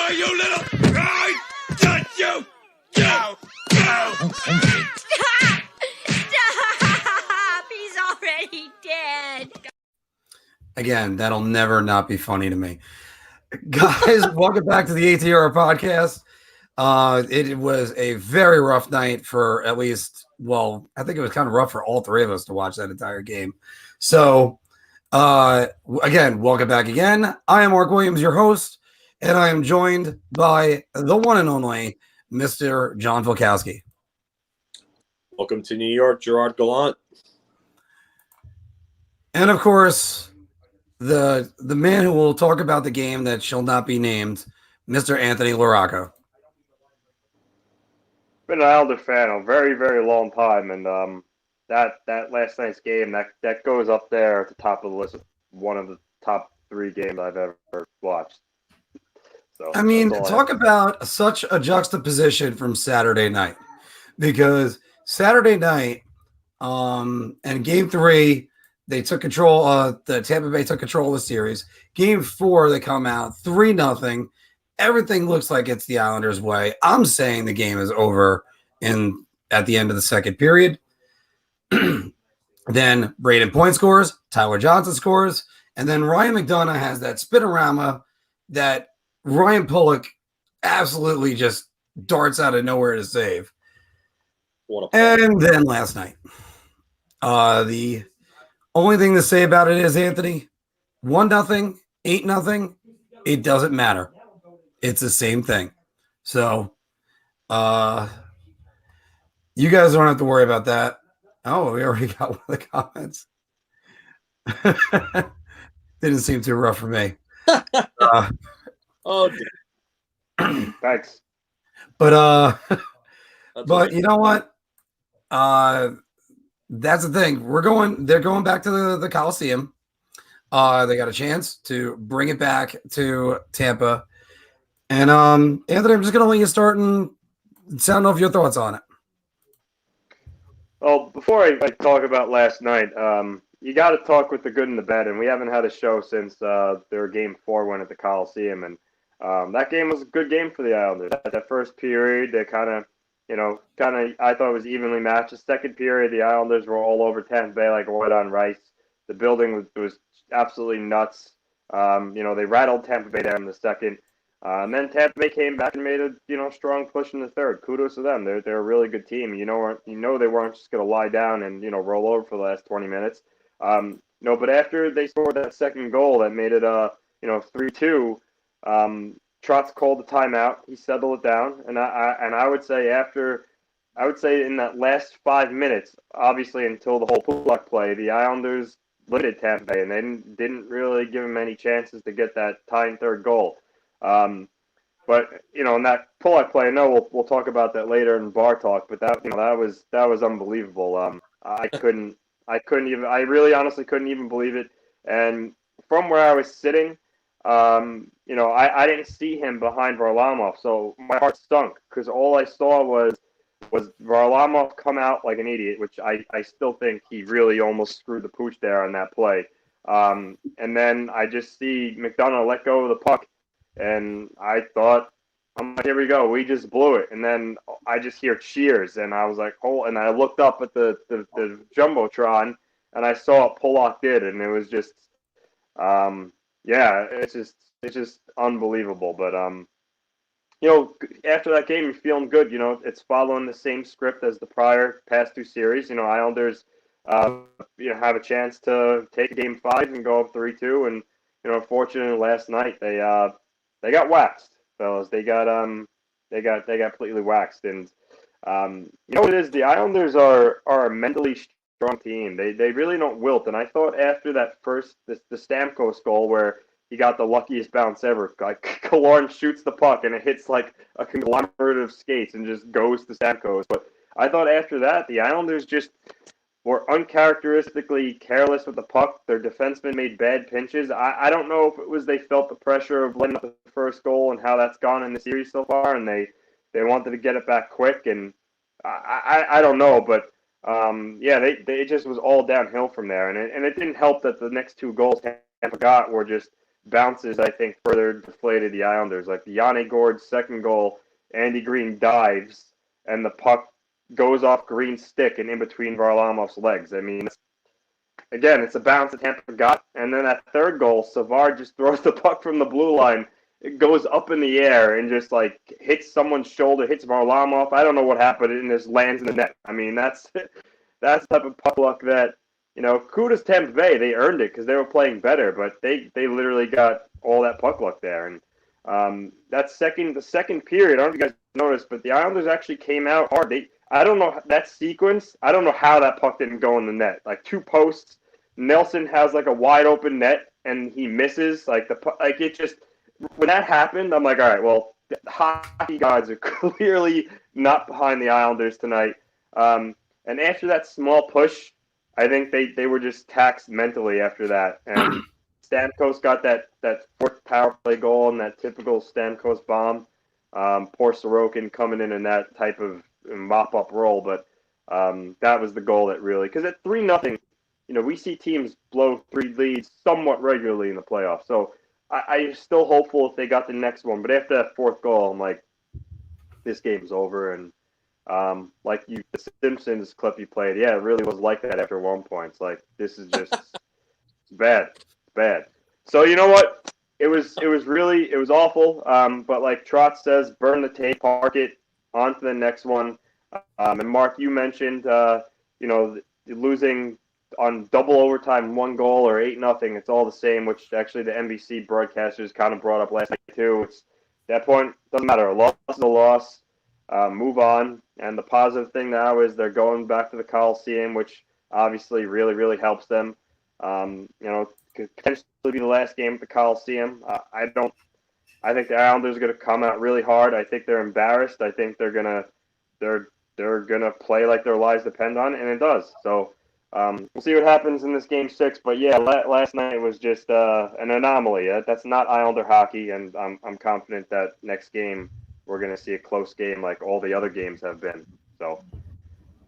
Oh, you little... I got you! Go! Go! Stop! Stop! He's already dead. Again, that'll never not be funny to me. Guys, welcome back to the ATR podcast. It was a very rough night for at least, well, I think it was kind of rough for all three of us to watch that entire game. So, again, welcome back again. I am Marc Williams, your host, and I am joined by the one and only Mr. John Volkowski. Welcome to New York, Gerard Gallant. And, of course, the man who will talk about the game that shall not be named, Mr. Anthony Larocco. Been an Islander fan a very, very long time, and that last night's game that goes up there at the top of the list. One of the top 3 games I've ever watched. So I mean, talk about such a juxtaposition from Saturday night, because Saturday night, and Game 3, they took control. The Tampa Bay took control of the series. Game 4, they come out 3-0. Everything looks like it's the Islanders' way. I'm saying the game is over at the end of the second period. Then Braden Point scores, Tyler Johnson scores, and then Ryan McDonough has that spinorama that Ryan Pullock absolutely just darts out of nowhere to save. And then last night, the only thing to say about it is, Anthony, 1-0, 8-0, it doesn't matter. It's the same thing. So, you guys don't have to worry about that. Oh, we already got one of the comments. Didn't seem too rough for me. Oh, thanks. But you know what? That's the thing. They're going back to the Coliseum. They got a chance to bring it back to Tampa. And Anthony, I'm just gonna let you start and sound off your thoughts on it. Well, before I talk about last night, you got to talk with the good and the bad, and we haven't had a show since their Game 4 went at the Coliseum, and that game was a good game for the Islanders. That first period, they kind of, I thought it was evenly matched. The second period, the Islanders were all over Tampa Bay like white on rice. The building was absolutely nuts. They rattled Tampa Bay there in the second. And then Tampa Bay came back and made a strong push in the third. Kudos to them. They're a really good team. They weren't just going to lie down and roll over for the last 20 minutes. But after they scored that second goal that made it 3-2, Trotz called the timeout. He settled it down, and I would say in that last 5 minutes, obviously until the whole Pulock play, the Islanders limited Tampa Bay, and they didn't really give them any chances to get that tying third goal. But in that Pulock play, I know we'll talk about that later in bar talk, but that was unbelievable. I really honestly couldn't even believe it. And from where I was sitting, I didn't see him behind Varlamov, so my heart stunk because all I saw was Varlamov come out like an idiot, which I still think he really almost screwed the pooch there on that play. And then I just see McDonough let go of the puck. And I thought, here we go. We just blew it. And then I just hear cheers. And I was like, oh, and I looked up at the Jumbotron and I saw what Pullock did. And it was just, it's just unbelievable. But, after that game, you're feeling good. It's following the same script as the past 2 series. Islanders, have a chance to take Game 5 and go up 3-2. And, unfortunately, last night they got waxed, fellas. They got completely waxed, and what it is? The Islanders are a mentally strong team. They really don't wilt. And I thought after that the Stamkos goal where he got the luckiest bounce ever, like Colin shoots the puck and it hits like a conglomerate of skates and just goes to Stamkos. But I thought after that the Islanders just were uncharacteristically careless with the puck. Their defensemen made bad pinches. I don't know if it was they felt the pressure of letting up the first goal and how that's gone in the series so far, and they wanted to get it back quick. And I don't know, but they just was all downhill from there. And it didn't help that the next 2 goals Tampa got were just bounces, I think, further deflated the Islanders. Like the Yanni Gord's second goal, Andy Green dives, and the puck goes off Green's stick and in between Varlamov's legs. I mean, it's a bounce that Tampa got. And then that third goal, Savard just throws the puck from the blue line. It goes up in the air and just, like, hits someone's shoulder, hits Varlamov. I don't know what happened, and just lands in the net. I mean, that's the type of puck luck that, kudos Tampa Bay. They earned it because they were playing better, but they literally got all that puck luck there. And the second period, I don't know if you guys noticed, but the Islanders actually came out hard. I don't know that sequence. I don't know how that puck didn't go in the net. Like two posts, Nelson has like a wide open net and he misses. It just when that happened, I'm like, all right, well, the hockey gods are clearly not behind the Islanders tonight. And after that small push, I think they were just taxed mentally after that. And Stamkos got that fourth power play goal and that typical Stamkos bomb. Poor Sorokin coming in that type of mop-up role. But that was the goal that really – because at 3-0, we see teams blow 3 leads somewhat regularly in the playoffs. So I'm still hopeful if they got the next one. But after that fourth goal, I'm like, this game's over. And the Simpsons clip you played, yeah, it really was like that after one point. It's like, this is just it's bad. It's bad. So you know what? It was awful. But like Trotz says, burn the tape, park it, on to the next one. And Marc, you mentioned, losing on double overtime, 1 goal or 8-0. It's all the same, which actually the NBC broadcasters kind of brought up last night too. It's at that point, doesn't matter. A loss is a loss. Move on. And the positive thing now is they're going back to the Coliseum, which obviously really, really helps them. Could potentially be the last game at the Coliseum. I think the Islanders are going to come out really hard. I think they're embarrassed. I think they're gonna play like their lives depend on it, and it does. So we'll see what happens in this Game 6. But yeah, last night was just an anomaly. That's not Islander hockey, and I'm confident that next game we're going to see a close game like all the other games have been. So,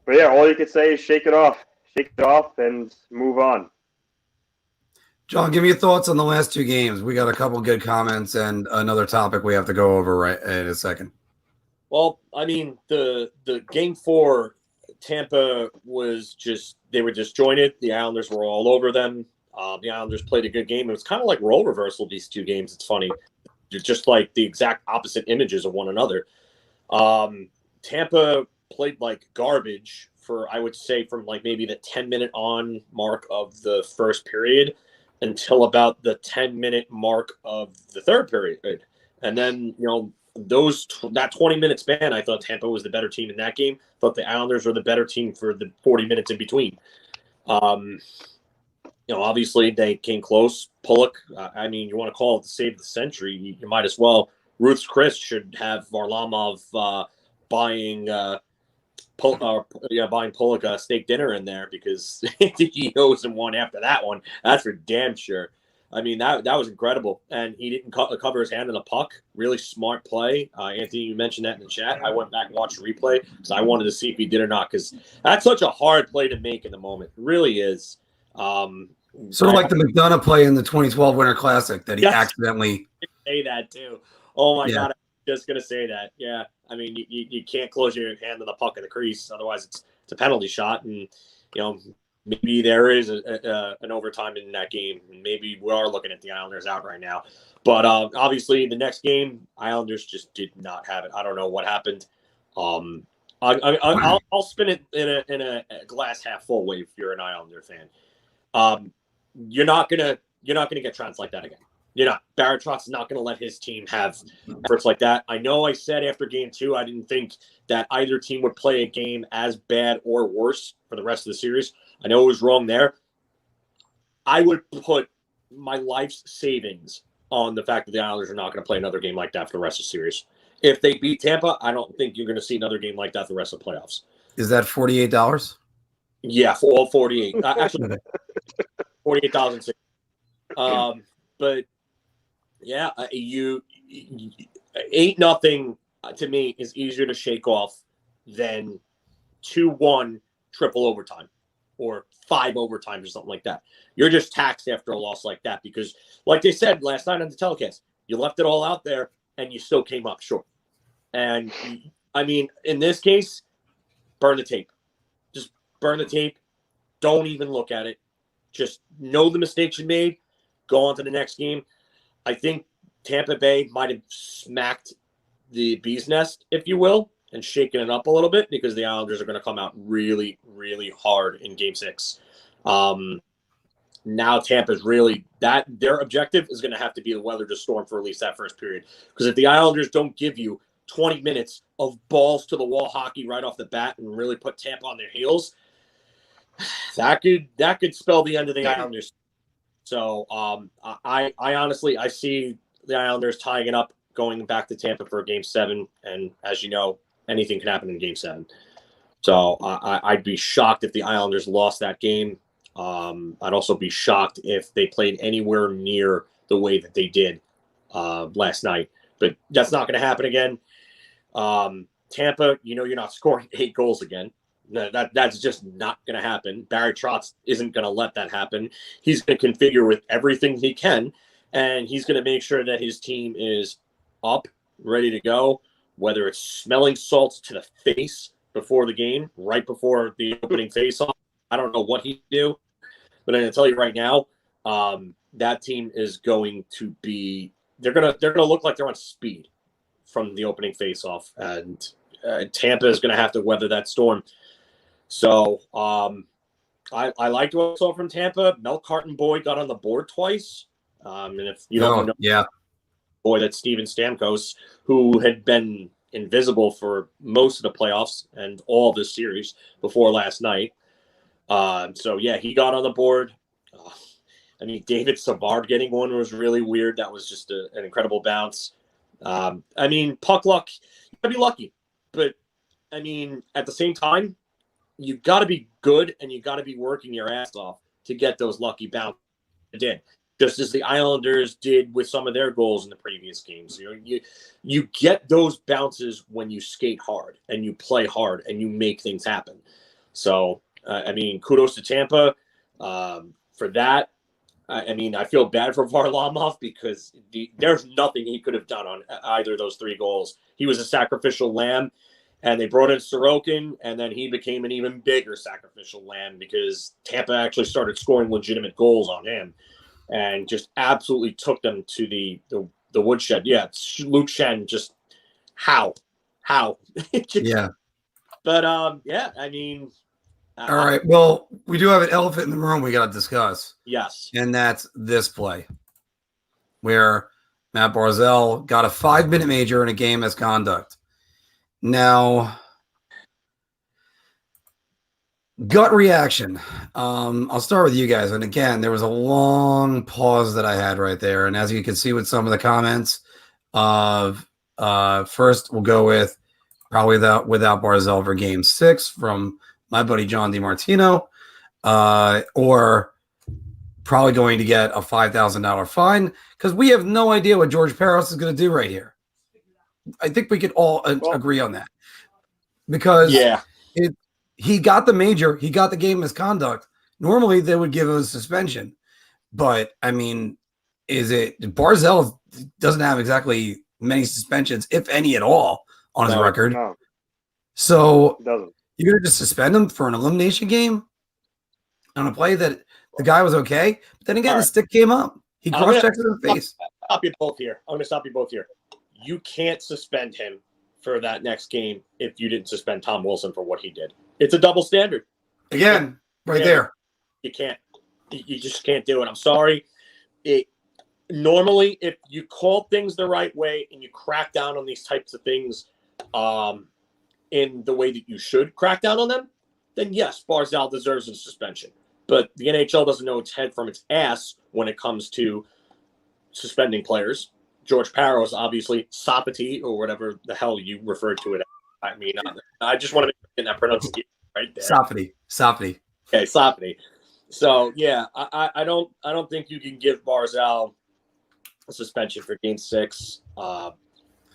but yeah, all you could say is shake it off, and move on. John, give me your thoughts on the last 2 games. We got a couple good comments and another topic we have to go over right in a second. Well, I mean, the Game 4, Tampa was they were disjointed. The Islanders were all over them. The Islanders played a good game. It was kind of like role reversal, these 2 games. It's funny. They're just like the exact opposite images of one another. Tampa played like garbage for, I would say, from like maybe the 10-minute on mark of the first period until about the 10-minute mark of the third period. And then, that 20-minute span, I thought Tampa was the better team in that game. I thought the Islanders were the better team for the 40 minutes in between. Obviously they came close. Pullock, you want to call it the save of the century, you might as well. Ruth's Chris should have Varlamov buying Pullock a steak dinner in there because he owes him one after that one. That's for damn sure. I mean, that was incredible. And he didn't cover his hand on the puck. Really smart play. Anthony, you mentioned that in the chat. I went back and watched the replay because I wanted to see if he did or not because that's such a hard play to make in the moment. It really is. Sort of like the McDonough play in the 2012 Winter Classic that he accidentally say that too. Oh my God, I'm just gonna say that. Yeah, I mean you can't close your hand on the puck in the crease, otherwise it's a penalty shot, and maybe there is an overtime in that game. Maybe we are looking at the Islanders out right now, but obviously the next game Islanders just did not have it. I don't know what happened. I'll spin it in a glass half full way if you're an Islander fan. You're not gonna get trans like that again. You're not. Barrett Trott's not gonna let his team have efforts like that. I know I said after Game 2 I didn't think that either team would play a game as bad or worse for the rest of the series. I know it was wrong there. I would put my life's savings on the fact that the Islanders are not going to play another game like that for the rest of the series. If they beat Tampa, I don't think you're going to see another game like that for the rest of the playoffs. Is that $48? Yeah, for all 48. Actually, 48,000. But yeah, 8-0 to me is easier to shake off than 2-1 triple overtime. or 5 overtimes or something like that. You're just taxed after a loss like that because, like they said last night on the telecast, you left it all out there and you still came up short. And, I mean, in this case, burn the tape. Just burn the tape. Don't even look at it. Just know the mistakes you made. Go on to the next game. I think Tampa Bay might have smacked the bee's nest, if you will, and shaken it up a little bit because the Islanders are going to come out really, really hard in Game 6. Now Tampa's really their objective is going to have to be to weather the storm for at least that first period. Because if the Islanders don't give you 20 minutes of balls to the wall hockey right off the bat and really put Tampa on their heels, that could spell the end of the Islanders. So I honestly I see the Islanders tying it up, going back to Tampa for Game 7, and as you know, anything can happen in Game 7. So I'd be shocked if the Islanders lost that game. I'd also be shocked if they played anywhere near the way that they did last night. But that's not going to happen again. Tampa, you're not scoring 8 goals again. That's just not going to happen. Barry Trotz isn't going to let that happen. He's going to configure with everything he can, and he's going to make sure that his team is up, ready to go, whether it's smelling salts to the face before the game, right before the opening face-off. I don't know what he'd do, but I'm going to tell you right now, that team is going to be – they're going to look like they're on speed from the opening face-off, and Tampa is going to have to weather that storm. So I liked what I saw from Tampa. Mel Carton Boy got on the board twice. And if you don't know, boy, that's Steven Stamkos, who had been invisible for most of the playoffs and all this series before last night. So, yeah, he got on the board. I mean, David Savard getting one was really weird. That was just an incredible bounce. I mean, puck luck, you got to be lucky. But, I mean, at the same time, you got to be good and you got to be working your ass off to get those lucky bounces. It did. Just as the Islanders did with some of their goals in the previous games. You get those bounces when you skate hard and you play hard and you make things happen. So, I mean, kudos to Tampa for that. I mean, I feel bad for Varlamov because there's nothing he could have done on either of those 3 goals. He was a sacrificial lamb, and they brought in Sorokin, and then he became an even bigger sacrificial lamb because Tampa actually started scoring legitimate goals on him and just absolutely took them to the woodshed. Yeah, Luke Shen, just how? Yeah. But, yeah, I mean. All right. Well, we do have an elephant in the room we got to discuss. Yes. And that's this play where Mat Barzal got a 5-minute major in a game misconduct. Now, gut reaction. I'll start with you guys. And again, there was a long pause that I had right there. And as you can see with some of the comments, first we'll go with probably without Barzal for Game 6 from my buddy John DiMartino, or probably going to get a $5,000 fine because we have no idea what George Parros is going to do right here. I think we could all agree on that because he got the major, he got the game misconduct. Normally they would give him a suspension, but I mean, Barzal doesn't have exactly many suspensions, if any at all, on his record. No. So It doesn't. you're going to just suspend him for an elimination game on a play that the guy was okay, but then again, the stick came up. He cross-checked it in the face. Stop you both here. I'm going to stop you both here. You can't suspend him for that next game if you didn't suspend Tom Wilson for what he did. It's a double standard. Again, there. You can't. You just can't do it. I'm sorry. Normally, if you call things the right way and you crack down on these types of things, in the way that you should crack down on them, then yes, Barzal deserves a suspension. But the NHL doesn't know its head from its ass when it comes to suspending players. George Parros, obviously, Sapati, or whatever the hell you referred to it as. I mean, I just want to make that pronunciation right there. Sapati. Okay, Sapati. So, yeah, I don't think you can give Barzal a suspension for Game 6.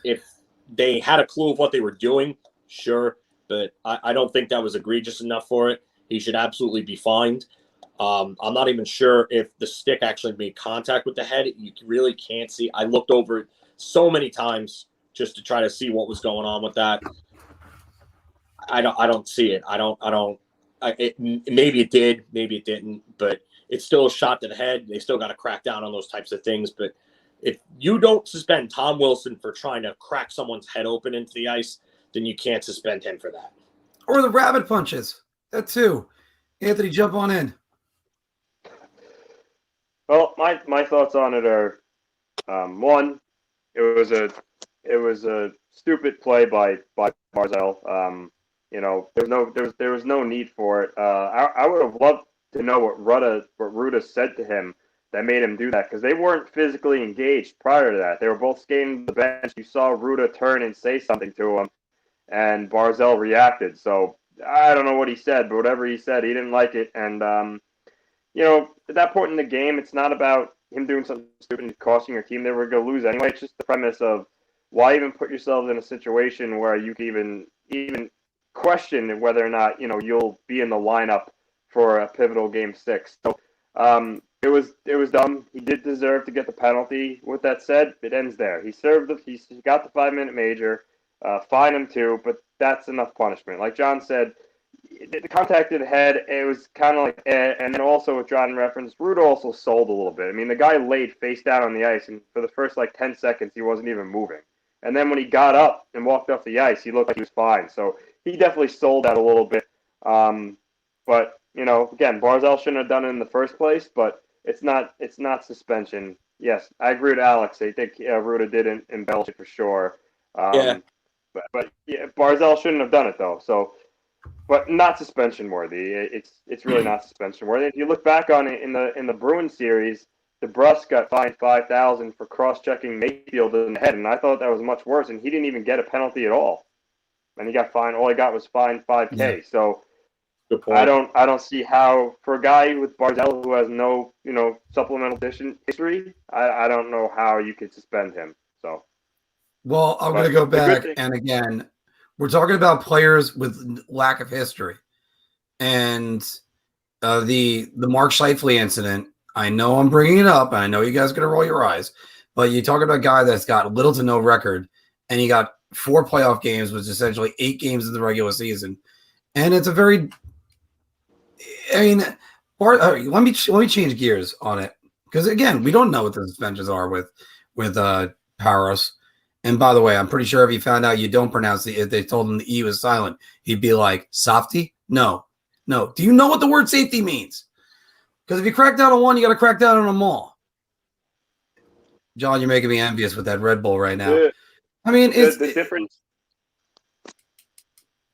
If they had a clue of what they were doing, sure, but I don't think that was egregious enough for it. he should absolutely be fined. I'm not even sure if the stick actually made contact with the head. You really can't see. I looked over it so many times just to try to see what was going on with that. I don't see it. Maybe it did, maybe it didn't, but it's still a shot to the head. They still got to crack down on those types of things. But if you don't suspend Tom Wilson for trying to crack someone's head open into the ice, then you can't suspend him for that. Or the rabbit punches. That too. Anthony, jump on in. Well, my thoughts on it are, one, it was a stupid play by Barzal. There was no need for it. I would have loved to know what Ruda said to him that made him do that, because they weren't physically engaged prior to that. They were both skating to the bench. You saw Ruda turn and say something to him, and Barzal reacted. So I don't know what he said, but whatever he said, he didn't like it. And at that point in the game, it's not about him doing something stupid and costing your team. They were going to lose anyway. It's just the premise of, why even put yourselves in a situation where you can even question whether or not you'll be in the lineup for a pivotal game 6. So it was dumb. He did deserve to get the penalty. With that said, it ends there. He got the 5-minute major. Fine him too, but that's enough punishment. Like John said, the contact to the head, it was kind of like, and then also with John reference, Ruda also sold a little bit. I mean, the guy laid face down on the ice, and for the first 10 seconds, he wasn't even moving. And then when he got up and walked off the ice, he looked like he was fine. So he definitely sold that a little bit. But again, Barzal shouldn't have done it in the first place, but it's not suspension. Yes, I agree with Alex. I think Ruda did embellish it for sure. Yeah. But yeah, Barzal shouldn't have done it though. So, but not suspension worthy. It's really not suspension worthy. If you look back on it in the Bruins series, DeBrusque got fined $5,000 for cross-checking Mayfield in the head, and I thought that was much worse. And he didn't even get a penalty at all, and he got fined. All he got was fined $5K. Yeah. So Good point. I don't see how, for a guy with Barzal who has no supplemental history, I don't know how you could suspend him. So. Well, I'm going to go back, and again, we're talking about players with lack of history, and the Marc Scheifele incident. I know I'm bringing it up, and I know you guys are going to roll your eyes, but you talk about a guy that's got little to no record, and he got 4 playoff games, which is essentially 8 games in the regular season, and it's a very, let me change gears on it, because again, we don't know what the suspensions are with Paros. And by the way, I'm pretty sure if he found out you don't pronounce if they told him the E was silent, he'd be like, softy? No. Do you know what the word safety means? Because if you crack down on one, you got to crack down on them all. John, you're making me envious with that Red Bull right now. I mean, it's the difference.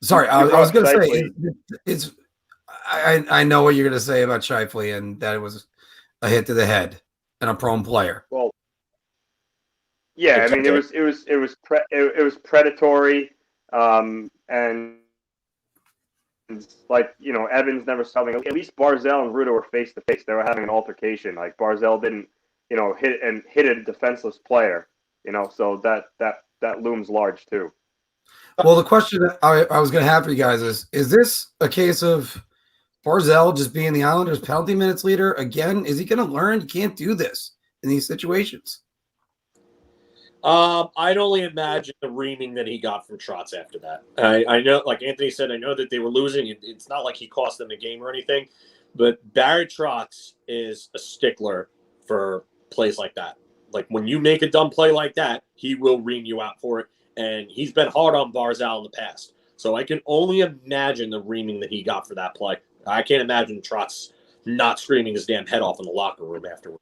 Sorry, I was going to say, I know what you're going to say about Scheifele and that it was a hit to the head and a prone player. Well, yeah, I mean, it was predatory, and Evans never saw something. At least Barzal and Ruda were face to face. They were having an altercation. Like Barzal didn't, hit a defenseless player. So that looms large too. Well, the question I was going to have for you guys is this a case of Barzal just being the Islanders' penalty minutes leader again? Is he going to learn? You can't do this in these situations. I'd only imagine the reaming that he got from Trotz after that. I know, like Anthony said, I know that they were losing. It's not like he cost them the game or anything, but Barry Trotz is a stickler for plays like that. Like when you make a dumb play like that, he will ream you out for it, and he's been hard on Barzal in the past. So I can only imagine the reaming that he got for that play. I can't imagine Trotz not screaming his damn head off in the locker room afterward.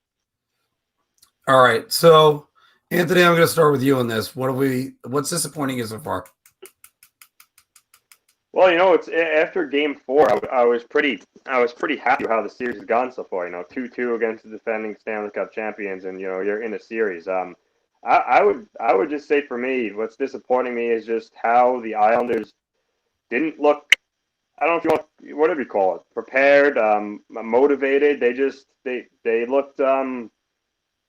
All right, so Anthony, I'm going to start with you on this. What's disappointing you so far? Well, it's after Game 4. I was pretty happy with how the series has gone so far. 2-2 against the defending Stanley Cup champions, and you're in a series. I would just say for me, what's disappointing me is just how the Islanders didn't look. I don't know if you want, whatever you call it, prepared, motivated. They looked.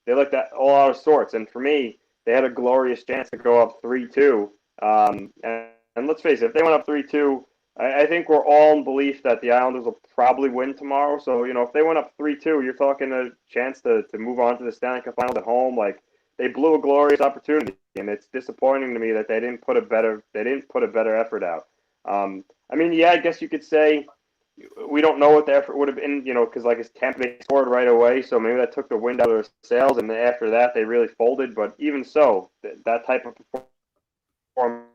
They looked at all out of sorts, and for me, they had a glorious chance to go up 3-2. And let's face it, if they went up 3-2, I think we're all in belief that the Islanders will probably win tomorrow. So, if they went up 3-2, you're talking a chance to move on to the Stanley Cup Finals at home. Like, they blew a glorious opportunity, and it's disappointing to me that they didn't put a better effort out. I guess you could say we don't know what the effort would have been, because like it's Tampa, they scored right away, so maybe that took the wind out of their sails, and then after that they really folded. But even so, that type of performance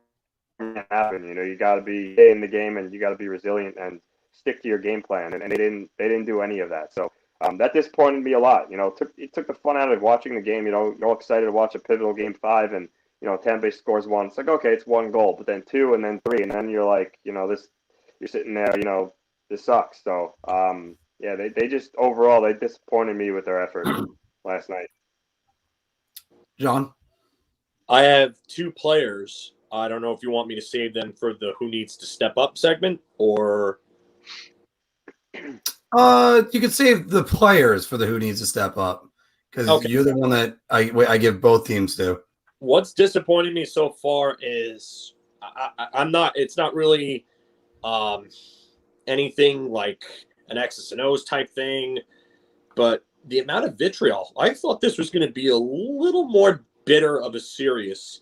happen. You got to be in the game, and you got to be resilient and stick to your game plan. And they didn't do any of that. So that disappointed me a lot. It took the fun out of watching the game. You're all excited to watch a pivotal game 5, and Tampa Bay scores 1. It's like, okay, it's 1 goal, but then 2, and then 3, and then you're like, this, you're sitting there, this sucks. So they just overall they disappointed me with their effort last night. John, I have 2 players. I don't know if you want me to save them for the who needs to step up segment or. You could save the players for the who needs to step up because you're the one that I give both teams to. What's disappointed me so far is I'm not. It's not really anything like an X's and O's type thing, but the amount of vitriol. I thought this was going to be a little more bitter of a series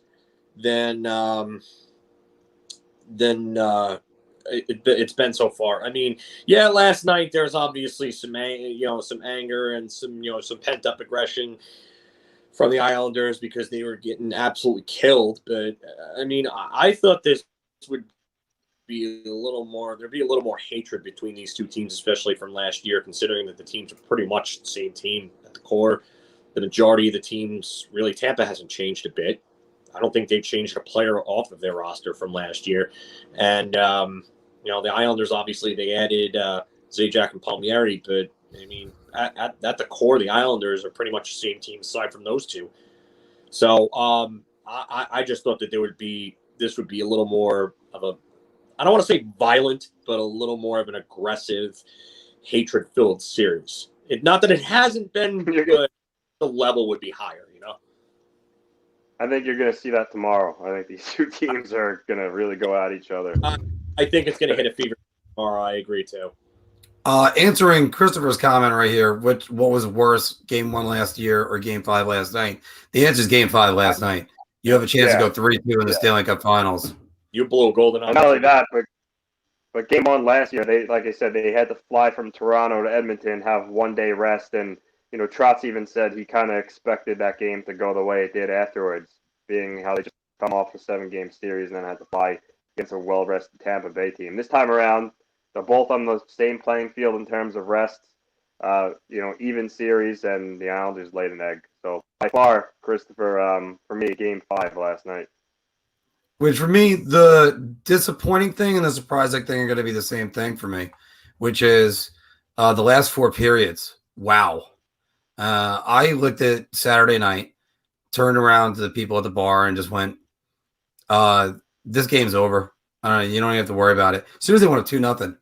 than it's been so far. I mean, last night there's obviously some anger and some pent up aggression from the Islanders because they were getting absolutely killed. But I mean, I thought this would be a little more. There'd be a little more hatred between these two teams, especially from last year, considering that the teams are pretty much the same team at the core. The majority of the teams, really, Tampa hasn't changed a bit. I don't think they changed a player off of their roster from last year. And, the Islanders, obviously, they added Zajac and Palmieri. But, I mean, at the core, the Islanders are pretty much the same team aside from those two. So I just thought that this would be a little more of a, I don't want to say violent, but a little more of an aggressive, hatred-filled series. Not that it hasn't been good, the level would be higher, I think you're going to see that tomorrow. I think these two teams are going to really go at each other. I think it's going to hit a fever tomorrow. I agree, too. Answering Christopher's comment right here, what was worse, Game 1 last year or Game 5 last night? The answer is Game 5 last night. You have a chance to go 3-2 in the Stanley Cup Finals. You blew a golden. Not only that, but Game 1 last year, they, like I said, they had to fly from Toronto to Edmonton, have 1 day rest, and Trotz even said he kind of expected that game to go the way it did afterwards, being how they just come off a 7-game series and then had to fly against a well-rested Tampa Bay team. This time around, they're both on the same playing field in terms of rest, even series, and the Islanders laid an egg. So by far, Christopher, for me, Game 5 last night. Which for me, the disappointing thing and the surprising thing are going to be the same thing for me, which is the last 4 periods. Wow. I looked at Saturday night, turned around to the people at the bar and just went, this game's over. You don't even have to worry about it. As soon as they went up 2-0,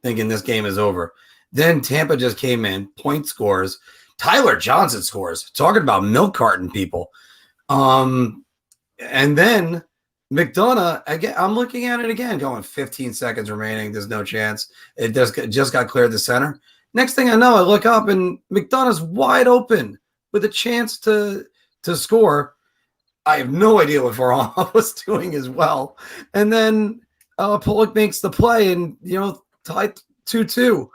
thinking this game is over. Then Tampa just came in, point scores. Tyler Johnson scores. Talking about milk carton people. And then McDonough, again, I'm looking at it again, going 15 seconds remaining. There's no chance. It just got cleared to center. Next thing I know, I look up and McDonough's wide open with a chance to score. I have no idea what Varlamov was doing as well. And then Pullock makes the play and, tied 2-2.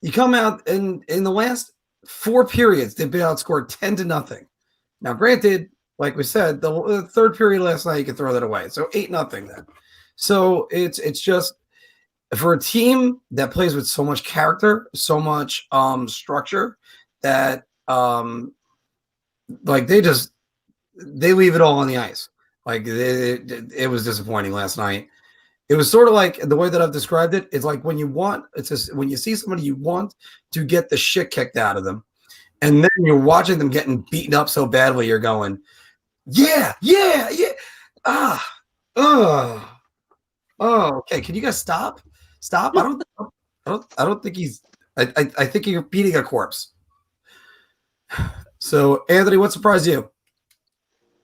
You come out and in the last 4 periods, they've been outscored 10-0. Now, granted, like we said, the third period last night, you can throw that away. So 8-0 then. So it's just for a team that plays with so much character, so much structure that they leave it all on the ice. Like it was disappointing last night. It was sort of like the way that I've described it. It's like when you see somebody you want to get the shit kicked out of them, and then you're watching them getting beaten up so badly, you're going, yeah. Okay. Can you guys stop? I don't think he's. I think you're beating a corpse. So, Anthony, what surprised you?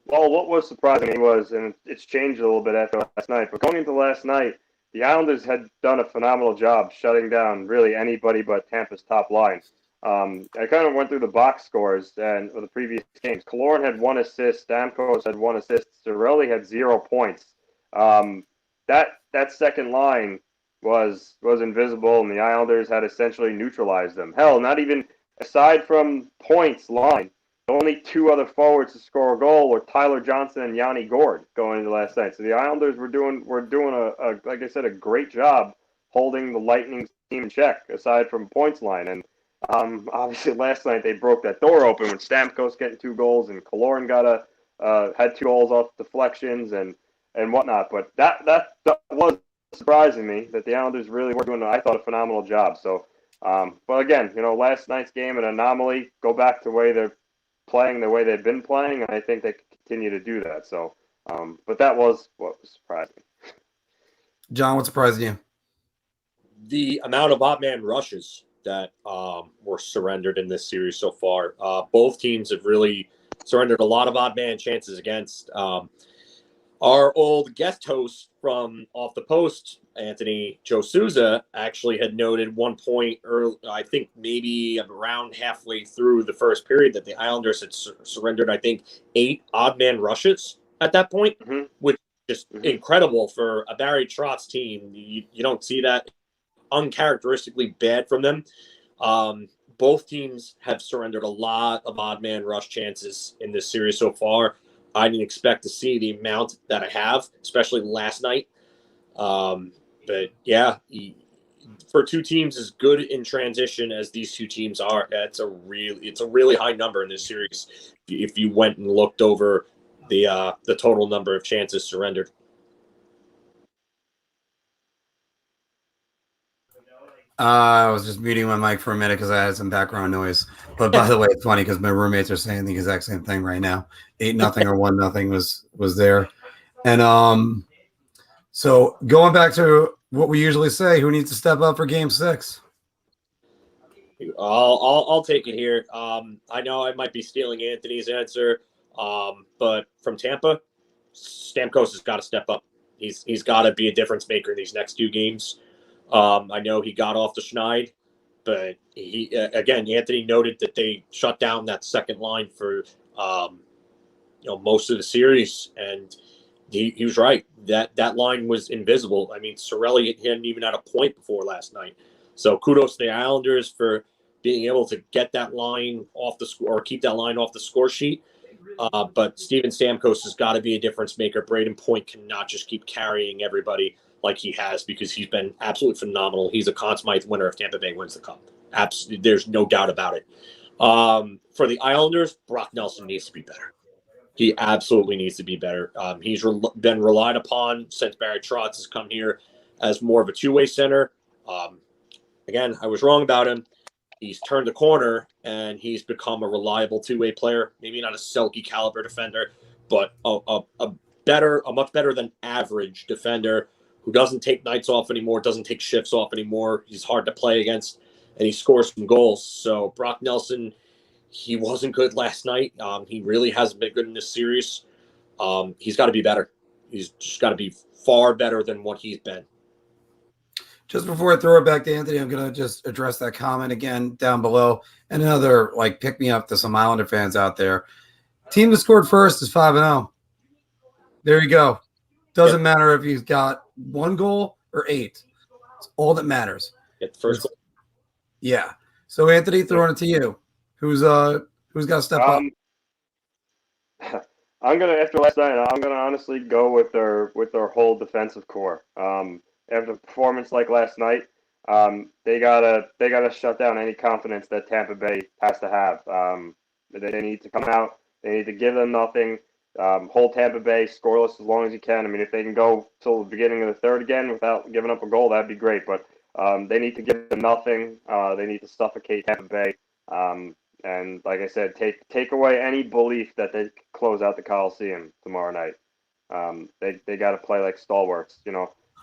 Well, what was surprising me was, and it's changed a little bit after last night, but going into last night, the Islanders had done a phenomenal job shutting down really anybody but Tampa's top line. I kind of went through the box scores and of the previous games. Colin had 1 assist, Stamkos had 1 assist, Cirelli had 0 points. That second line was invisible, and the Islanders had essentially neutralized them. Hell, not even aside from points line, only 2 other forwards to score a goal were Tyler Johnson and Yanni Gord going into last night. So the Islanders were doing a like I said, a great job holding the Lightning team in check aside from points line. And obviously last night they broke that door open with Stamkos getting 2 goals and Kaloran had 2 goals off deflections and whatnot. But that was surprising me that the Islanders really were doing, I thought, a phenomenal job. So, but again, last night's game an anomaly. Go back to the way they're playing the way they've been playing, and I think they continue to do that. So, but that was what was surprising. John, what surprised you? The amount of odd man rushes that were surrendered in this series so far. Both teams have really surrendered a lot of odd man chances against. Our old guest host from Off the Post, Anthony Joe Souza, actually had noted 1 point early, I think maybe around halfway through the first period, that the Islanders had surrendered, I think, 8 odd man rushes at that point, which is just incredible for a Barry Trotz team. You don't see that. Uncharacteristically bad from them. Both teams have surrendered a lot of odd man rush chances in this series so far. I didn't expect to see the amount that I have, especially last night. But yeah, for 2 teams as good in transition as these 2 teams are, it's a really high number in this series. If you went and looked over the total number of chances surrendered. I was just muting my mic for a minute because I had some background noise. But by the way, it's funny because my roommates are saying the exact same thing right now. 8-0 or 1-0 was there. And so going back to what we usually say, who needs to step up for Game 6? I'll take it here. I know I might be stealing Anthony's answer, but from Tampa, Stamkos has got to step up. He's got to be a difference maker in these next 2 games. I know he got off the schneid, but Anthony noted that they shut down that second line for most of the series, and he was right. That line was invisible. I mean, Cirelli hadn't even had a point before last night. So kudos to the Islanders for being able to get that line off the score or keep that line off the score sheet. But Steven Stamkos has got to be a difference maker. Braden Point cannot just keep carrying everybody like he has, because he's been absolutely phenomenal. He's a Conn Smythe winner if Tampa Bay wins the Cup. Absolutely, there's no doubt about it. For the Islanders, Brock Nelson needs to be better. He absolutely needs to be better. He's been relied upon since Barry Trotz has come here as more of a 2-way center. Again, I was wrong about him. He's turned the corner, and he's become a reliable 2-way player. Maybe not a Selke caliber defender, but a much better than average defender who doesn't take nights off anymore, doesn't take shifts off anymore. He's hard to play against, and he scores some goals. So Brock Nelson, he wasn't good last night. He really hasn't been good in this series. He's got to be better. He's just got to be far better than what he's been. Just before I throw it back to Anthony, I'm going to just address that comment again down below. And another, pick me up to some Islander fans out there. Team that scored first is 5-0. There you go. Doesn't matter if he's got 1 goal or 8. It's all that matters. Get the first goal. Yeah. So Anthony, throwing it to you. Who's got to step up? I'm gonna, after last night, I'm gonna honestly go with their whole defensive core. After a performance like last night, they gotta shut down any confidence that Tampa Bay has to have. They need to come out. They need to give them nothing. Hold Tampa Bay scoreless as long as you can. I mean, if they can go till the beginning of the third again without giving up a goal, that'd be great. But they need to give them nothing. They need to suffocate Tampa Bay. And like I said, take away any belief that they could close out the Coliseum tomorrow night. They got to play like stalwarts.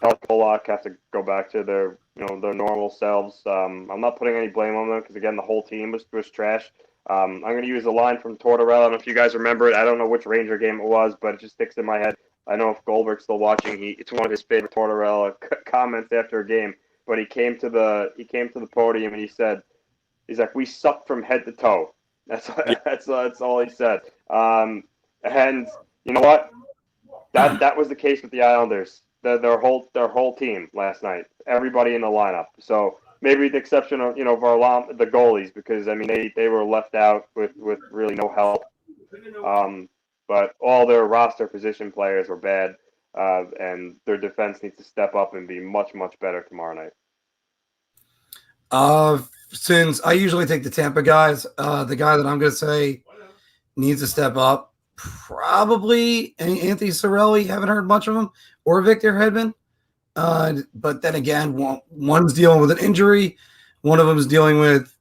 Help Pullock have to go back to their normal selves. I'm not putting any blame on them because again the whole team was trash. I'm going to use a line from Tortorella. I don't know if you guys remember it. I don't know which Ranger game it was, but it just sticks in my head. I know if Goldberg's still watching, it's one of his favorite Tortorella comments after a game. But he came to the podium and he said, he's like, we sucked from head to toe. That's all he said. And you know what? That was the case with the Islanders. Their whole team last night. Everybody in the lineup. So maybe with the exception of Varlam, the goalies, because I mean they were left out with really no help. But all their roster position players were bad, and their defense needs to step up and be much better tomorrow night. Since I usually take the Tampa guys, the guy that I'm going to say needs to step up, probably Anthony Cirelli. Haven't heard much of him, or Victor Hedman. But then again, one's dealing with an injury, one of them is dealing with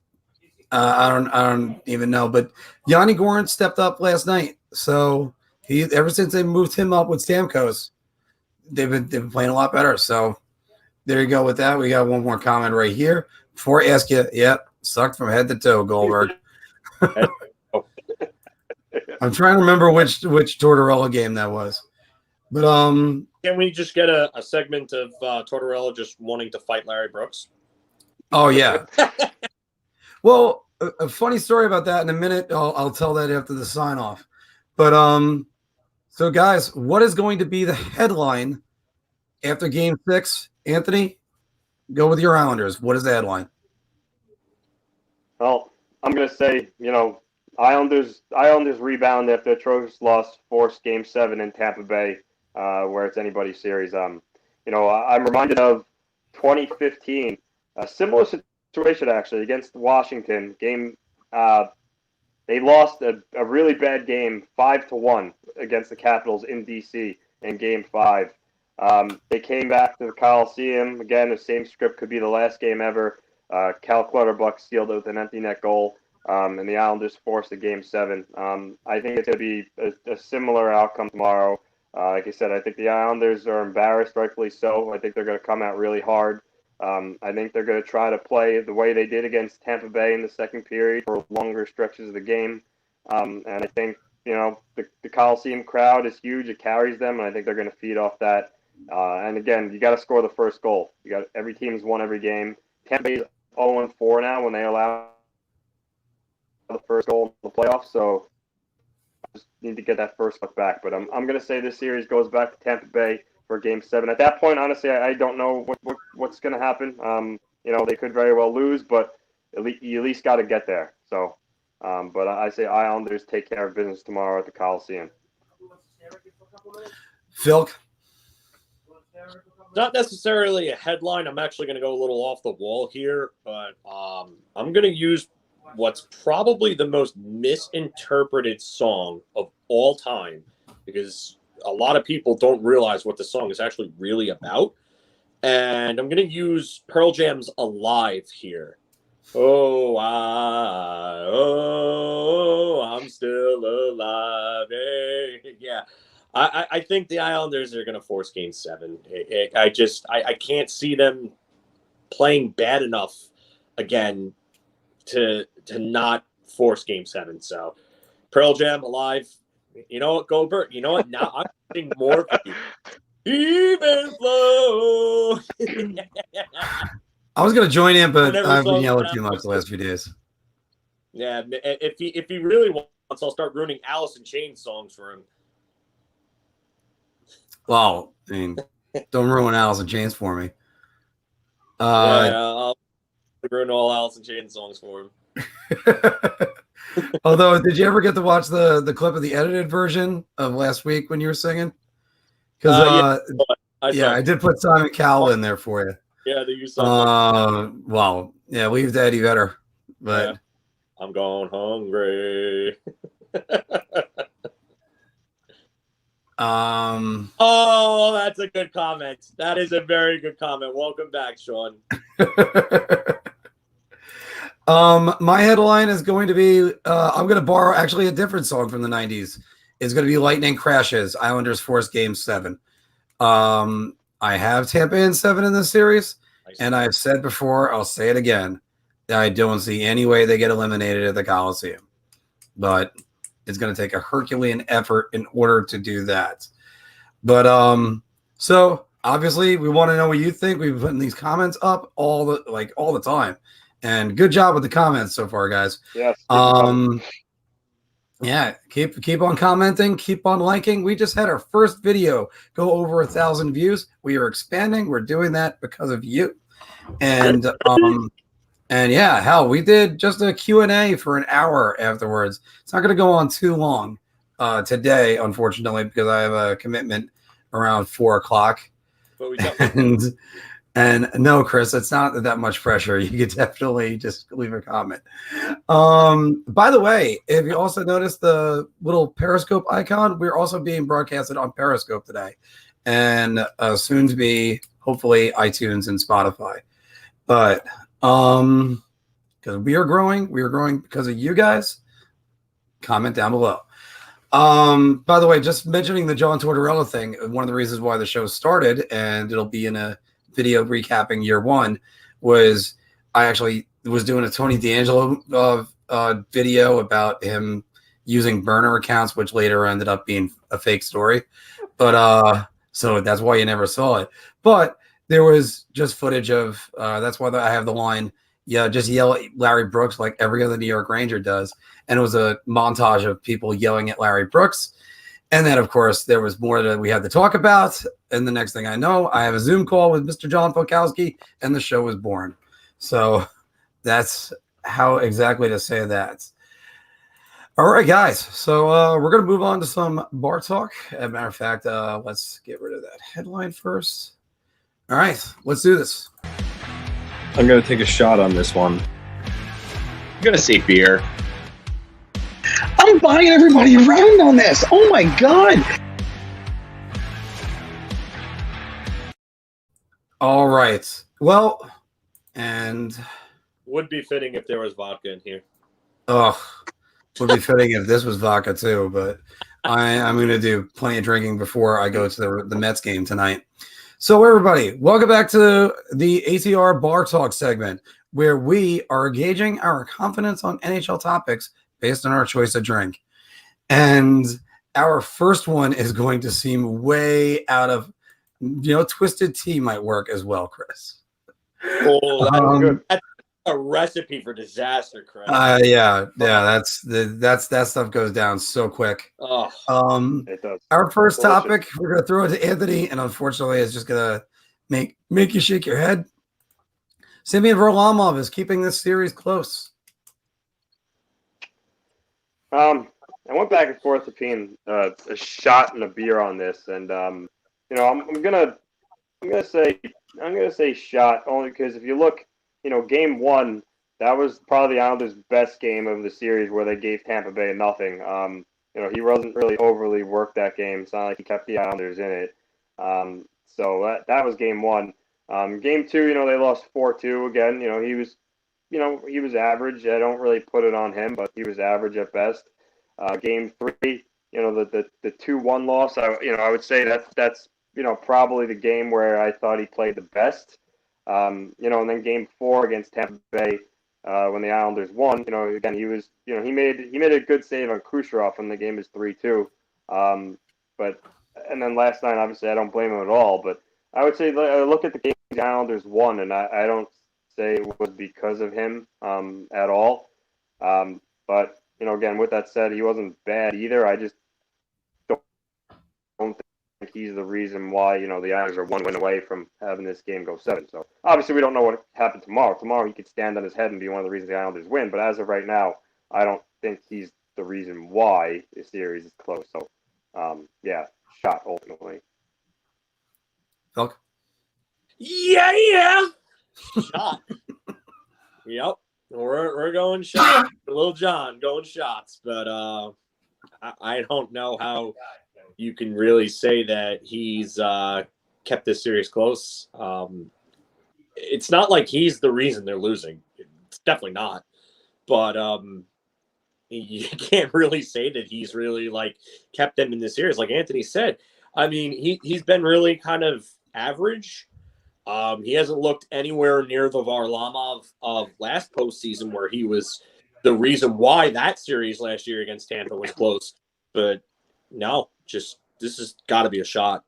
I don't even know. But Yanni Gorin stepped up last night, so ever since they moved him up with Stamkos, they've been playing a lot better. So there you go with that. We got one more comment right here. Before I ask you, sucked from head to toe, Goldberg. I'm trying to remember which Tortorella game that was. But can we just get a segment of Tortorella just wanting to fight Larry Brooks? Oh yeah. Well, a funny story about that in a minute. I'll tell that after the sign off. But so guys, what is going to be the headline after Game 6? Anthony, go with your Islanders. What is the headline? Well, I'm going to say, Islanders rebound after atrocious loss, forced Game 7 in Tampa Bay, where it's anybody's series. I'm reminded of 2015, a similar situation actually against Washington. They lost a really bad game, 5-1 against the Capitals in DC in Game 5. They came back to the Coliseum again. The same script could be the last game ever. Cal Clutterbuck sealed it with an empty net goal, and the Islanders forced a Game 7. I think it's going to be a similar outcome tomorrow. Like I said, I think the Islanders are embarrassed, rightfully so. I think they're going to come out really hard. I think they're going to try to play the way they did against Tampa Bay in the second period for longer stretches of the game. And I think, the Coliseum crowd is huge. It carries them, and I think they're going to feed off that. And again, you got to score the first goal. Every team's won every game. Tampa Bay is 0-4 now when they allow the first goal in the playoffs. So just need to get that first look back. But I'm going to say this series goes back to Tampa Bay for Game 7. At that point, honestly, I don't know what's going to happen. They could very well lose, but you at least got to get there. So, but I say Islanders take care of business tomorrow at the Coliseum. Filk? Not necessarily a headline. I'm actually going to go a little off the wall here, but I'm going to use what's probably the most misinterpreted song of all time, because a lot of people don't realize what the song is actually really about. And I'm going to use Pearl Jam's Alive here. I'm still alive. Hey. Yeah. I think the Islanders are going to force Game 7. I can't see them playing bad enough again to not force Game 7. So Pearl Jam, Alive. You know what, Goldberg? You know what? Now I'm getting more for you. Even flow. I was going to join in, but I've been yelling too much the last few days. Yeah, if he really wants, I'll start ruining Alice in Chains songs for him. Well, I mean, don't ruin Alice in Chains for me. I'll ruin all Alice in Chains songs for him. Although, did you ever get to watch the clip of the edited version of last week when you were singing? Because I did put Simon Cowell in there for you. Yeah, they used something. Well, yeah, leave to Eddie Vedder. But yeah. I'm going hungry. Oh, that's a good comment. That is a very good comment. Welcome back, Sean. My headline is going to be I'm going to borrow actually a different song from the 90s. It's going to be Lightning Crashes, Islanders force Game 7. I have Tampa in 7 in this series, and I've said before, I'll say it again, that I don't see any way they get eliminated at the Coliseum. But it's going to take a Herculean effort in order to do that. But so obviously we want to know what you think. We've been putting these comments up all the time. And good job with the comments so far, guys. Yes. Yeah, keep on commenting, keep on liking. We just had our first video go over 1,000 views. We are expanding. We're doing that because of you. And yeah, hell, we did just a Q&A for an hour afterwards. It's not going to go on too long today, unfortunately, because I have a commitment around 4:00. But we And no, Chris, it's not that much pressure. You could definitely just leave a comment. By the way, if you also noticed the little Periscope icon, we're also being broadcasted on Periscope today, and soon to be hopefully iTunes and Spotify. But because we are growing because of you guys. Comment down below. By the way, just mentioning the John Tortorella thing, one of the reasons why the show started, and it'll be in a video recapping year one, was I actually was doing a Tony D'Angelo video about him using burner accounts, which later ended up being a fake story. But so that's why you never saw it. But there was just footage of that's why I have the line, yeah, just yell at Larry Brooks like every other New York Ranger does. And it was a montage of people yelling at Larry Brooks. And then, of course, there was more that we had to talk about. And the next thing I know, I have a Zoom call with Mr. John Polkowski, and the show was born. So that's how exactly to say that. All right, guys. So we're going to move on to some bar talk. As a matter of fact, let's get rid of that headline first. All right, let's do this. I'm going to take a shot on this one. I'm going to say beer. I'm buying everybody around on this. Oh my god. All right. Well, and would be fitting if there was vodka in here. oh, would be fitting if this was vodka too, but I'm going to do plenty of drinking before I go to the Mets game tonight. So everybody, welcome back to the ATR Bar Talk segment, where we are gauging our confidence on NHL topics based on our choice of drink. And our first one is going to seem way out of, Twisted Tea might work as well, Chris. Oh, that's good. That's a recipe for disaster, Chris. Yeah, that stuff goes down so quick. Oh, It does. Our first Delicious. topic, we're gonna throw it to Anthony, and unfortunately, it's just gonna make you shake your head. Semyon Varlamov is keeping this series close. I went back and forth between a shot and a beer on this, and I'm gonna say shot only because if you look, game one, that was probably the Islanders' best game of the series where they gave Tampa Bay nothing. He wasn't really overly worked that game. It's not like he kept the Islanders in it. So that was game one. Game two, they lost 4-2 again. He was average. I don't really put it on him, but he was average at best. Game three, the 2-1 loss, I would say that's probably the game where I thought he played the best. And then game four against Tampa Bay, when the Islanders won, again, he was, he made a good save on Kucherov when the game is 3-2. And then last night, obviously, I don't blame him at all, but I would say look at the game the Islanders won, and I don't say it was because of him at all. But again, with that said, he wasn't bad either. I just don't think he's the reason why the Islanders are one win away from having this game go 7. So obviously, we don't know what happened tomorrow. Tomorrow, he could stand on his head and be one of the reasons the Islanders win. But as of right now, I don't think he's the reason why the series is close. So yeah, shot ultimately. Filk? yeah. Shot. Yep. We're going shots. Little John going shots. But I don't know how you can really say that he's kept this series close. It's not like he's the reason they're losing. It's definitely not. But you can't really say that he's really kept them in the series. Like Anthony said, I mean, he's been really kind of average. He hasn't looked anywhere near the Varlamov of last postseason, where he was the reason why that series last year against Tampa was close. But no, this has got to be a shot.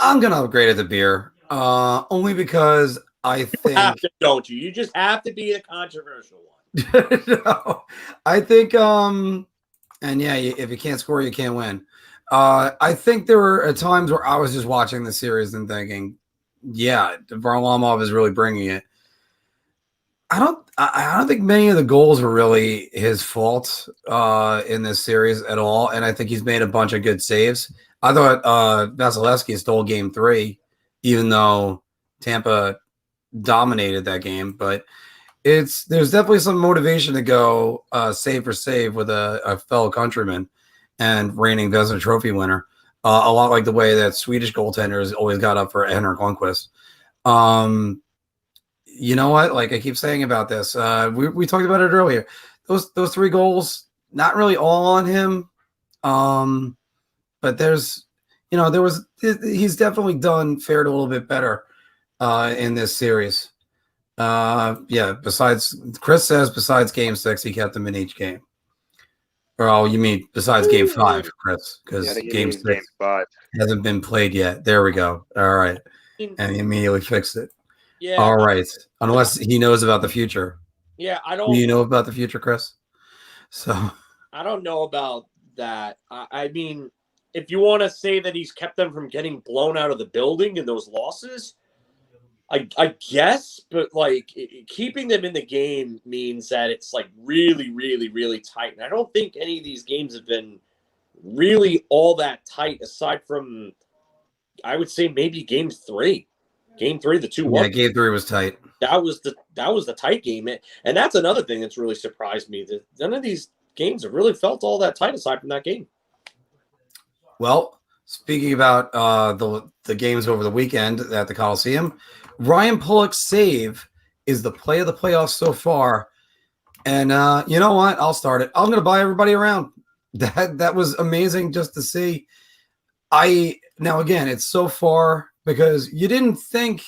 I'm going to upgrade it to beer. Only because I think Don't you? You just have to be the controversial one. no, I think and yeah, if you can't score, you can't win. I think there were times where I was just watching the series and thinking, yeah, Varlamov is really bringing it. I don't think many of the goals were really his fault in this series at all, and I think he's made a bunch of good saves. I thought Vasilevsky stole Game 3, even though Tampa dominated that game. But there's definitely some motivation to go save for save with a fellow countryman and reigning Vezina Trophy winner. A lot like the way that Swedish goaltenders always got up for Henrik Lundqvist. You know what? Like I keep saying about this, we talked about it earlier. Those 3 goals, not really all on him. But he's definitely fared a little bit better in this series. Chris says besides Game 6, he kept them in each game. Or you mean besides Game 5, Chris? Because Game 6 Game 5 hasn't been played yet. There we go. All right, and he immediately fixed it. Yeah. All right. Unless he knows about the future. Yeah, I don't. Do you know about the future, Chris? So I don't know about that. I mean, if you want to say that he's kept them from getting blown out of the building in those losses, I guess, but like keeping them in the game means that it's like really, really, really tight. And I don't think any of these games have been really all that tight, aside from, I would say maybe Game 3. Game 3, the 2-1. Yeah, Game 3 was tight. That was the tight game, and that's another thing that's really surprised me. That none of these games have really felt all that tight aside from that game. Well, speaking about the games over the weekend at the Coliseum, Ryan Pullock's save is the play of the playoffs so far. And you know what? I'll start it. I'm going to buy everybody around. That was amazing just to see. Now again, it's so far because you didn't think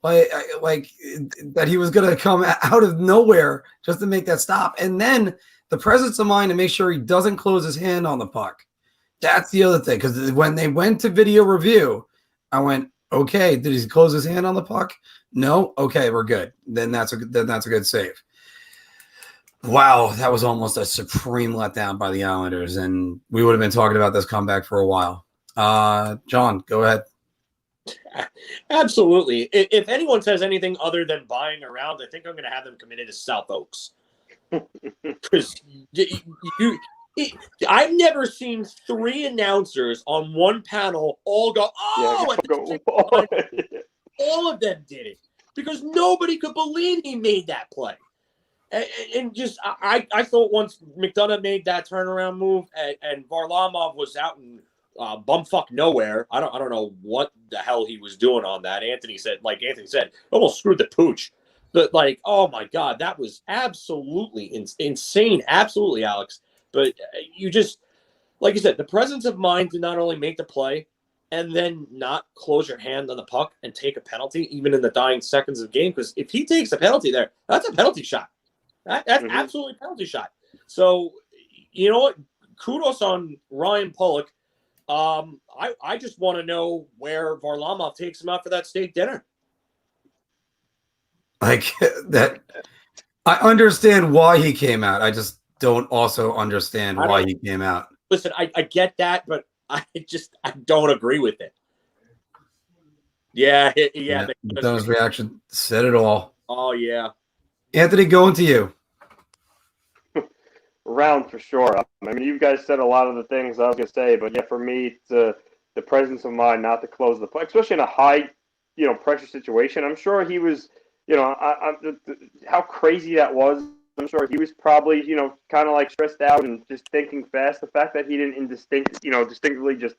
like that he was going to come out of nowhere just to make that stop. And then the presence of mind to make sure he doesn't close his hand on the puck. That's the other thing, because when they went to video review, I went, okay, did he close his hand on the puck? No? Okay, we're good. Then that's a good save. Wow, that was almost a supreme letdown by the Islanders, and we would have been talking about this comeback for a while. John, go ahead. Absolutely. If anyone says anything other than buying around, I think I'm going to have them committed to South Oaks. Because I've never seen 3 announcers on one panel all go, all of them did it. Because nobody could believe he made that play. And just, I thought once McDonough made that turnaround move and Varlamov was out in bumfuck nowhere. I don't know what the hell he was doing on that. Anthony said, almost screwed the pooch. But like, oh my God, that was absolutely insane. Absolutely, Alex. But you just, like you said, the presence of mind to not only make the play and then not close your hand on the puck and take a penalty, even in the dying seconds of the game. Because if he takes a penalty there, that's a penalty shot. That's absolutely a penalty shot. So, you know what? Kudos on Ryan Pullock. I just want to know where Varlamov takes him out for that steak dinner. Like that, I understand why he came out. I just don't also understand why he came out. Listen, I get that, but I don't agree with it. Yeah. Those reaction said it all. Oh yeah. Anthony, going to you. Round for sure. I mean, you guys said a lot of the things I was going to say, but yeah, for me, the presence of mind not to close the play, especially in a high, pressure situation. I'm sure he was, how crazy that was. I'm sure he was probably, kind of like stressed out and just thinking fast. The fact that he didn't distinctly just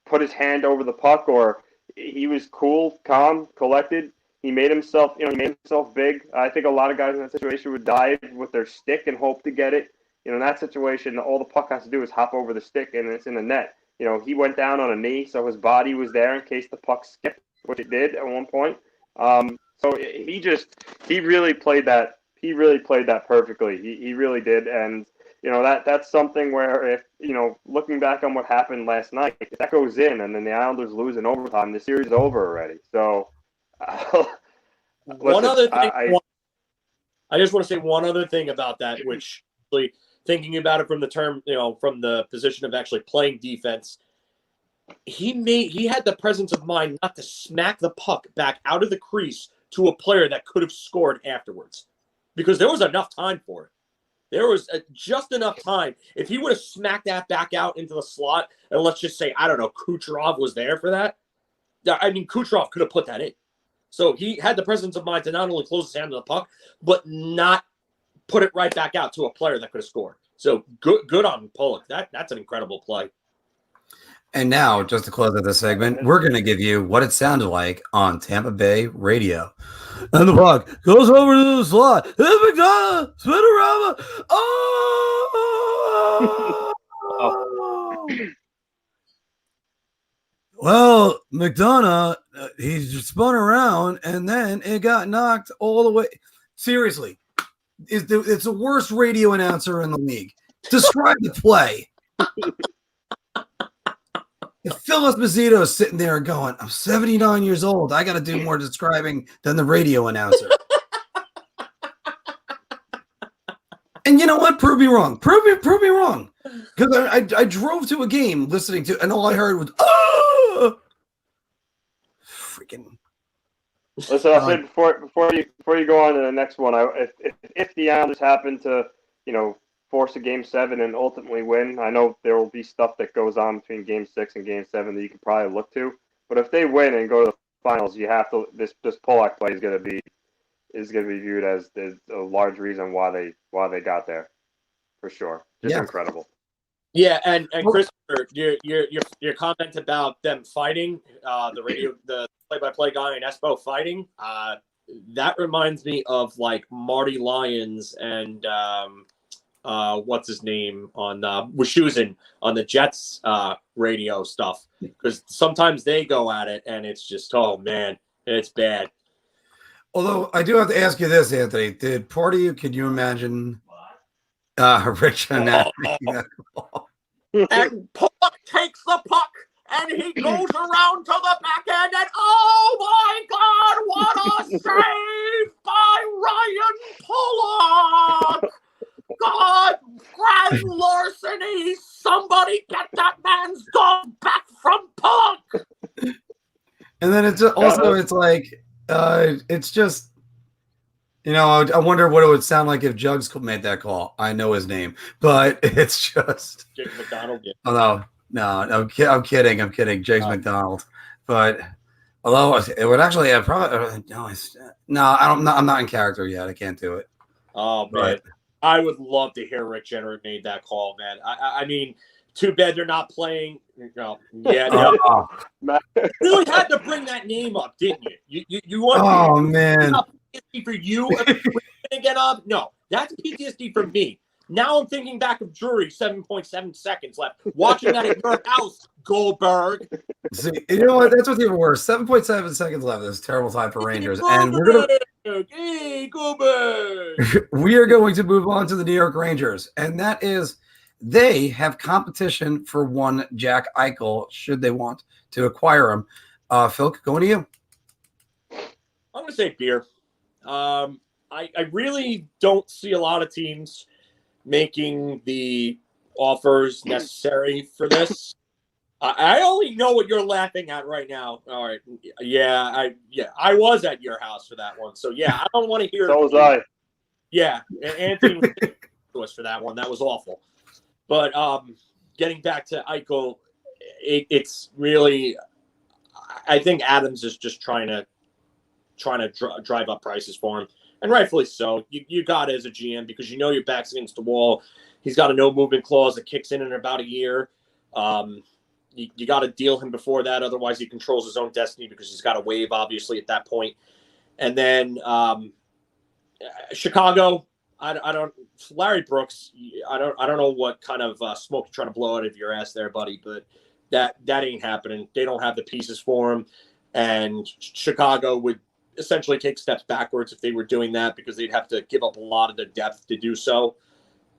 put his hand over the puck, or he was cool, calm, collected. He made himself, big. I think a lot of guys in that situation would dive with their stick and hope to get it. In that situation, all the puck has to do is hop over the stick, and it's in the net. He went down on a knee, so his body was there in case the puck skipped, which it did at one point. So he really played that. He really played that perfectly. He really did. And that's something where if, looking back on what happened last night, if that goes in and then the Islanders lose in overtime, the series is over already. So, one other thing, I just want to say one other thing about that, which thinking about it from the term, from the position of actually playing defense, he had the presence of mind not to smack the puck back out of the crease to a player that could have scored afterwards, because there was enough time for it. There was just enough time. If he would have smacked that back out into the slot, and let's just say, I don't know, Kucherov was there for that. I mean, Kucherov could have put that in. So he had the presence of mind to not only close his hand to the puck, but not put it right back out to a player that could have scored. So good on Pullock. That's an incredible play. And now, just to close out this segment, we're going to give you what it sounded like on Tampa Bay radio. And the puck goes over to the slot. It's McDonough. Spin around. Oh! Well, McDonough, he spun around, and then it got knocked all the way. Seriously, it's the worst radio announcer in the league. Describe the play. If Phil Esposito is sitting there going, I'm 79 years old, I got to do more describing than the radio announcer. And you know what? Prove me wrong. Prove me wrong. Because I drove to a game listening to, and all I heard was, oh! Freaking. Listen, I'll say before you go on to the next one, if the Islanders happen to, force a Game 7 and ultimately win, I know there will be stuff that goes on between Game 6 and Game 7 that you can probably look to. But if they win and go to the finals, you have to. This Pulock play is going to be viewed as a large reason why they got there, for sure. Just incredible. Yeah, and Christopher, your comment about them fighting, the play-by-play guy and Espo fighting, that reminds me of like Marty Lyons and what's his name on Wischusen on the Jets radio stuff, because sometimes they go at it and it's just, oh man, it's bad. Although I do have to ask you this, Anthony, could you imagine Rich and and Pulock takes the puck and he goes around to the back end, and oh my God, what a save by Ryan Pulock! God, grand larceny! Somebody get that man's dog back from Pulock! And then it's like, it's just, I wonder what it would sound like if Jugs made that call. I know his name, but it's just Jake McDonald. Yeah. Oh no, I'm kidding, James McDonald. But although it would actually have probably I'm not in character yet. I can't do it. Oh man, I would love to hear Rick Jenner made that call, man. I mean, too bad they're not playing. You really had to bring that name up, didn't you? You want? Oh man, PTSD for you to get up? No, that's PTSD for me. Now I'm thinking back of Drury, 7.7 seconds left. Watching that at your house, Goldberg. See, you know what? That's what's even worse. 7.7 seconds left. This is a terrible time for Rangers. And we're going we are going to move on to the New York Rangers. And that is, they have competition for one Jack Eichel, should they want to acquire him. Filk, going to you. I'm going to say beer. I really don't see a lot of teams making the offers necessary for this. I only know what you're laughing at right now. All right. I was at your house for that one. So yeah, I don't want to hear. So was I. Yeah. Anthony was for that one. That was awful. But getting back to Eichel, it's really, I think Adams is just trying to drive up prices for him. And rightfully so. You got it as a GM because your back's against the wall. He's got a no movement clause that kicks in about a year. You got to deal him before that. Otherwise, he controls his own destiny because he's got a waive, obviously, at that point. And then Chicago, I don't. Larry Brooks, I don't know what kind of smoke you're trying to blow out of your ass there, buddy. But that ain't happening. They don't have the pieces for him, and Chicago would essentially take steps backwards if they were doing that because they'd have to give up a lot of the depth to do so.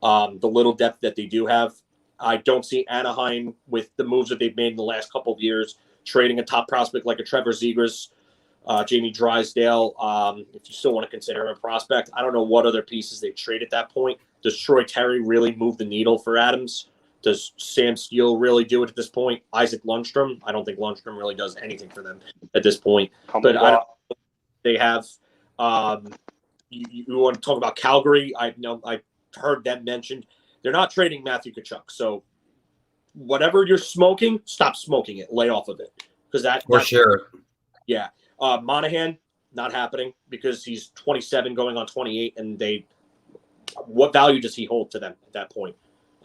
The little depth that they do have, I don't see Anaheim with the moves that they've made in the last couple of years, trading a top prospect like a Trevor Zegras, Jamie Drysdale. If you still want to consider him a prospect, I don't know what other pieces they trade at that point. Does Troy Terry really move the needle for Adams? Does Sam Steele really do it at this point? Isaac Lundstrom? I don't think Lundstrom really does anything for them at this point. But I don't know. They have. You want to talk about Calgary? I heard them mentioned. They're not trading Matthew Tkachuk. So whatever you're smoking, stop smoking it. Lay off of it. Because For sure. Yeah. Monahan, not happening because he's 27 going on 28. And what value does he hold to them at that point?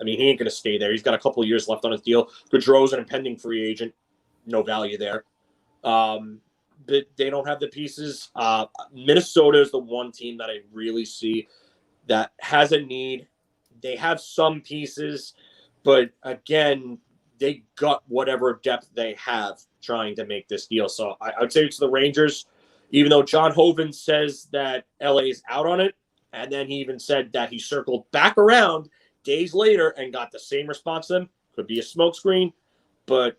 I mean, he ain't going to stay there. He's got a couple of years left on his deal. Gaudreau's an impending free agent. No value there. But they don't have the pieces. Minnesota is the one team that I really see that has a need. They have some pieces, but again, they got whatever depth they have trying to make this deal. So I would say it's the Rangers, even though John Hoven says that LA is out on it. And then he even said that he circled back around days later and got the same response to them. Could be a smokescreen, but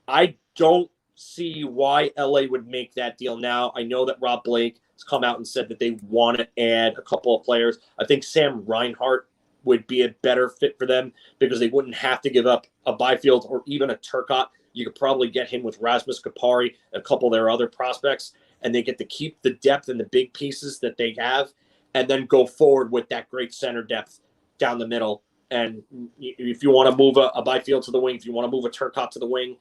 I don't see why LA would make that deal now. I know that Rob Blake has come out and said that they want to add a couple of players. I think Sam Reinhart would be a better fit for them because they wouldn't have to give up a Byfield or even a Turcotte. You could probably get him with Rasmus Kupari, a couple of their other prospects, and they get to keep the depth and the big pieces that they have and then go forward with that great center depth down the middle. And if you want to move a Byfield to the wing, if you want to move a Turcotte to the wing,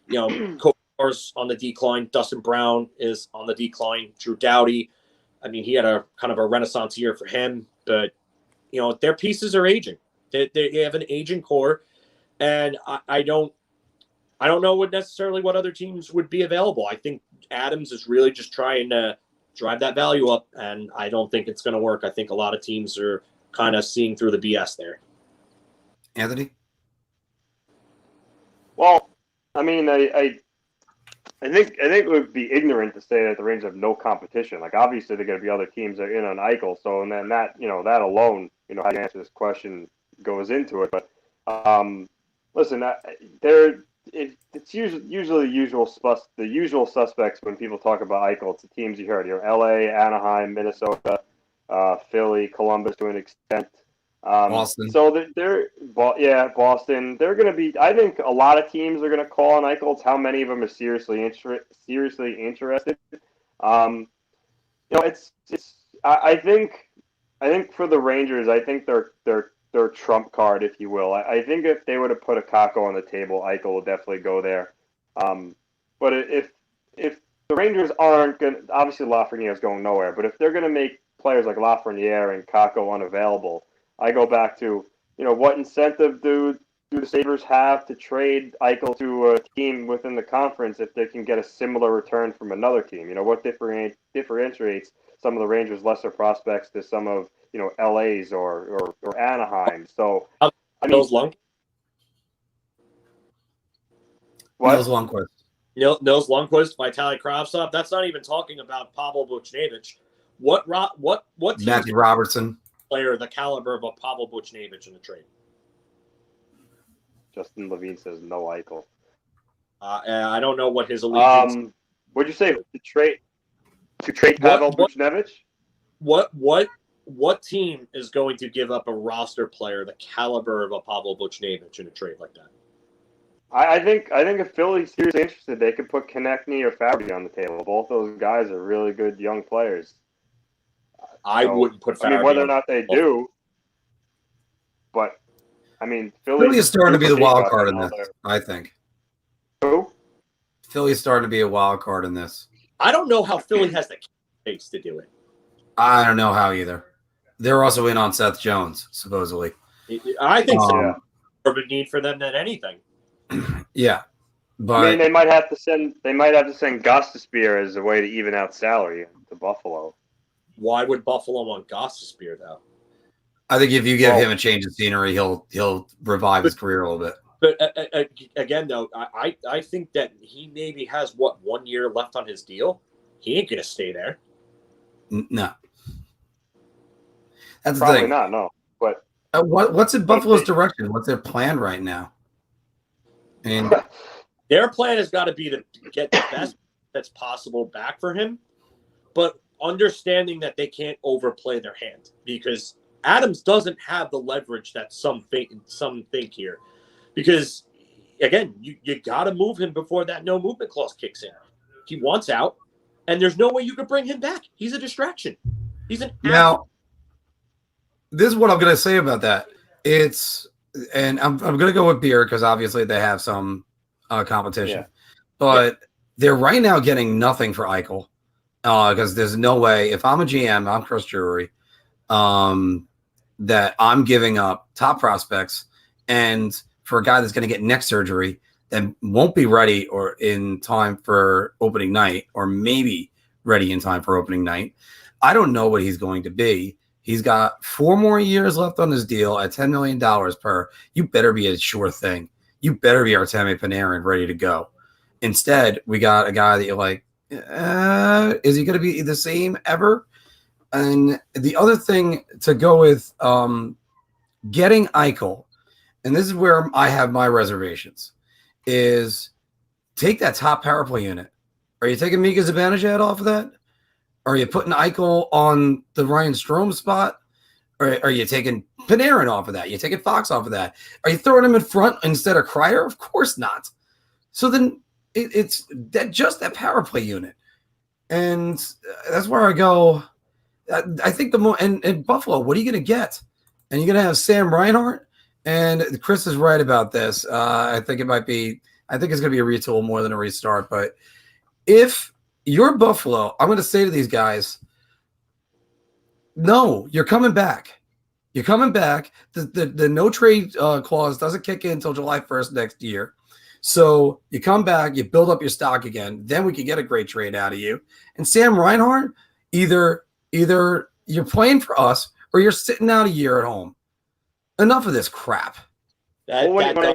Kopitar's on the decline. Dustin Brown is on the decline. Drew Doughty, I mean, he had a kind of a renaissance year for him, but their pieces are aging. They have an aging core, and I don't know what other teams would be available. I think Adams is really just trying to drive that value up, and I don't think it's going to work. I think a lot of teams are kind of seeing through the BS there. Anthony? Well, I mean, I think it would be ignorant to say that the Rangers have no competition. Like, obviously, there are going to be other teams that are in on Eichel. So, and then that alone, how you answer this question goes into it. But listen, it's usually the usual suspects when people talk about Eichel. It's the teams you heard. L.A., Anaheim, Minnesota, Philly, Columbus to an extent. Boston. So Boston. They're going to be. I think a lot of teams are going to call on Eichel. It's how many of them are seriously interested. I think for the Rangers, I think their trump card, if you will. I think if they were to put a Kakko on the table, Eichel will definitely go there. But if the Rangers aren't going, obviously Lafreniere is going nowhere. But if they're going to make players like Lafreniere and Kakko unavailable, I go back to, what incentive do the Sabres have to trade Eichel to a team within the conference if they can get a similar return from another team? What differentiates some of the Rangers' lesser prospects to some of, LA's or Anaheim? So, Nils Lundkvist. What? Nils Lundkvist. Nils Lundkvist, Vitaly Kravtsov. That's not even talking about Pavel Buchnevich. What team Matthew Robertson player the caliber of a Pavel Buchnevich in the trade? Justin Levine says no Eichel. I don't know what his allegiance. What'd you say to trade Pavel Buchnevich? What team is going to give up a roster player the caliber of a Pavel Buchnevich in a trade like that? I think if Philly's seriously interested, they could put Konechny or Fabry on the table. Both those guys are really good young players. I wouldn't put Fabry. Whether or not they do, but Philly is starting to be the wild card in this. I think. Who? Philly's starting to be a wild card in this. I don't know how Philly has the space to do it. I don't know how either. They're also in on Seth Jones, supposedly. I think so. More of a need for them than anything. Yeah, but they might have to send Gostisbehere as a way to even out salary to Buffalo. Why would Buffalo want Gostisbehere though? I think if you give him a change of scenery, he'll revive his career a little bit. But again, though, I think that he maybe has 1 year left on his deal. He ain't gonna stay there. No, that's probably the thing. Not. No, but What's in Buffalo's direction? What's their plan right now? And their plan has got to be to get the best that's possible back for him, but understanding that they can't overplay their hand because Adams doesn't have the leverage that some think here. Because, again, you got to move him before that no movement clause kicks in. He wants out, and there's no way you could bring him back. He's a distraction. He's an now. This is what I'm going to say about that. And I'm going to go with beer because obviously they have some competition. But they're right now getting nothing for Eichel because there's no way, if I'm a GM, I'm Chris Drury, that I'm giving up top prospects and for a guy that's going to get neck surgery that won't be ready or in time for opening night or maybe ready in time for opening night. I don't know what he's going to be. He's got 4 more years left on his deal at $10 million per. You better be a sure thing. You better be Artemi Panarin ready to go. Instead, we got a guy that you're like, is he going to be the same ever? And the other thing to go with getting Eichel, and this is where I have my reservations, is take that top power play unit. Are you taking Mika Zibanejad off of that? Are you putting Eichel on the Ryan Strome spot? Or are you taking Panarin off of that? You taking Fox off of that? Are you throwing him in front instead of Kreider? Of course not. So then it's that just that power play unit. And that's where I go. I think the more and Buffalo, what are you going to get? And you're going to have Sam Reinhart. And Chris is right about this. I think it's going to be a retool more than a restart. But if you're Buffalo, I'm going to say to these guys, no, you're coming back. You're coming back. The no trade clause doesn't kick in until July 1st next year. So you come back, you build up your stock again. Then we can get a great trade out of you. And Sam Reinhart, either you're playing for us or you're sitting out a year at home. Enough of this crap. When I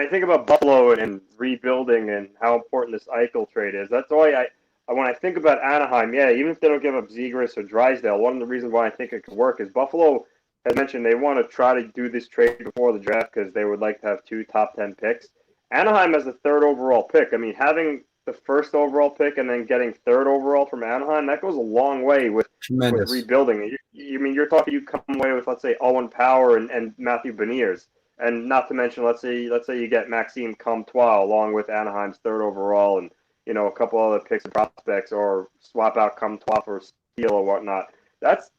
think about Buffalo and rebuilding and how important this Eichel trade is, that's why when I think about Anaheim, even if they don't give up Zegras or Drysdale, one of the reasons why I think it could work is Buffalo has mentioned they want to try to do this trade before the draft because they would like to have 2 top 10 picks. Anaheim has the 3rd overall pick. I mean, having the 1st overall pick and then getting 3rd overall from Anaheim, that goes a long way with rebuilding. You're talking you come away with, let's say, Owen Power and Matthew Beniers. And not to mention, let's say you get Maxime Comtois along with Anaheim's 3rd overall and, a couple other picks and prospects or swap out Comtois for Steele or whatnot. That's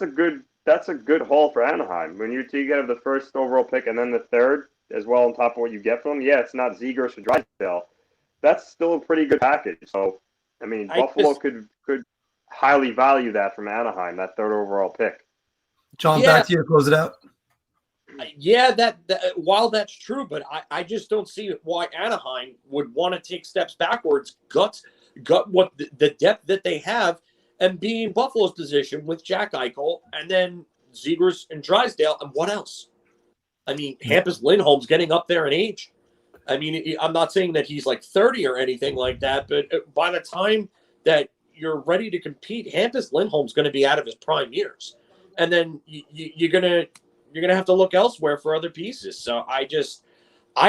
a good haul for Anaheim. When you get the 1st overall pick and then the 3rd as well on top of what you get from them, it's not Zegras or Drysdale. That's still a pretty good package. So, I mean, Buffalo could highly value that from Anaheim, that 3rd overall pick. John, back to you to close it out. Yeah, that while that's true, but I just don't see why Anaheim would want to take steps backwards, gut what the depth that they have, and be in Buffalo's position with Jack Eichel and then Zegras and Drysdale, and what else? I mean, Hampus Lindholm's getting up there in age. I mean, I'm not saying that he's like 30 or anything like that, but by the time that you're ready to compete, Hampus Lindholm's going to be out of his prime years, and then you're gonna have to look elsewhere for other pieces. So I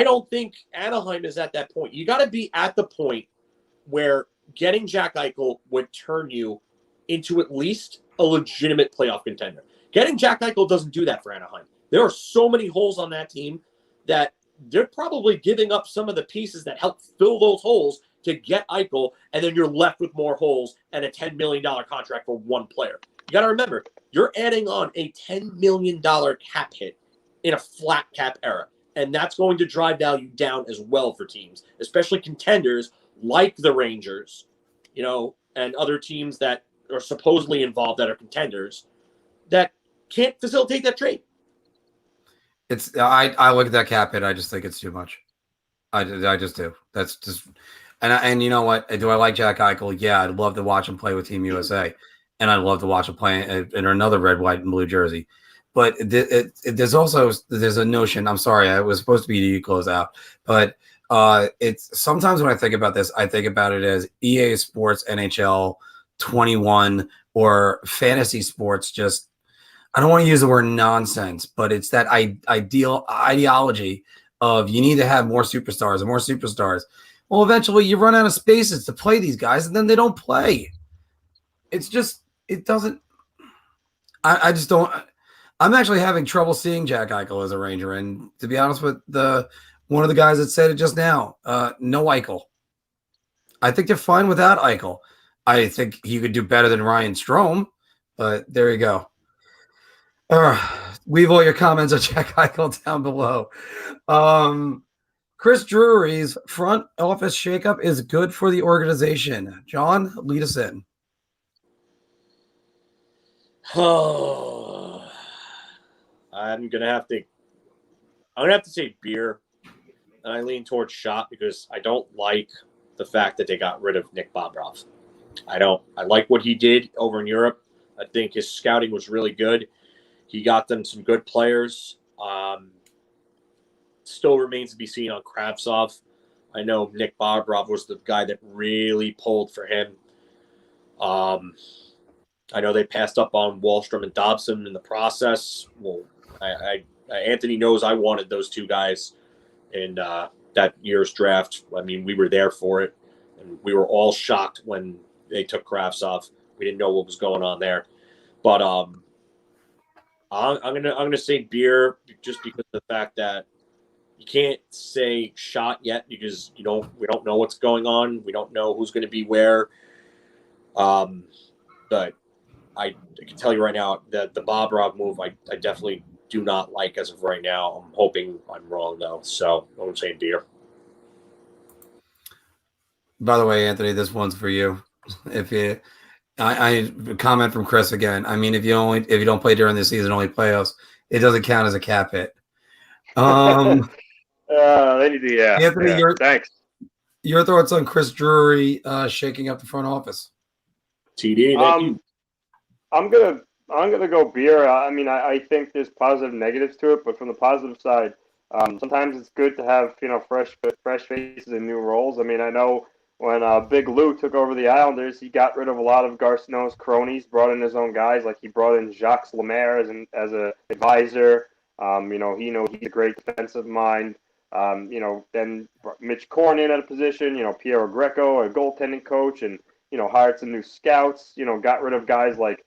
don't think Anaheim is at that point. You got to be at the point where getting Jack Eichel would turn you into at least a legitimate playoff contender. Getting Jack Eichel doesn't do that for Anaheim. There are so many holes on that team that they're probably giving up some of the pieces that help fill those holes to get Eichel, and then you're left with more holes and a $10 million contract for one player. You got to remember, you're adding on a $10 million cap hit in a flat cap era, and that's going to drive value down as well for teams, especially contenders like the Rangers, and other teams that are supposedly involved that are contenders that can't facilitate that trade. I look at that cap hit. I just think it's too much. I just do. That's just, and you know what? Do I like Jack Eichel? Yeah, I'd love to watch him play with Team USA, and I'd love to watch him play in another red, white, and blue jersey. But there's a notion. I'm sorry, I was supposed to be you close out, but it's sometimes when I think about this, I think about it as EA Sports NHL 21 or fantasy sports just I don't want to use the word nonsense, but it's that ideology of you need to have more superstars and more superstars. Well, eventually you run out of spaces to play these guys, and then they don't play. It's just, it doesn't. I just don't. I'm actually having trouble seeing Jack Eichel as a Ranger, and to be honest with one of the guys that said it just now, no Eichel. I think they're fine without Eichel. I think he could do better than Ryan Strome, but there you go. Leave all your comments on Jack Eichel down below. Chris Drury's front office shakeup is good for the organization. John, lead us in. Oh, I'm gonna have to say beer, and I lean towards shot because I don't like the fact that they got rid of Nick Bobroff. I like what he did over in Europe. I think his scouting was really good. He got them some good players. Still remains to be seen on Kravtsov. I know Nick Bobroff was the guy that really pulled for him. I know they passed up on Wallstrom and Dobson in the process. Well, Anthony knows I wanted those two guys in that year's draft. I mean, we were there for it, and we were all shocked when they took Kravtsov. We didn't know what was going on there, but I'm gonna say beer just because of the fact that you can't say shot yet because we don't know what's going on. We don't know who's going to be where. But I can tell you right now that the Bobroff move I definitely do not like as of right now. I'm hoping I'm wrong though, so I'm saying beer. By the way, Anthony, this one's for you. I comment from Chris again. I mean, if you don't play during the season, only playoffs, it doesn't count as a cap hit. Anthony, thanks. Your thoughts on Chris Drury shaking up the front office? TD, I'm gonna go beer. I mean, I think there's positive and negatives to it, but from the positive side, sometimes it's good to have fresh faces and new roles. I mean, I know when Big Lou took over the Islanders, he got rid of a lot of Garceau's cronies, brought in his own guys. Like he brought in Jacques Lemaire as an advisor. He's a great defensive mind. Then Mitch Cornyn at a position. Piero Greco, a goaltending coach, and hired some new scouts. Got rid of guys like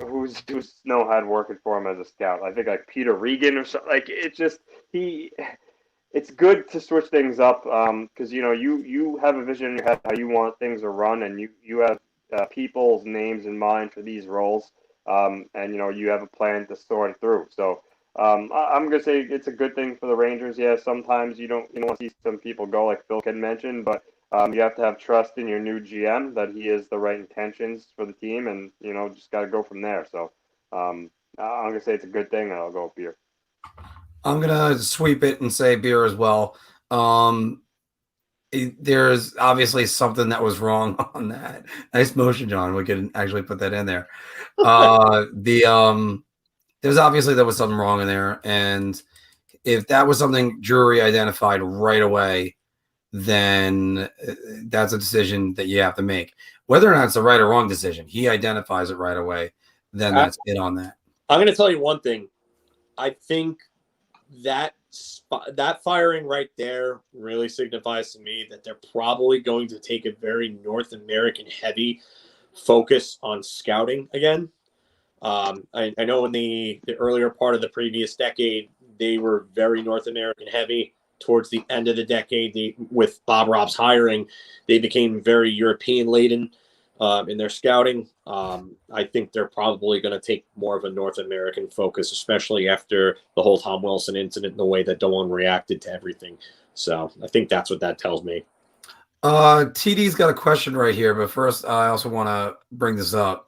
who's Snow had working for him as a scout. I think like Peter Regan or something. Like it's just it's good to switch things up because you have a vision in your head how you want things to run, and you have people's names in mind for these roles, and you have a plan to sort it through. So I'm gonna say it's a good thing for the Rangers. Yeah, sometimes you don't want to see some people go like Filk had mentioned, but you have to have trust in your new GM that he has the right intentions for the team, and just got to go from there. So I'm gonna say it's a good thing, and I'll go with beer. I'm gonna sweep it and say beer as well. There's obviously something that was wrong on that. Nice motion, John. We could actually put that in there. There's obviously there was something wrong in there, and if that was something Drury identified right away, then that's a decision that you have to make. Whether or not it's the right or wrong decision, he identifies it right away. Then that's it on that. I'm going to tell you one thing. I think that firing right there really signifies to me that they're probably going to take a very North American heavy focus on scouting again. I know in the earlier part of the previous decade, they were very North American heavy. Towards the end of the decade, with Bob Robb's hiring, they became very European laden in their scouting. I think they're probably going to take more of a North American focus, especially after the whole Tom Wilson incident and the way that Doan reacted to everything. So I think that's what that tells me. TD's got a question right here, but first I also want to bring this up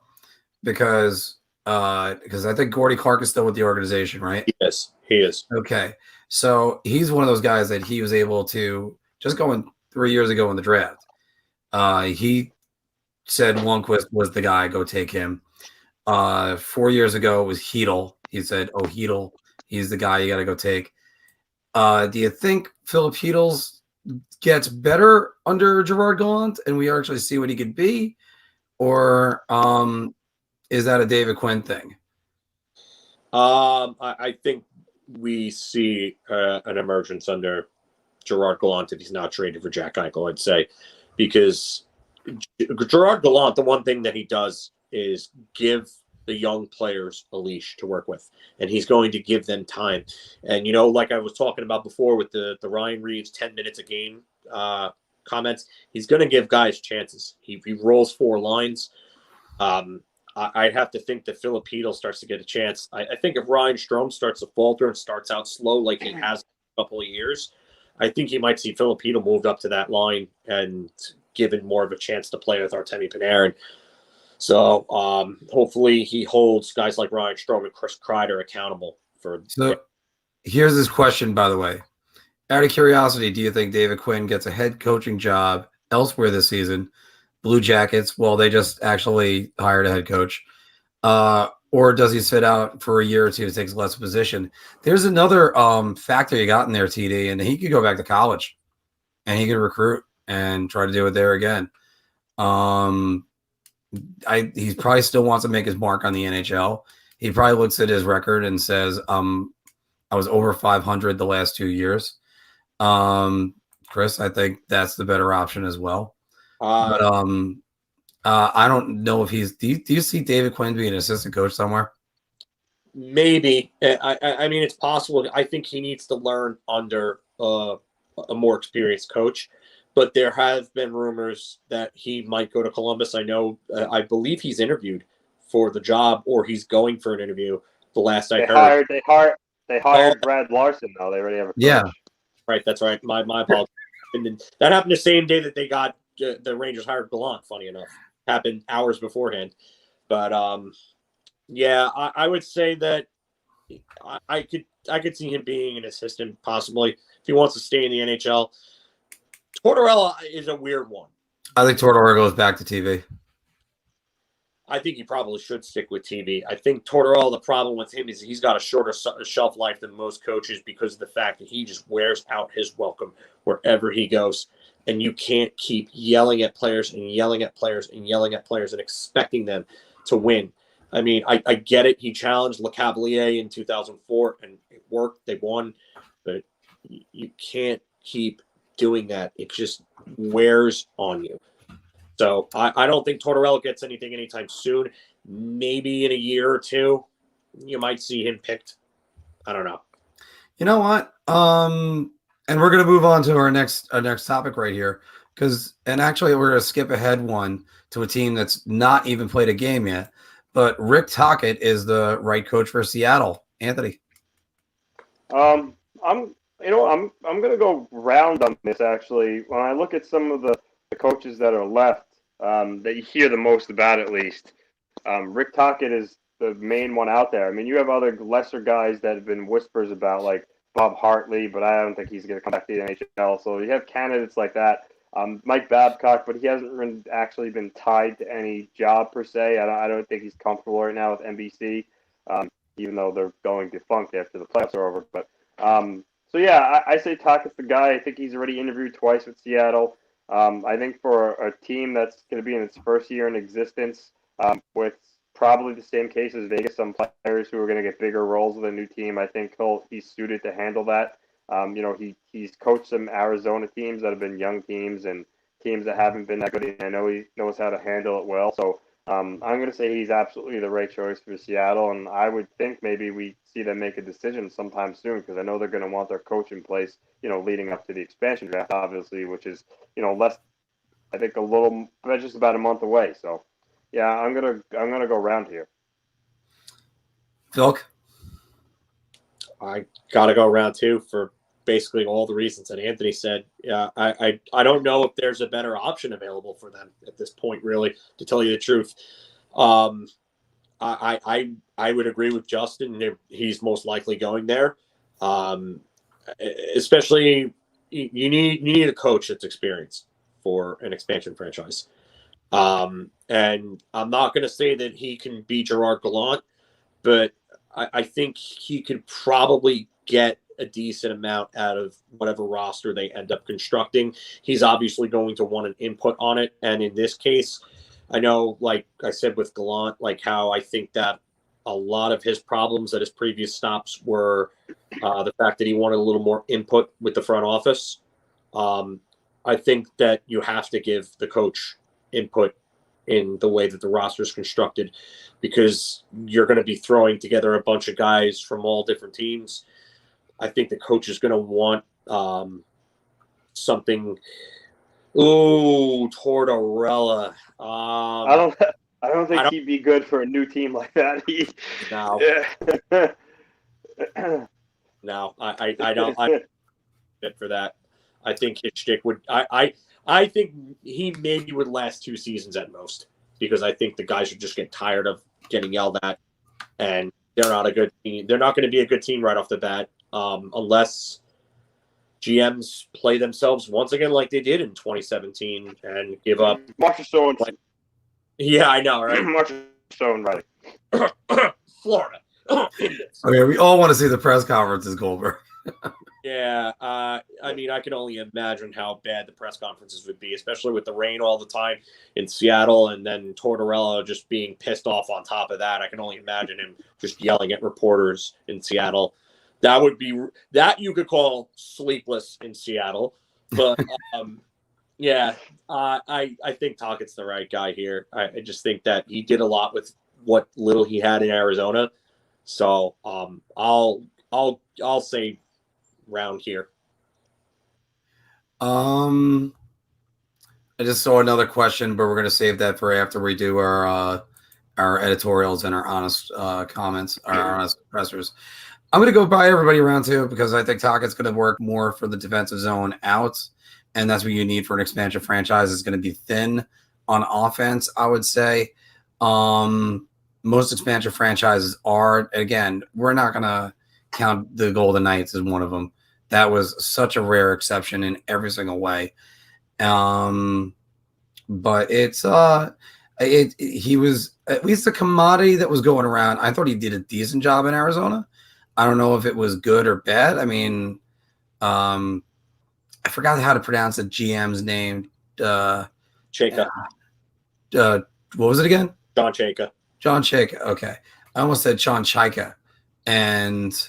because I think Gordy Clark is still with the organization, right? Yes, he is. Okay. So he's one of those guys that he was able to just going 3 years ago in the draft. He said Lundqvist was the guy, go take him. 4 years ago it was Chytil. He said, oh, Chytil, he's the guy you got to go take. Do you think FIlip Chytil gets better under Gerard Gallant and we actually see what he could be? Or is that a David Quinn thing? I think we see an emergence under Gerard Gallant if he's not traded for Jack Eichel, I'd say, because Gerard Gallant, the one thing that he does is give the young players a leash to work with, and he's going to give them time. And, like I was talking about before with the Ryan Reeves 10 minutes a game comments, he's going to give guys chances. He rolls 4 lines. I'd have to think that FIlip starts to get a chance. I think if Ryan Strome starts to falter and starts out slow like he has a couple of years, I think you might see FIlip moved up to that line and given more of a chance to play with Artemi Panarin. So hopefully he holds guys like Ryan Strome and Chris Kreider accountable for. So here's this question, by the way. Out of curiosity, do you think David Quinn gets a head coaching job elsewhere this season? Blue Jackets, well, they just actually hired a head coach. Or does he sit out for a year or two to take less position? There's another factor you got in there, TD, and he could go back to college and he could recruit and try to do it there again. He probably still wants to make his mark on the NHL. He probably looks at his record and says, I was over 500 the last 2 years. Chris, I think that's the better option as well. But I don't know if do you see David Quinn being an assistant coach somewhere? Maybe. I mean, it's possible. I think he needs to learn under a more experienced coach. But there have been rumors that he might go to Columbus. I believe he's interviewed for the job, or he's going for an interview. The last I heard, they hired Brad Larson. Though they already have a coach. Yeah, right. That's right. My apologies. And then that happened the same day that they got the Rangers hired Gallant. Funny enough, happened hours beforehand. But yeah, I would say that I could see him being an assistant possibly if he wants to stay in the NHL. Tortorella is a weird one. I think Tortorella goes back to TV. I think he probably should stick with TV. I think Tortorella, the problem with him is he's got a shorter shelf life than most coaches because of the fact that he just wears out his welcome wherever he goes. And you can't keep yelling at players and yelling at players and yelling at players and expecting them to win. I mean, I get it. He challenged Lecavalier in 2004 and it worked. They won. But you can't keep doing that. It just wears on you. So I don't think Tortorella gets anything anytime soon. Maybe in a year or two, you might see him picked. I don't know. You know what? And we're gonna move on to our next topic right here, and actually we're gonna skip ahead one to a team that's not even played a game yet. But Rick Tocchet is the right coach for Seattle. Anthony. I'm gonna go round on this actually. When I look at some of the coaches that are left, that you hear the most about at least, Rick Tocchet is the main one out there. I mean, you have other lesser guys that have been whispers about, like Bob Hartley, but I don't think he's going to come back to the NHL. So you have candidates like that. Mike Babcock, but he hasn't actually been tied to any job per se. I don't think he's comfortable right now with NBC, even though they're going defunct after the playoffs are over. But so yeah, I say Tocchett's the guy. I think he's already interviewed twice with Seattle. I think for a team that's going to be in its first year in existence, with probably the same case as Vegas, some players who are going to get bigger roles with a new team, I think he's suited to handle that. He's coached some Arizona teams that have been young teams and teams that haven't been that good. And I know he knows how to handle it well. So I'm going to say he's absolutely the right choice for Seattle. And I would think maybe we see them make a decision sometime soon, because I know they're going to want their coach in place, leading up to the expansion draft, obviously, which is, less, I think just about a month away. So yeah, I'm gonna go round here. Filk? I gotta go round two for basically all the reasons that Anthony said. Yeah, I don't know if there's a better option available for them at this point, really, to tell you the truth. I would agree with Justin. He's most likely going there. Especially you need a coach that's experienced for an expansion franchise. And I'm not going to say that he can be Gerard Gallant, but I think he could probably get a decent amount out of whatever roster they end up constructing. He's obviously going to want an input on it. And in this case, I know, like I said with Gallant, like how I think that a lot of his problems at his previous stops were the fact that he wanted a little more input with the front office. I think that you have to give the coach input in the way that the roster is constructed, because you're going to be throwing together a bunch of guys from all different teams. I think the coach is going to want something. Ooh, Tortorella. I don't think he'd be good for a new team like that. No. Yeah. No, I don't. I'm fit for that. I think his shtick would. I think he maybe would last 2 seasons at most, because I think the guys would just get tired of getting yelled at, and they're not a good team. They're not going to be a good team right off the bat, unless GMs play themselves once again like they did in 2017 and give up. March is so. Yeah, I know, right? March is so right. Florida. Okay, we all want to see the press conferences, Goldberg. Yeah, I mean, I can only imagine how bad the press conferences would be, especially with the rain all the time in Seattle, and then Tortorella just being pissed off on top of that. I can only imagine him just yelling at reporters in Seattle. That would be that you could call sleepless in Seattle. But yeah, I think Tockett's the right guy here. I just think that he did a lot with what little he had in Arizona. So I'll say round here. I just saw another question, but we're going to save that for after we do our editorials and our honest comments, our honest pressers. I'm going to go by everybody around too, because I think Tockett's going to work more for the defensive zone out, and that's what you need for an expansion franchise. Is going to be thin on offense, I would say. Most expansion franchises are. Again, we're not going to count the Golden Knights as one of them. That was such a rare exception in every single way. But it's he was at least a commodity that was going around. I thought he did a decent job in Arizona. I don't know if it was good or bad. I mean, I forgot how to pronounce the GM's name. Chayka. What was it again? John Chayka. John Chayka. Okay. I almost said John Chayka. And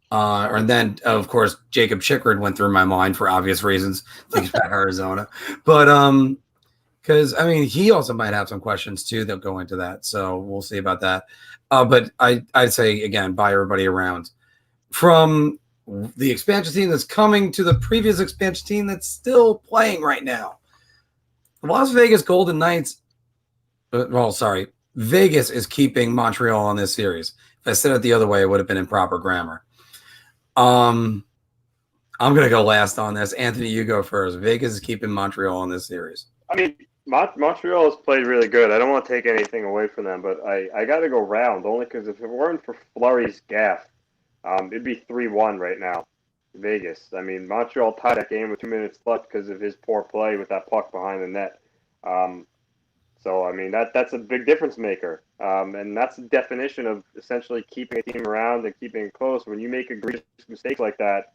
then, of course, Jacob Chikrin went through my mind for obvious reasons, thinking about Arizona. But because, I mean, he also might have some questions, too, that go into that. So we'll see about that. But I'd say, again, buy everybody around. From the expansion team that's coming to the previous expansion team that's still playing right now. The Las Vegas Golden Knights, Vegas is keeping Montreal on this series. If I said it the other way, it would have been improper grammar. I'm going to go last on this. Anthony, you go first. Vegas is keeping Montreal in this series. I mean, Montreal has played really good. I don't want to take anything away from them, but I got to go round, only because if it weren't for Fleury's gaff, it'd be 3-1 right now, Vegas. I mean, Montreal tied that game with 2 minutes left because of his poor play with that puck behind the net. So, I mean, that's a big difference maker. And that's the definition of essentially keeping a team around and keeping it close. When you make egregious mistakes like that,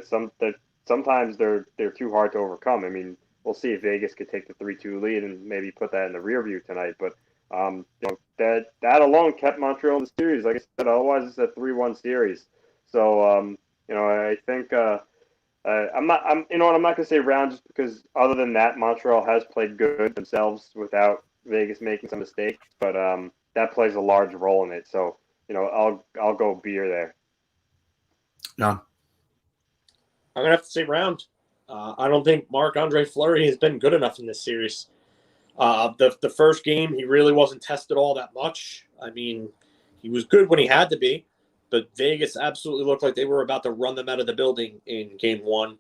sometimes they're too hard to overcome. I mean, we'll see if Vegas could take the 3-2 lead and maybe put that in the rear view tonight. But that alone kept Montreal in the series. Like I said, otherwise it's a 3-1 series. So, I think I'm not going to say round just because other than that, Montreal has played good themselves without Vegas making some mistakes, but that plays a large role in it. So, I'll go beer there. No. I'm going to have to say round. I don't think Marc-Andre Fleury has been good enough in this series. The first game, he really wasn't tested all that much. I mean, he was good when he had to be. But Vegas absolutely looked like they were about to run them out of the building in Game 1.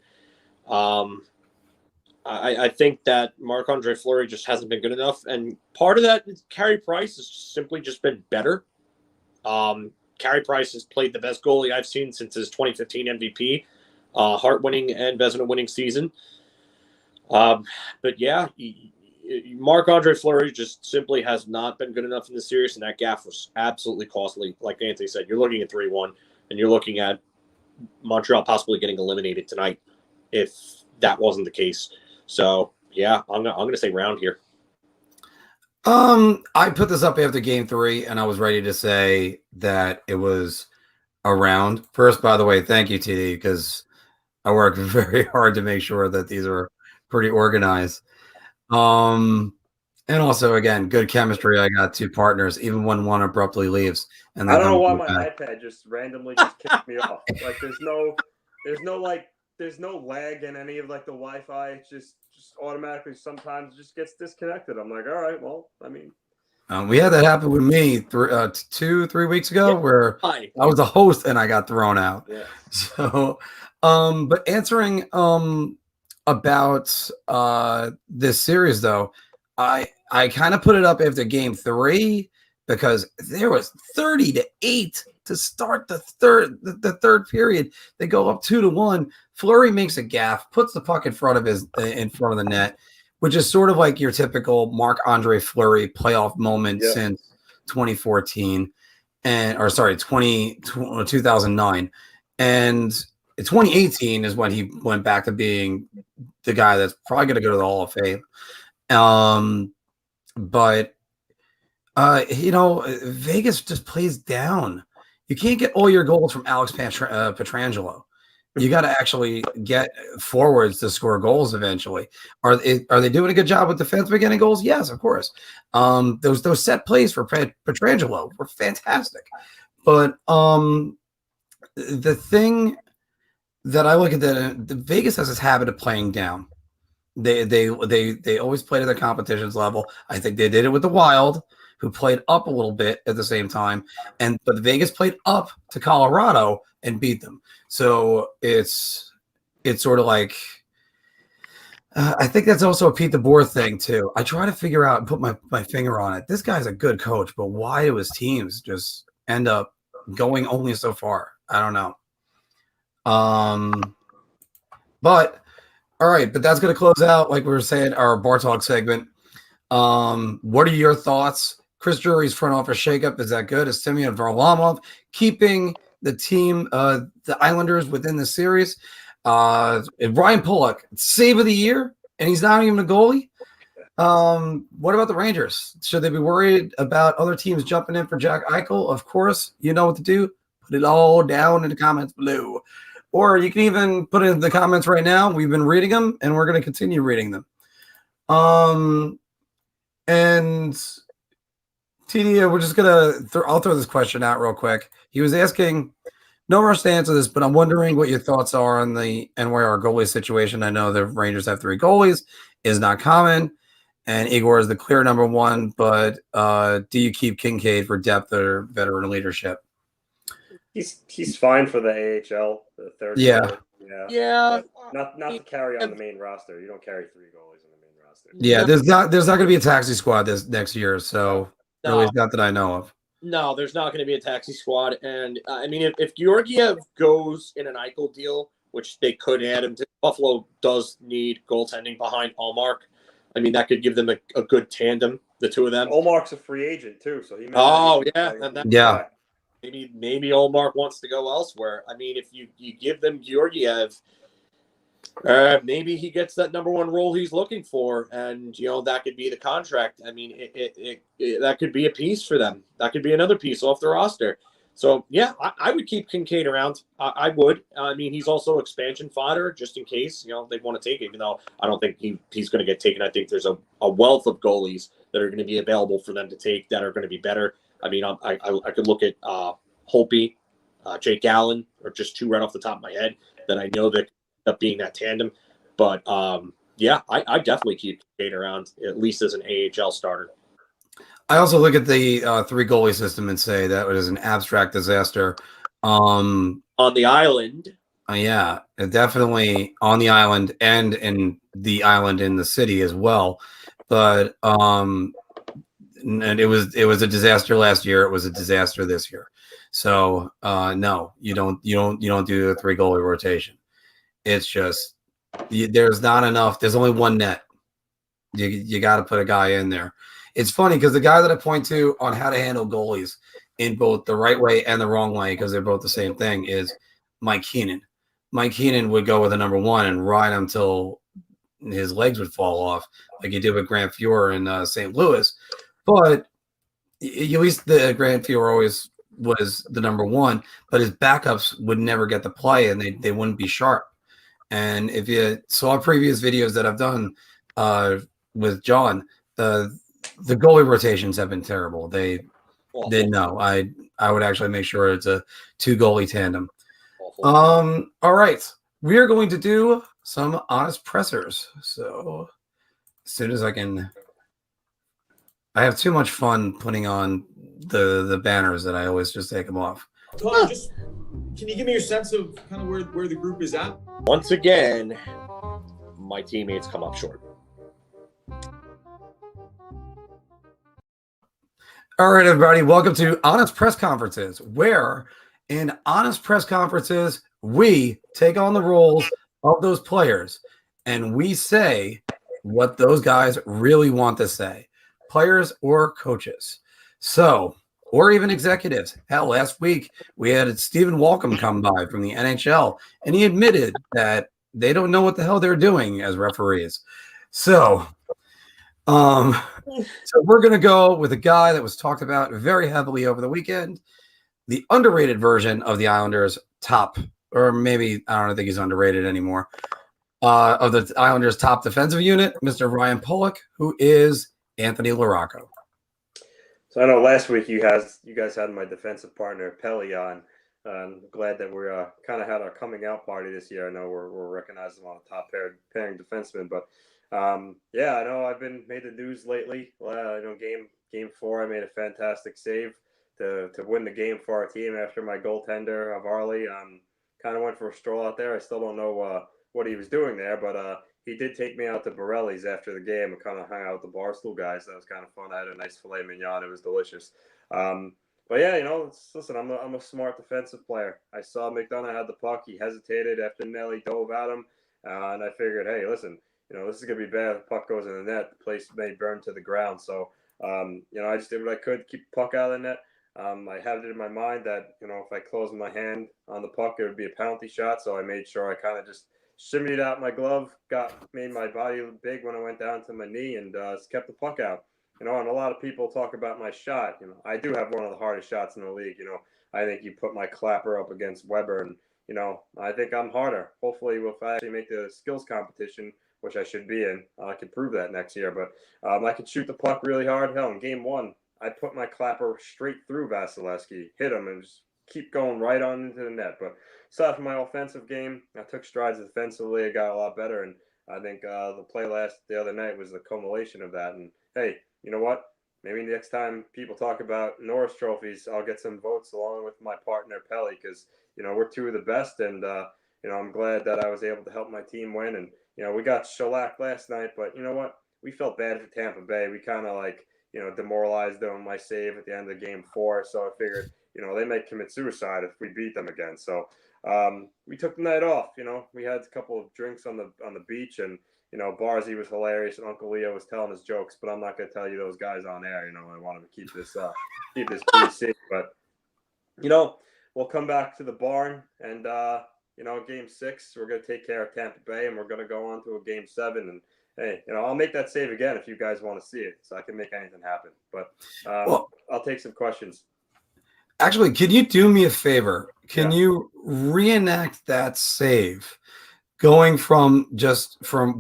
I think that Marc-Andre Fleury just hasn't been good enough. And part of that is Carey Price has simply just been better. Carey Price has played the best goalie I've seen since his 2015 MVP, Hart-winning and Vezina-winning season. But yeah, Marc-Andre Fleury just simply has not been good enough in the series, and that gaff was absolutely costly. Like Anthony said, you're looking at 3-1, and you're looking at Montreal possibly getting eliminated tonight if that wasn't the case. So, yeah, I'm going to say round here. I put this up after game 3, and I was ready to say that it was around. First, by the way, thank you, TD, because I work very hard to make sure that these are pretty organized. And also, again, good chemistry. I got 2 partners, even when one abruptly leaves. And I then don't know why comes my back. iPad just randomly just kicked me off. Like there's no lag in any of like the Wi-Fi. It's just automatically sometimes just gets disconnected. I'm like, all right, well, I mean, We had that happen with me 2-3 weeks ago, where Hi. I was the host and I got thrown out. yeah. So, but answering about this series though, I kind of put it up after game 3 because there was 30-8 to start the third period. They go up 2-1. Fleury makes a gaffe, puts the puck in front of the net, which is sort of like your typical Marc-Andre Fleury playoff moment since 2014 or 2009. And 2018 is when he went back to being the guy that's probably going to go to the Hall of Fame. But Vegas just plays down. You can't get all your goals from Alex Pietrangelo. You got to actually get forwards to score goals eventually. Are they doing a good job with defensemen getting goals? Yes, of course. Those set plays for Pietrangelo were fantastic. But the thing that I look at the Vegas has this habit of playing down. They always play to their competition's level. I think they did it with the Wild, who played up a little bit at the same time, but Vegas played up to Colorado and beat them. So it's sort of like I think that's also a Pete DeBoer thing too. I try to figure out and put my finger on it. This guy's a good coach, but why do his teams just end up going only so far? I don't know. But all right, but that's going to close out, like we were saying, our Bar Talk segment. What are your thoughts? Chris Drury's front office shakeup, is that good? Is Semyon Varlamov keeping the team, the Islanders, within the series? Ryan Pullock, save of the year, and he's not even a goalie. What about the Rangers? Should they be worried about other teams jumping in for Jack Eichel? Of course, you know what to do. Put it all down in the comments below. Or you can even put it in the comments right now. We've been reading them, and we're going to continue reading them. And TD, we're just going to I'll throw this question out real quick. He was asking, no rush to answer this, but I'm wondering what your thoughts are on the NYR goalie situation. I know the Rangers have 3 goalies, is not common, and Igor is the clear number 1, but do you keep Kincaid for depth or veteran leadership? He's fine for the AHL, the third. Yeah. Yeah. Not to carry on the main roster. You don't carry 3 goalies on the main roster. Yeah, there's not going to be a taxi squad this next year, so at least not that I know of. No, there's not going to be a taxi squad. And I mean, if Georgiev goes in an Eichel deal, which they could add him to, Buffalo does need goaltending behind Allmark. I mean, that could give them a good tandem, the two of them. Allmark's a free agent too, so he. Yeah. Maybe Allmark wants to go elsewhere. I mean, if you give them Georgiev, maybe he gets that number 1 role he's looking for, and that could be the contract. I mean, it that could be a piece for them. That could be another piece off the roster. So yeah, I would keep Kincaid around. I would. I mean, he's also expansion fodder just in case they want to take it. Even though I don't think he's going to get taken. I think there's a wealth of goalies that are going to be available for them to take that are going to be better. I mean, I could look at Holtby, Jake Allen, or just 2 right off the top of my head that I know that end up being that tandem. But yeah, I definitely keep Kincaid around, at least as an AHL starter. I also look at the 3 goalie system and say that it is an abstract disaster. On the island. Yeah, definitely on the island and in the island in the city as well. But and it was a disaster last year. It was a disaster this year. So no, you don't do a 3 goalie rotation. It's just there's not enough. There's only 1 net. You got to put a guy in there. It's funny because the guy that I point to on how to handle goalies in both the right way and the wrong way, because they're both the same thing, is Mike Keenan. Mike Keenan would go with a number 1 and ride him till his legs would fall off, like he did with Grant Fuhr in St. Louis. But at least the Grand Fior always was the number one, but his backups would never get the play, and they wouldn't be sharp. And if you saw previous videos that I've done with John, the goalie rotations have been terrible. They know. I would actually make sure it's a 2 goalie tandem. All right. We are going to do some honest pressers. So as soon as I have too much fun putting on the banners that I always just take them off. Tom, can you give me your sense of kind of where the group is at? Once again, my teammates come up short. All right, everybody. Welcome to Honest Press Conferences, where in honest press conferences, we take on the roles of those players and we say what those guys really want to say, players or coaches. So, or even executives. Hell, last week we had Stephen Walcom come by from the NHL, and he admitted that they don't know what the hell they're doing as referees. So we're going to go with a guy that was talked about very heavily over the weekend, the underrated version of the Islanders' top, or maybe I don't think he's underrated anymore, of the Islanders' top defensive unit, Mr. Ryan Pullock, who is Anthony LaRocco. So I know last week you guys had my defensive partner Pelech on. I'm glad that we're kind of had our coming out party this year. I know we're recognizing on a top pairing defenseman, but yeah, I know I've been made the news lately. I know game 4, I made a fantastic save to win the game for our team after my goaltender of Arley kind of went for a stroll out there. I still don't know what he was doing there, but he did take me out to Borelli's after the game and kind of hung out with the Barstool guys. That was kind of fun. I had a nice filet mignon. It was delicious. But yeah, listen, I'm a smart defensive player. I saw McDonough had the puck. He hesitated after Nelly dove at him, and I figured, hey, listen, this is gonna be bad. If the puck goes in the net, the place may burn to the ground. So, I just did what I could to keep the puck out of the net. I had it in my mind that if I closed my hand on the puck, it would be a penalty shot. So I made sure I kind of just shimmied out my glove, made my body big when I went down to my knee, and kept the puck out. And a lot of people talk about my shot. I do have one of the hardest shots in the league. I think you put my clapper up against Weber, and I think I'm harder. Hopefully, if I actually make the skills competition, which I should be in, I can prove that next year. But I could shoot the puck really hard. Hell, in game 1, I put my clapper straight through Vasilevsky, hit him, and just keep going right on into the net. But aside from my offensive game, I took strides defensively. I got a lot better, and I think the play the other night was the culmination of that. And hey, you know what? Maybe next time people talk about Norris trophies, I'll get some votes along with my partner Pelech, because we're 2 of the best, and I'm glad that I was able to help my team win. And we got shellacked last night, but you know what? We felt bad for Tampa Bay. We kind of demoralized them on my save at the end of game 4. So I figured, they might commit suicide if we beat them again. So we took the night off. We had a couple of drinks on the beach, and Barzy was hilarious, and Uncle Leo was telling his jokes. But I'm not going to tell you those guys on air. I wanted to keep this PC. But we'll come back to the barn, and game 6, we're going to take care of Tampa Bay, and we're going to go on to a game 7. And hey, I'll make that save again if you guys want to see it, so I can make anything happen. But I'll take some questions. Actually, can you do me a favor? Can you reenact that save, going from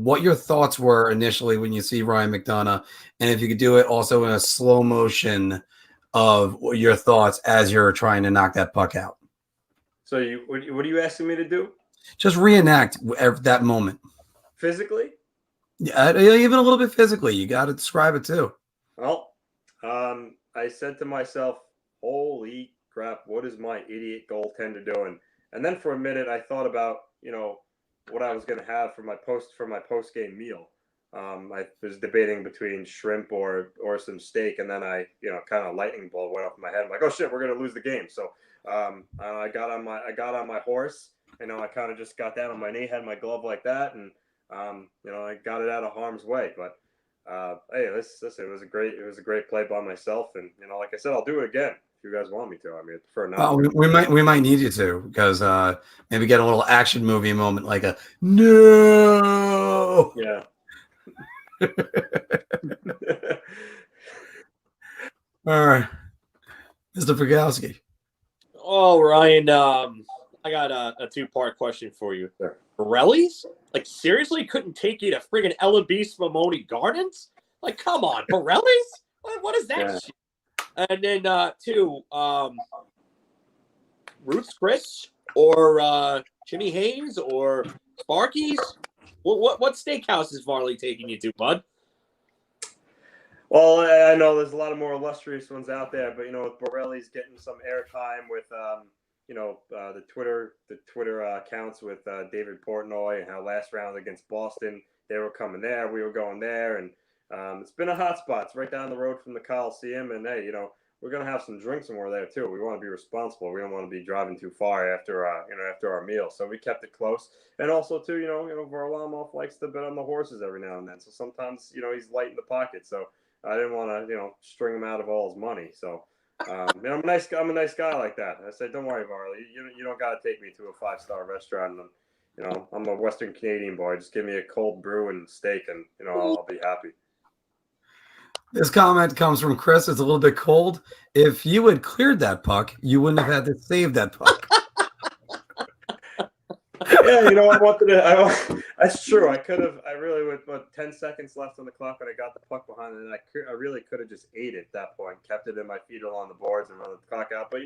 what your thoughts were initially when you see Ryan McDonough, and if you could do it also in a slow motion of your thoughts as you're trying to knock that puck out? So what are you asking me to do? Just reenact that moment. Physically? Yeah, even a little bit physically. You got to describe it too. Well, I said to myself, holy crap, what is my idiot goaltender doing? And then for a minute, I thought about, what I was going to have for my post-game meal. I was debating between shrimp or some steak, and then I, kind of lightning bolt went off my head. I'm like, oh shit, we're going to lose the game. So I got on my horse. I kind of just got down on my knee, had my glove like that, and I got it out of harm's way. But hey, listen, it was a great play by myself, and like I said, I'll do it again if you guys want me to. I mean, I prefer not. We might need you to, because maybe get a little action movie moment, like a no. Yeah. All right, Mr. Pagowski. Oh, Ryan, I got a two-part question for you. Pirelli's? Like, seriously, couldn't take you to friggin' Ella Beast Mamoni Gardens? Like, come on, Pirelli's? What is that shit? And then, two, Roots Chris or Jimmy Hayes or Sparky's? What steakhouse is Varley taking you to, bud? Well, I know there's a lot of more illustrious ones out there, but with Borelli's getting some airtime with the Twitter accounts with David Portnoy and how last round against Boston they were coming there, we were going there, and it's been a hot spot. It's right down the road from the Coliseum, and hey, we're gonna have some drinks when we're there too. We want to be responsible. We don't want to be driving too far after our meal, so we kept it close. And also too, Varlamov likes to bet on the horses every now and then, so sometimes he's light in the pocket, so. I didn't want to, string him out of all his money. So, I'm a nice guy like that. I said, don't worry, Varley. You don't got to take me to a 5-star restaurant. And, I'm a Western Canadian boy. Just give me a cold brew and steak, and I'll be happy. This comment comes from Chris. It's a little bit cold. If you had cleared that puck, you wouldn't have had to save that puck. Yeah, I wanted to. That's true. I really with 10 seconds left on the clock when I got the puck behind it, and I really could have just ate it at that point, kept it in my feet along the boards and run the clock out. But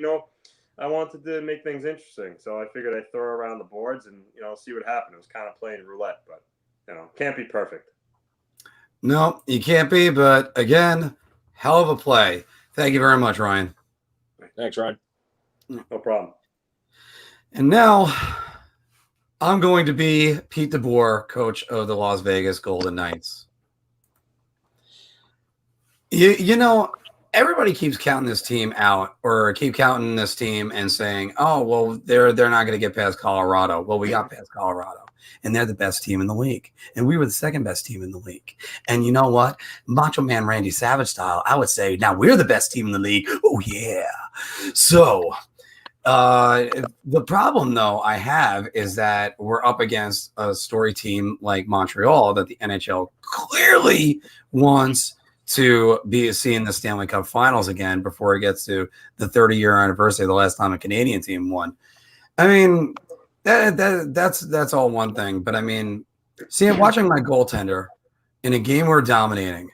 I wanted to make things interesting, so I figured I'd throw around the boards and see what happened. It was kind of playing roulette, but can't be perfect. No, you can't be. But again, hell of a play. Thank you very much, Ryan. Thanks, Ryan. No problem. And now I'm going to be Pete DeBoer, coach of the Las Vegas Golden Knights. Everybody keeps counting this team out, or keep counting this team and saying, "Oh, well, they're not going to get past Colorado." Well, we got past Colorado, and they're the best team in the league, and we were the second best team in the league. And you know what, Macho Man Randy Savage style, I would say now we're the best team in the league. Oh yeah, so. The problem, though, I have is that we're up against a story team like Montreal that the NHL clearly wants to be seeing the Stanley Cup Finals again before it gets to the 30-year anniversary of the last time a Canadian team won. I mean, that's all one thing, but I mean, watching my goaltender in a game we're dominating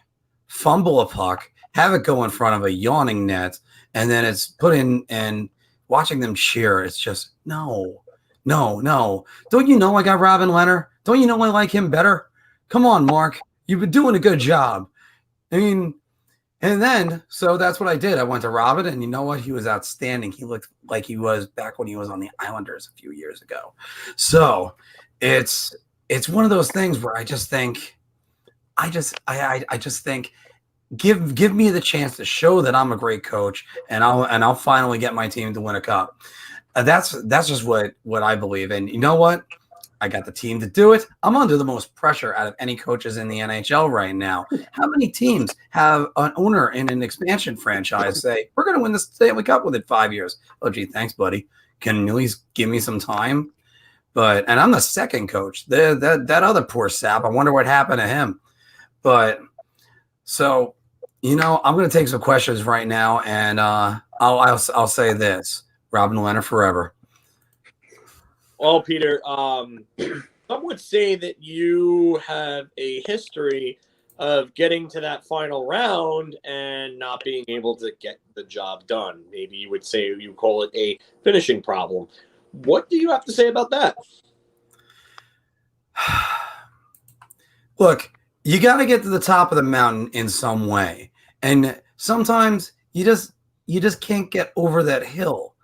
fumble a puck, have it go in front of a yawning net, and then it's put in and. Watching them cheer, it's just, no. Don't you know I got Robin Leonard? Don't you know I like him better? Come on, Marc. You've been doing a good job. I mean, and then, so that's what I did. I went to Robin, and you know what? He was outstanding. He looked like he was back when he was on the Islanders a few years ago. So it's one of those things where I just think, Give me the chance to show that I'm a great coach, and I'll finally get my team to win a cup. That's just what I believe. And you know what? I got the team to do it. I'm under the most pressure out of any coaches in the NHL right now. How many teams have an owner in an expansion franchise say, we're going to win the Stanley Cup within 5 years? Oh, gee, thanks, buddy. Can you at least give me some time? And I'm the second coach. That other poor sap, I wonder what happened to him. But so, I'm going to take some questions right now, and I'll say this: Robin Leonard forever. Well, Peter, some would say that you have a history of getting to that final round and not being able to get the job done. Maybe you would say you call it a finishing problem. What do you have to say about that? Look. You got to get to the top of the mountain in some way. And sometimes you just can't get over that hill.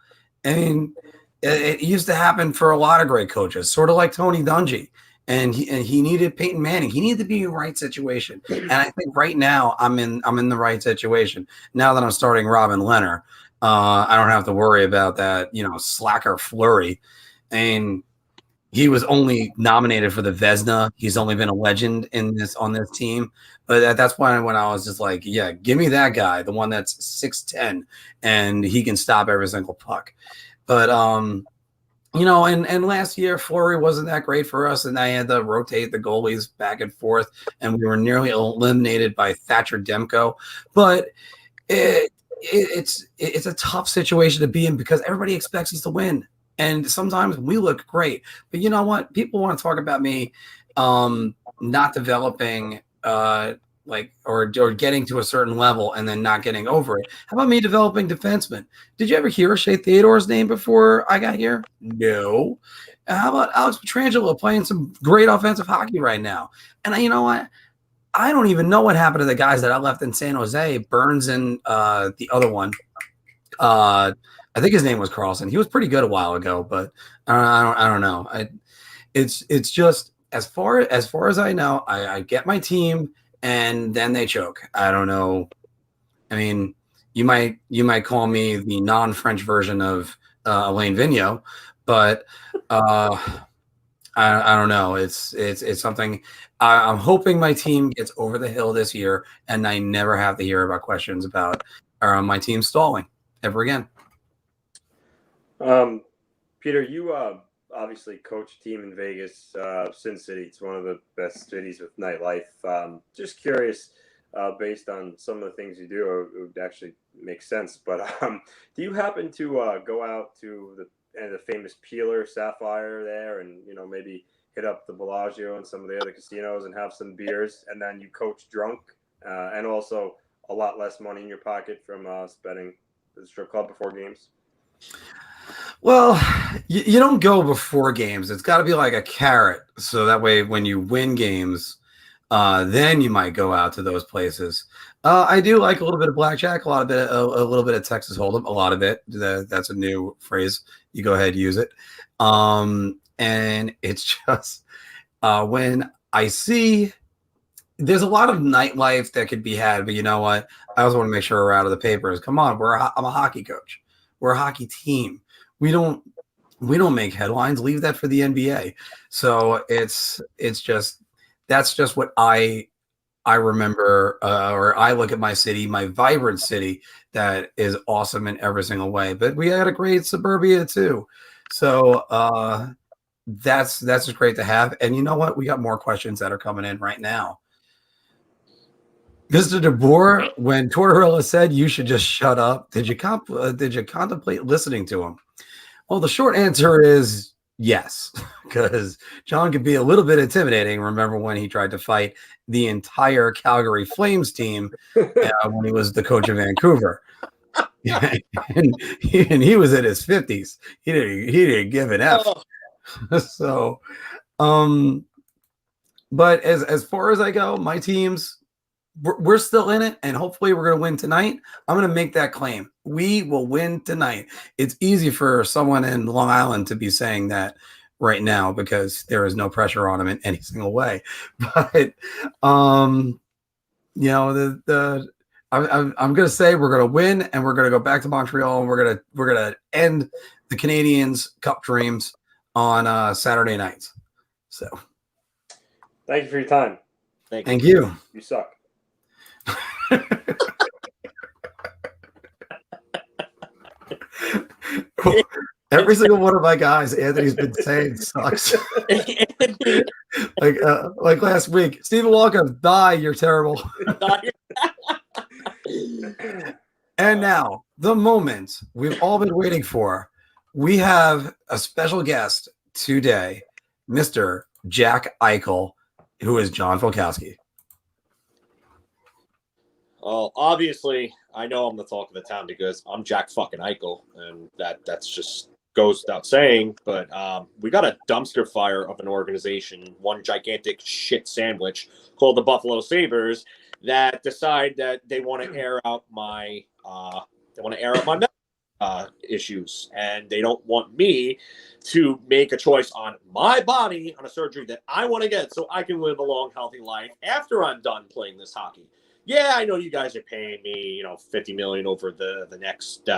I mean, it used to happen for a lot of great coaches, sort of like Tony Dungy. And he needed Peyton Manning. He needed to be in the right situation. And I think right now I'm in the right situation. Now that I'm starting Robin Leonard, I don't have to worry about that, slacker Fleury. And he was only nominated for the Vezina. He's only been a legend on this team. But that's why when I was just like, yeah, give me that guy, the one that's 6'10", and he can stop every single puck. But, and last year, Fleury wasn't that great for us, and I had to rotate the goalies back and forth, and we were nearly eliminated by Thatcher Demko. But it's a tough situation to be in because everybody expects us to win. And sometimes we look great. But you know what? People want to talk about me not developing or getting to a certain level and then not getting over it. How about me developing defensemen? Did you ever hear Shea Theodore's name before I got here? No. How about Alex Pietrangelo playing some great offensive hockey right now? And you know what? I don't even know what happened to the guys that I left in San Jose, Burns and the other one. I think his name was Carlson. He was pretty good a while ago, but I don't know. It's just as far as I know, I get my team and then they choke. I don't know. I mean, you might call me the non-French version of Alain Vigneault, but I don't know. It's something. I'm hoping my team gets over the hill this year, and I never have to hear about questions about my team stalling ever again. Peter, you obviously coach a team in Vegas, Sin City. It's one of the best cities with nightlife. Just curious, based on some of the things you do, it would actually make sense. But do you happen to go out to the famous Peeler Sapphire there, and maybe hit up the Bellagio and some of the other casinos and have some beers, and then you coach drunk, and also a lot less money in your pocket from spending at the strip club before games? Well, you don't go before games. It's got to be like a carrot, so that way when you win games, then you might go out to those places. I do like a little bit of blackjack, a little bit of Texas Hold'em, a lot of it. That's a new phrase. You go ahead, use it. And it's just when I see there's a lot of nightlife that could be had, but you know what? I also want to make sure we're out of the papers. Come on, I'm a hockey coach. We're a hockey team. We don't make headlines. Leave that for the NBA. So it's just that's just what I remember, or I look at my city, my vibrant city that is awesome in every single way. But we had a great suburbia too. So that's just great to have. And you know what? We got more questions that are coming in right now. Mr. DeBoer, when Tortorella said you should just shut up, did you contemplate listening to him? Well, the short answer is yes, because John could be a little bit intimidating. Remember when he tried to fight the entire Calgary Flames team when he was the coach of Vancouver? and he was in his 50s. He didn't give an F. So, but as far as I go, my teams, we're still in it, and hopefully we're going to win tonight. I'm going to make that claim. We will win tonight. It's easy for someone in Long Island to be saying that right now because there is no pressure on them in any single way. But, I'm going to say we're going to win, and we're going to go back to Montreal, and we're going to end the Canadiens' Cup dreams on Saturday nights. So, thank you for your time. Thank you. You suck. Every single one of my guys, Anthony's been saying sucks. like last week, Stephen Walker, die, you're terrible. And now, the moment we've all been waiting for. We have a special guest today, Mr. Jack Eichel, who is John Filkowski. Well, obviously, I know I'm the talk of the town because I'm Jack fucking Eichel, and that's just goes without saying. But we got a dumpster fire of an organization, one gigantic shit sandwich called the Buffalo Sabres, that decide that they want to air out my issues, and they don't want me to make a choice on my body on a surgery that I want to get so I can live a long, healthy life after I'm done playing this hockey. Yeah, I know you guys are paying me, $50 million over the next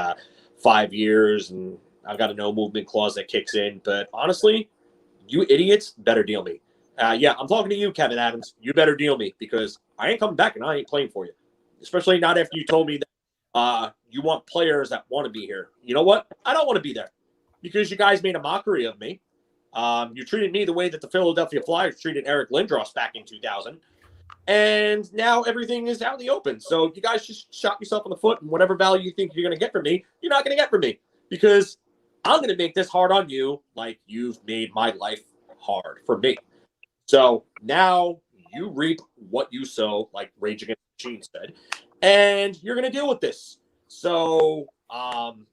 5 years, and I've got a no movement clause that kicks in. But honestly, you idiots better deal me. Yeah, I'm talking to you, Kevin Adams. You better deal me because I ain't coming back and I ain't playing for you. Especially not after you told me that you want players that want to be here. You know what? I don't want to be there because you guys made a mockery of me. You treated me the way that the Philadelphia Flyers treated Eric Lindros back in 2000. And now everything is out in the open. So you guys just shot yourself in the foot, and whatever value you think you're going to get from me, you're not going to get from me, because I'm going to make this hard on you like you've made my life hard for me. So now you reap what you sow, like Rage Against the Machine said, and you're going to deal with this. So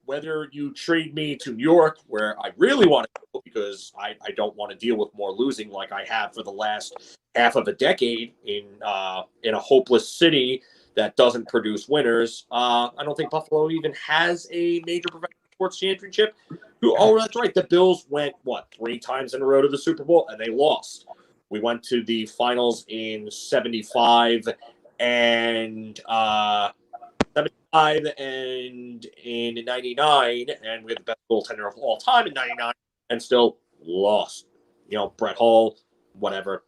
whether you trade me to New York, where I really want to go because I don't want to deal with more losing like I have for the last half of a decade in a hopeless city that doesn't produce winners. I don't think Buffalo even has a major professional sports championship. Oh, that's right. The Bills went, 3 times in a row to the Super Bowl, and they lost. We went to the finals in 75 and 75 and in 99, and we had the best goaltender of all time in 99 and still lost. Brett Hull, whatever.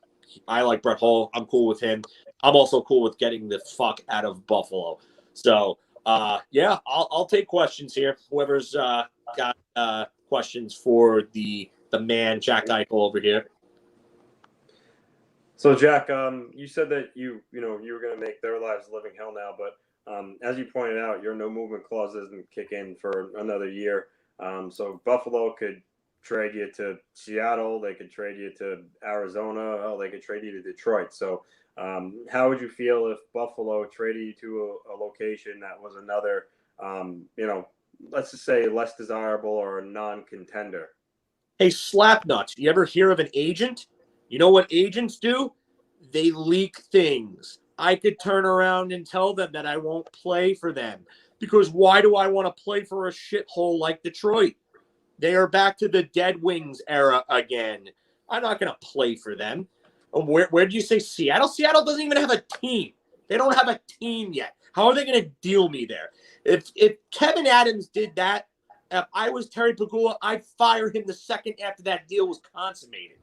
I like Brett Hull. I'm cool with him. I'm also cool with getting the fuck out of Buffalo. So, yeah, I'll take questions here. Whoever's got questions for the man, Jack Eichel over here. So, Jack, you said that you were going to make their lives a living hell now, but as you pointed out, your no movement clause doesn't kick in for another year. So Buffalo could trade you to Seattle. They could trade you to Arizona. Hell, they could trade you to Detroit. So how would you feel if Buffalo traded you to a location that was another, let's just say less desirable or a non-contender? Hey, slapnuts, you ever hear of an agent? You know what agents do? They leak things. I could turn around and tell them that I won't play for them, because why do I want to play for a shithole like Detroit? They are back to the Dead Wings era again. I'm not going to play for them. Where did you say Seattle? Seattle doesn't even have a team. They don't have a team yet. How are they going to deal me there? If Kevin Adams did that, if I was Terry Pegula, I'd fire him the second after that deal was consummated.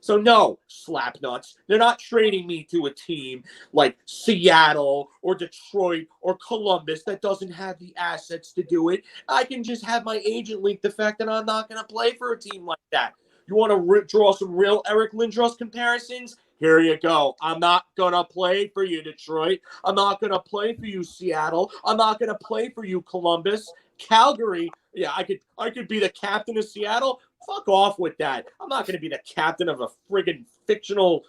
So no, slapnuts. They're not trading me to a team like Seattle or Detroit or Columbus that doesn't have the assets to do it. I can just have my agent leak the fact that I'm not going to play for a team like that. You want to draw some real Eric Lindros comparisons? Here you go. I'm not going to play for you, Detroit. I'm not going to play for you, Seattle. I'm not going to play for you, Columbus. Calgary, yeah, I could be the captain of Seattle. Fuck off with that. I'm not going to be the captain of a friggin' fictional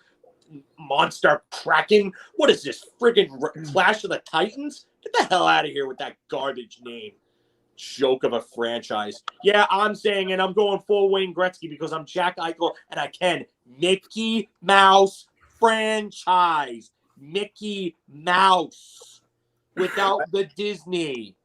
monster Kraken. What is this, friggin' Clash of the Titans? Get the hell out of here with that garbage name. Joke of a franchise. Yeah, I'm saying it. I'm going full Wayne Gretzky because I'm Jack Eichel and I can. Mickey Mouse franchise. Mickey Mouse. Without the Disney.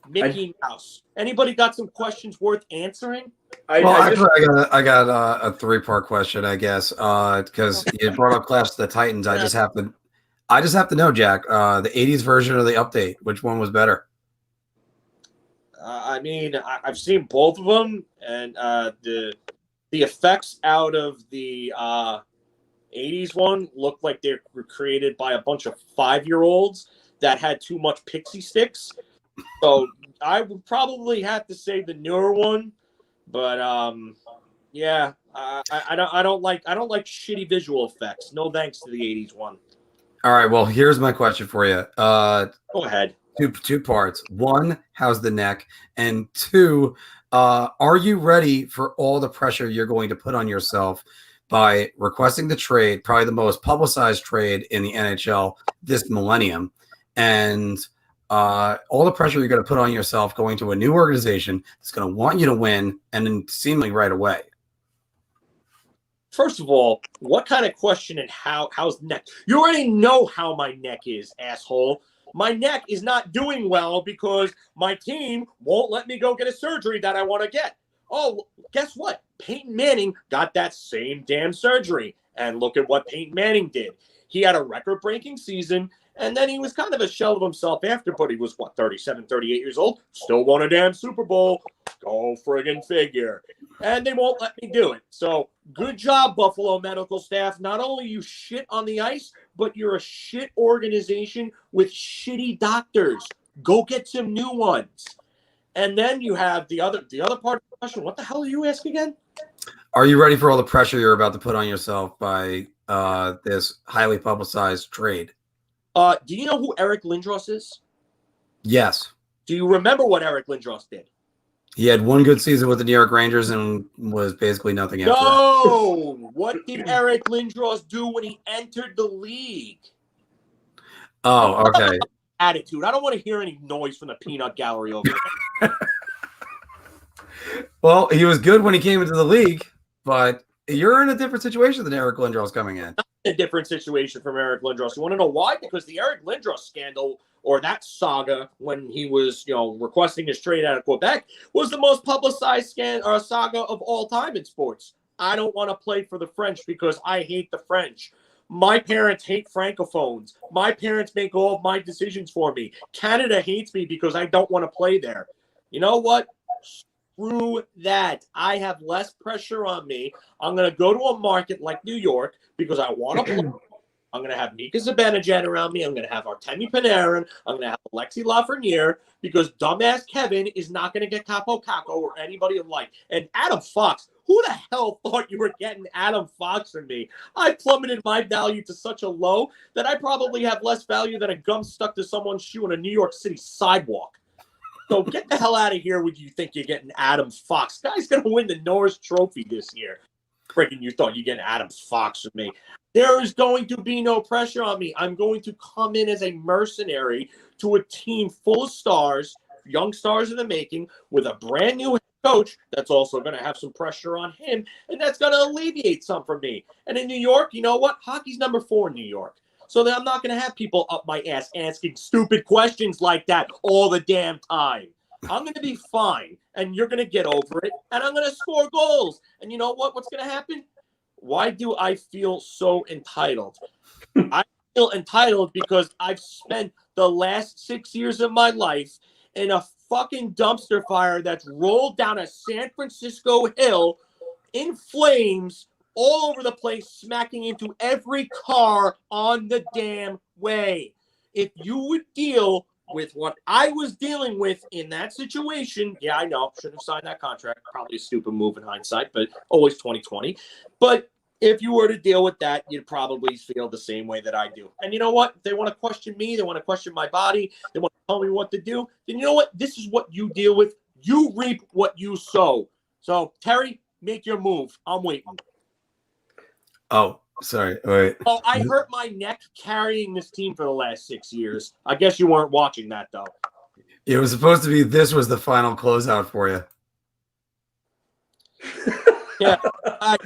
Mickey Mouse. Anybody got some questions worth answering? I got a 3-part question, I guess, because you brought up Clash of the Titans. I just have to know, Jack, the 80s version or the update, which one was better? I mean, I've seen both of them, and the effects out of the 80s one looked like they were created by a bunch of 5-year-olds that had too much pixie sticks. So I would probably have to say the newer one, but yeah, I don't like shitty visual effects. No thanks to the 80s one. All right, well, here's my question for you. Go ahead. Two parts. 1, how's the neck? And 2, are you ready for all the pressure you're going to put on yourself by requesting the trade, probably the most publicized trade in the NHL this millennium, and all the pressure you're going to put on yourself going to a new organization that's going to want you to win, and then seemingly right away? First of all, what kind of question and how's neck? You already know how my neck is, asshole. My neck is not doing well because my team won't let me go get a surgery that I want to get. Oh, guess what? Peyton Manning got that same damn surgery. And look at what Peyton Manning did. He had a record-breaking season, and then he was kind of a shell of himself after, but he was, 37, 38 years old? Still won a damn Super Bowl. Go friggin' figure. And they won't let me do it. So good job, Buffalo medical staff. Not only you shit on the ice, but you're a shit organization with shitty doctors. Go get some new ones. And then you have the other part of the question. What the hell are you asking again? Are you ready for all the pressure you're about to put on yourself by this highly publicized trade. Do you know who Eric Lindros is? Yes. Do you remember what Eric Lindros did? He had one good season with the New York Rangers and was basically nothing after that. No! What did Eric Lindros do when he entered the league? Oh, okay. Attitude. I don't want to hear any noise from the peanut gallery over there. Well, he was good when he came into the league, but you're in a different situation than Eric Lindros coming in. A different situation from Eric Lindros. You want to know why? Because the Eric Lindros scandal, or that saga when he was, requesting his trade out of Quebec, was the most publicized saga of all time in sports. I don't want to play for the French because I hate the French. My parents hate Francophones. My parents make all of my decisions for me. Canada hates me because I don't want to play there. You know what? Screw that. I have less pressure on me. I'm going to go to a market like New York because I want to play. I'm going to have Mika Zibanejad around me. I'm going to have Artemi Panarin. I'm going to have Alexis Lafreniere because dumbass Kevin is not going to get Kaapo or anybody alike. And Adam Fox, who the hell thought you were getting Adam Fox from me? I plummeted my value to such a low that I probably have less value than a gum stuck to someone's shoe on a New York City sidewalk. So get the hell out of here when you think you're getting Adam Fox. Guy's going to win the Norris Trophy this year. Freaking you thought you're getting Adam Fox from me. There is going to be no pressure on me. I'm going to come in as a mercenary to a team full of stars, young stars in the making, with a brand new head coach that's also going to have some pressure on him, and that's going to alleviate some from me. And in New York, you know what? Hockey's number 4 in New York. So then I'm not going to have people up my ass asking stupid questions like that all the damn time. I'm going to be fine, and you're going to get over it, and I'm going to score goals. And you know what? What's going to happen? Why do I feel so entitled? I feel entitled because I've spent the last 6 years of my life in a fucking dumpster fire that's rolled down a San Francisco hill in flames all over the place, smacking into every car on the damn way. If you would deal with what I was dealing with in that situation, yeah, I know, should have signed that contract. Probably a stupid move in hindsight, but always 2020. But if you were to deal with that, you'd probably feel the same way that I do. And you know what? If they want to question me, they want to question my body, they want to tell me what to do, then you know what? This is what you deal with. You reap what you sow. So, Terry, make your move. I'm waiting. Oh, sorry. Wait. Oh, I hurt my neck carrying this team for the last 6 years. I guess you weren't watching that, though. It was supposed to be this was the final closeout for you. Yeah,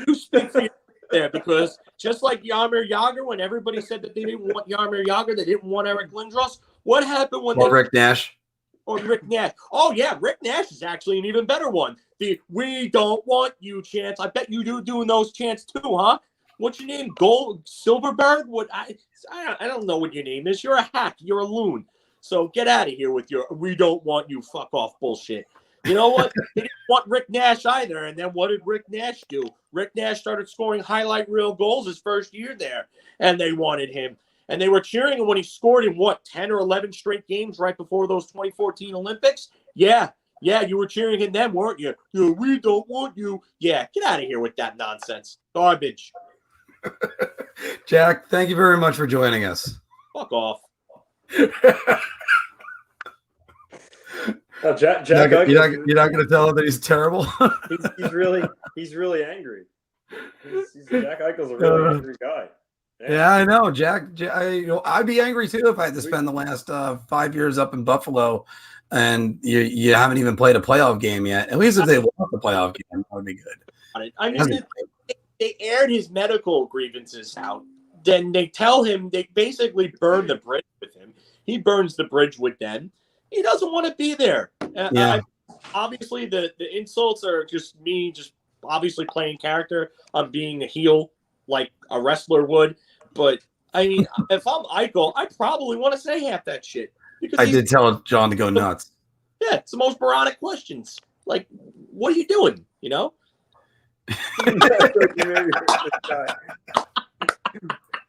you speak for yourself there because just like Jaromir Jagr, when everybody said that they didn't want Jaromir Jagr, they didn't want Eric Lindros, what happened when Rick Nash? Or Rick Nash. Oh, yeah, Rick Nash is actually an even better one. The "we don't want you" chants. I bet you doing those chants too, huh? What's your name? Gold Silverberg? What? I don't know what your name is. You're a hack. You're a loon. So get out of here with your "we don't want you" fuck off bullshit. You know what? They didn't want Rick Nash either. And then what did Rick Nash do? Rick Nash started scoring highlight reel goals his first year there, and they wanted him. And they were cheering him when he scored in, 10 or 11 straight games right before those 2014 Olympics? Yeah, you were cheering him then, weren't you? Yeah, we don't want you. Yeah, get out of here with that nonsense. Garbage. Jack, thank you very much for joining us. Fuck off. Oh, Jack you're not Eichel, going to tell him that he's terrible? he's really angry. Jack Eichel's a really angry guy. Yeah, I know, Jack. I'd be angry too if I had to spend the last 5 years up in Buffalo, and you haven't even played a playoff game yet. At least if they lost the playoff game, that would be good. I mean, they aired his medical grievances out. Then they tell him they basically burn the bridge with him. He burns the bridge with them. He doesn't want to be there. Obviously, the insults are just me, just obviously playing character. I'm being a heel like a wrestler would. But, I mean, if I'm Eichel, I probably want to say half that shit. Because I did tell John to go nuts. Yeah, it's the most moronic questions. Like, what are you doing, you know?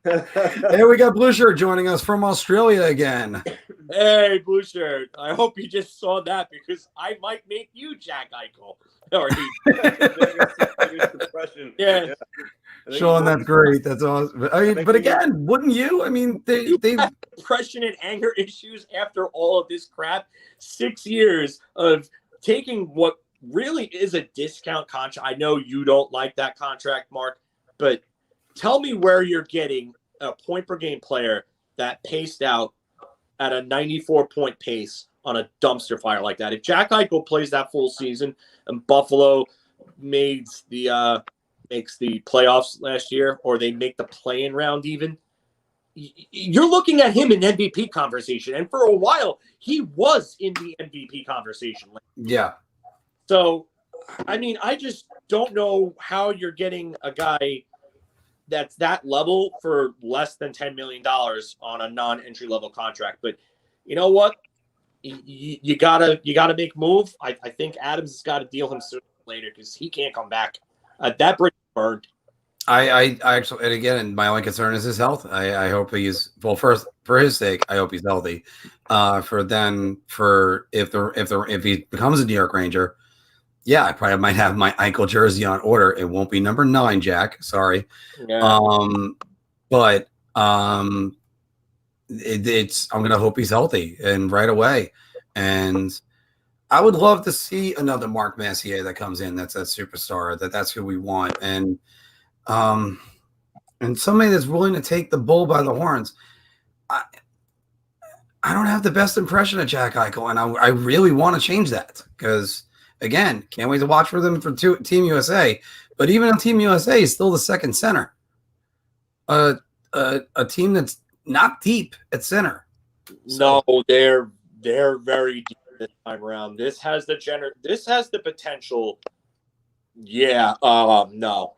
Hey, we got Blue Shirt joining us from Australia again. Hey, Blue Shirt. I hope you just saw that because I might make you Jack Eichel. Or Depression. yeah. Sean, that's great. That's awesome. I mean, but again, wouldn't you? I mean, they have depression and anger issues after all of this crap. 6 years of taking what really is a discount contract. I know you don't like that contract, Mark, but tell me where you're getting a point per game player that paced out at a 94-point pace on a dumpster fire like that. If Jack Eichel plays that full season and Buffalo makes the playoffs last year, or they make the play-in round even, you're looking at him in MVP conversation. And for a while, he was in the MVP conversation. Yeah. So, I mean, I just don't know how you're getting a guy that's that level for less than $10 million on a non-entry level contract. But you know what? You gotta make move. I think Adams has got to deal him sooner or later because he can't come back. That bridge burned. I actually, and again, my only concern is his health. I hope he's first for his sake. I hope he's healthy. If he becomes a New York Ranger, yeah, I probably might have my Eichel jersey on order. It won't be number 9, Jack. Sorry. Yeah. It's I'm gonna hope he's healthy and right away. And I would love to see another Marc Messier that comes in. That's that superstar. That's who we want. And somebody that's willing to take the bull by the horns. I don't have the best impression of Jack Eichel, and I really want to change that because, again, can't wait to watch for them for Team USA. But even on Team USA, he's still the second center. A team that's not deep at center. So. No, they're very deep this time around. This has the potential. Yeah. No.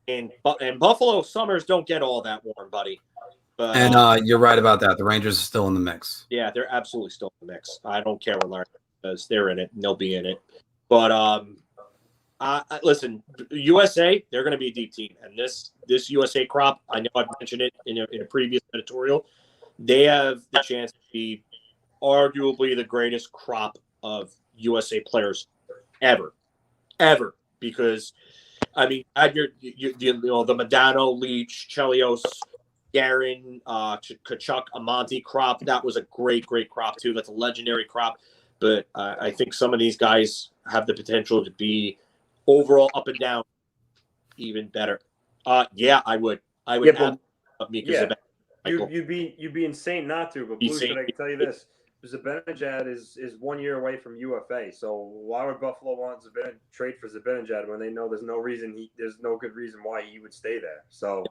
And Buffalo summers don't get all that warm, buddy. But, you're right about that. The Rangers are still in the mix. Yeah, they're absolutely still in the mix. I don't care what Larry says. They're in it, and they'll be in it. But listen, USA, they're going to be a deep team. And this USA crop, I know I've mentioned it in a previous editorial, they have the chance to be arguably the greatest crop of USA players ever. Because, I mean, add the Modano, Leach, Chelios, Garin, Kachuk, Amonte crop. That was a great crop too. That's a legendary crop. But I think some of these guys have the potential to be overall up and down even better. Yeah, I would. Add Mika Zibanejad. You'd be insane not to. But Blue, I can tell you this: Zibanejad is 1 year away from UFA. So why would Buffalo want trade for Zibanejad when they know there's no good reason why he would stay there? So.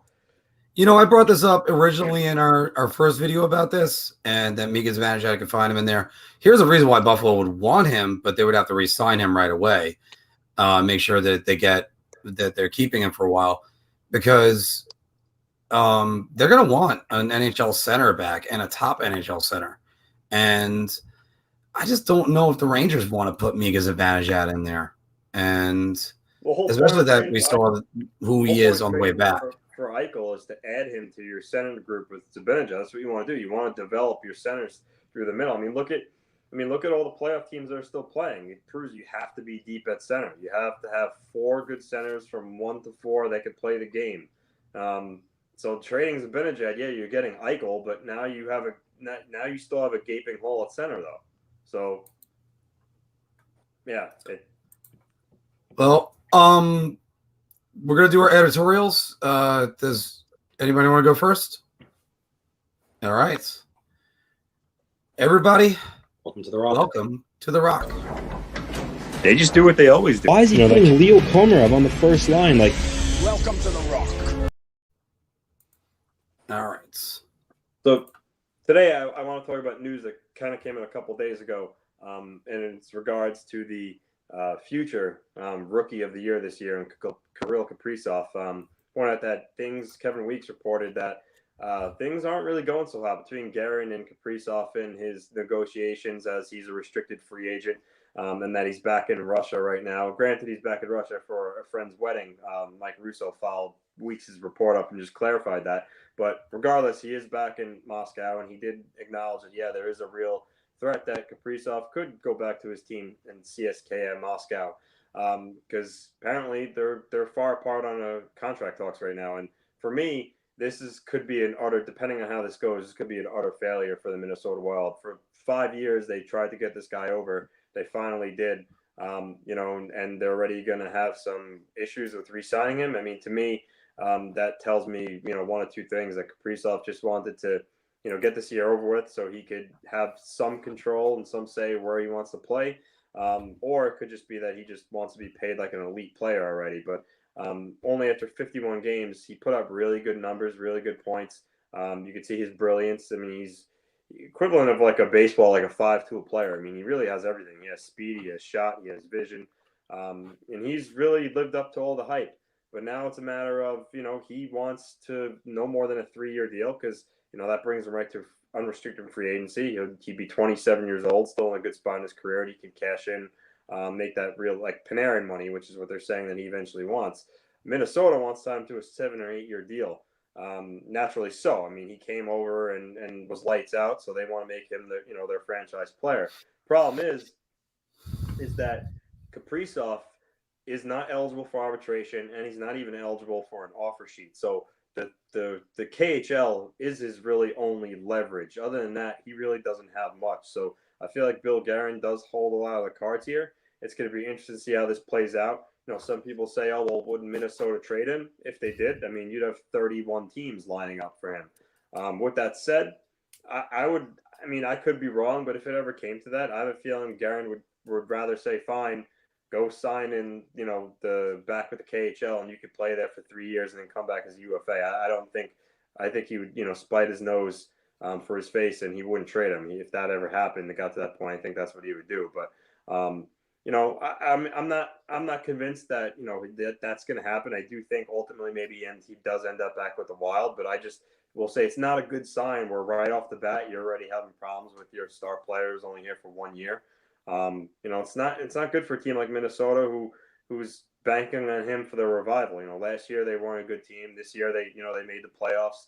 You know, I brought this up originally in our first video about this, and that Mika Zibanejad could find him in there. Here's a reason why Buffalo would want him, but they would have to re-sign him right away. Make sure that they're keeping him for a while, because they're going to want an NHL center back and a top NHL center. And I just don't know if the Rangers want to put Mika Zibanejad in there. And especially that we saw who he is on the way back. For Eichel is to add him to your center group with Zibanejad. That's what you want to do. You want to develop your centers through the middle. I mean, look at all the playoff teams that are still playing. It proves you have to be deep at center. You have to have 4 good centers from 1 to 4 that can play the game. So trading Zibanejad, yeah, you're getting Eichel, but now you still have a gaping hole at center though. So yeah. We're going to do our editorials. Does anybody want to go first? All right. Everybody, welcome to the Rock. Welcome to the Rock. They just do what they always do. Why is he putting Leo Komarov on the first line? Like, welcome to the Rock. All right. So today I want to talk about news that kind of came in a couple days ago, and it's regards to the future rookie of the year this year, and Kirill Kaprizov. Pointed out that Kevin Weeks reported that things aren't really going so hot between Garin and Kaprizov in his negotiations, as he's a restricted free agent, and that he's back in Russia right now. Granted, he's back in Russia for a friend's wedding. Mike Russo followed Weeks' report up and just clarified that. But regardless, he is back in Moscow, and he did acknowledge that, yeah, there is a real threat that Kaprizov could go back to his team in CSKA Moscow. because apparently they're far apart on contract talks right now. And for me, could be an utter, depending on how this goes, this could be an utter failure for the Minnesota Wild. For 5 years, they tried to get this guy over. They finally did. And they're already going to have some issues with re-signing him. I mean, to me, that tells me, one of two things: that Kaprizov just wanted to, get this year over with so he could have some control and some say where he wants to play. Or it could just be that he just wants to be paid like an elite player already. But only after 51 games, he put up really good numbers, really good points. You could see his brilliance. I mean, he's equivalent of like a baseball, like a 5-tool player. I mean, he really has everything. He has speed, he has shot, he has vision. And he's really lived up to all the hype. But now it's a matter of, he wants to no more than a 3-year deal because, that brings him right to unrestricted free agency. He'd be 27 years old, still in a good spot in his career, and he can cash in, make that real, like Panarin money, which is what they're saying that he eventually wants. Minnesota wants to sign him to a 7 or 8 year deal. Naturally so. I mean, he came over and was lights out, so they want to make him their franchise player. Problem is that Kaprizov is not eligible for arbitration, and he's not even eligible for an offer sheet. So the KHL is his really only leverage. Other than that, he really doesn't have much. So I feel like Bill Guerin does hold a lot of the cards here. It's going to be interesting to see how this plays out. Some people say, oh, well, wouldn't Minnesota trade him? If they did, I mean, you'd have 31 teams lining up for him. With that said, I could be wrong, but if it ever came to that, I have a feeling Guerin would rather say, fine, go sign in, the back with the KHL, and you could play there for 3 years and then come back as a UFA. I think he would, spite his nose for his face, and he wouldn't trade him. If that ever happened, it got to that point, I think that's what he would do. But, I'm not convinced that, that's going to happen. I do think ultimately maybe he does end up back with the Wild, but I just will say it's not a good sign where right off the bat, you're already having problems with your star players only here for 1 year. It's not good for a team like Minnesota who's banking on him for the revival. Last year they weren't a good team. This year they made the playoffs.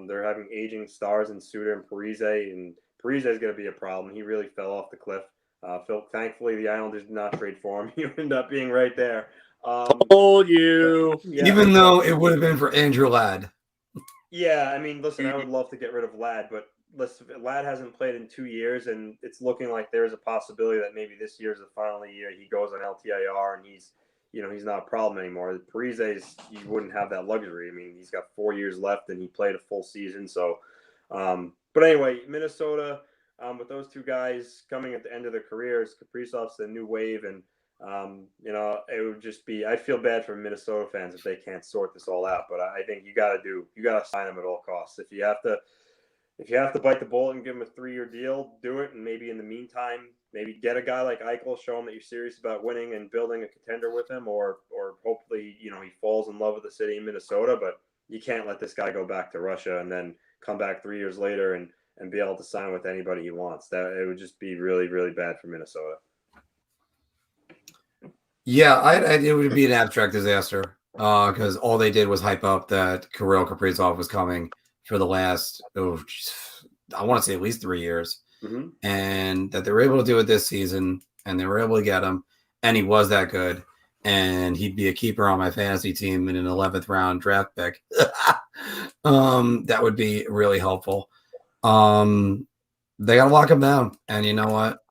They're having aging stars in Suter and Parise, and Parise is going to be a problem. He really fell off the cliff. Filk, thankfully the Islanders did not trade for him. He ended up being right there. Told you. Yeah, even though it would have been for Andrew Ladd. Yeah, I mean, listen, I would love to get rid of Ladd, but listen, Ladd hasn't played in 2 years, and it's looking like there's a possibility that maybe this year's the final year. He goes on LTIR, and he's not a problem anymore. Parise's, you wouldn't have that luxury. I mean, he's got 4 years left, and he played a full season. So, but anyway, Minnesota, with those two guys coming at the end of their careers, Kaprizov's the new wave, and it would just be, I feel bad for Minnesota fans if they can't sort this all out. But I think you got to sign him at all costs. If you have to bite the bullet and give him a 3-year deal, do it. And maybe in the meantime, maybe get a guy like Eichel, show him that you're serious about winning and building a contender with him, or hopefully, he falls in love with the city of Minnesota. But you can't let this guy go back to Russia and then come back 3 years later and be able to sign with anybody he wants. That it would just be really, really bad for Minnesota. Yeah, it would be an abstract disaster because all they did was hype up that Kirill Kaprizov was coming for the last, I want to say at least 3 years, and that they were able to do it this season, and they were able to get him, and he was that good, and he'd be a keeper on my fantasy team in an 11th round draft pick. That would be really helpful. They got to lock him down, and you know what?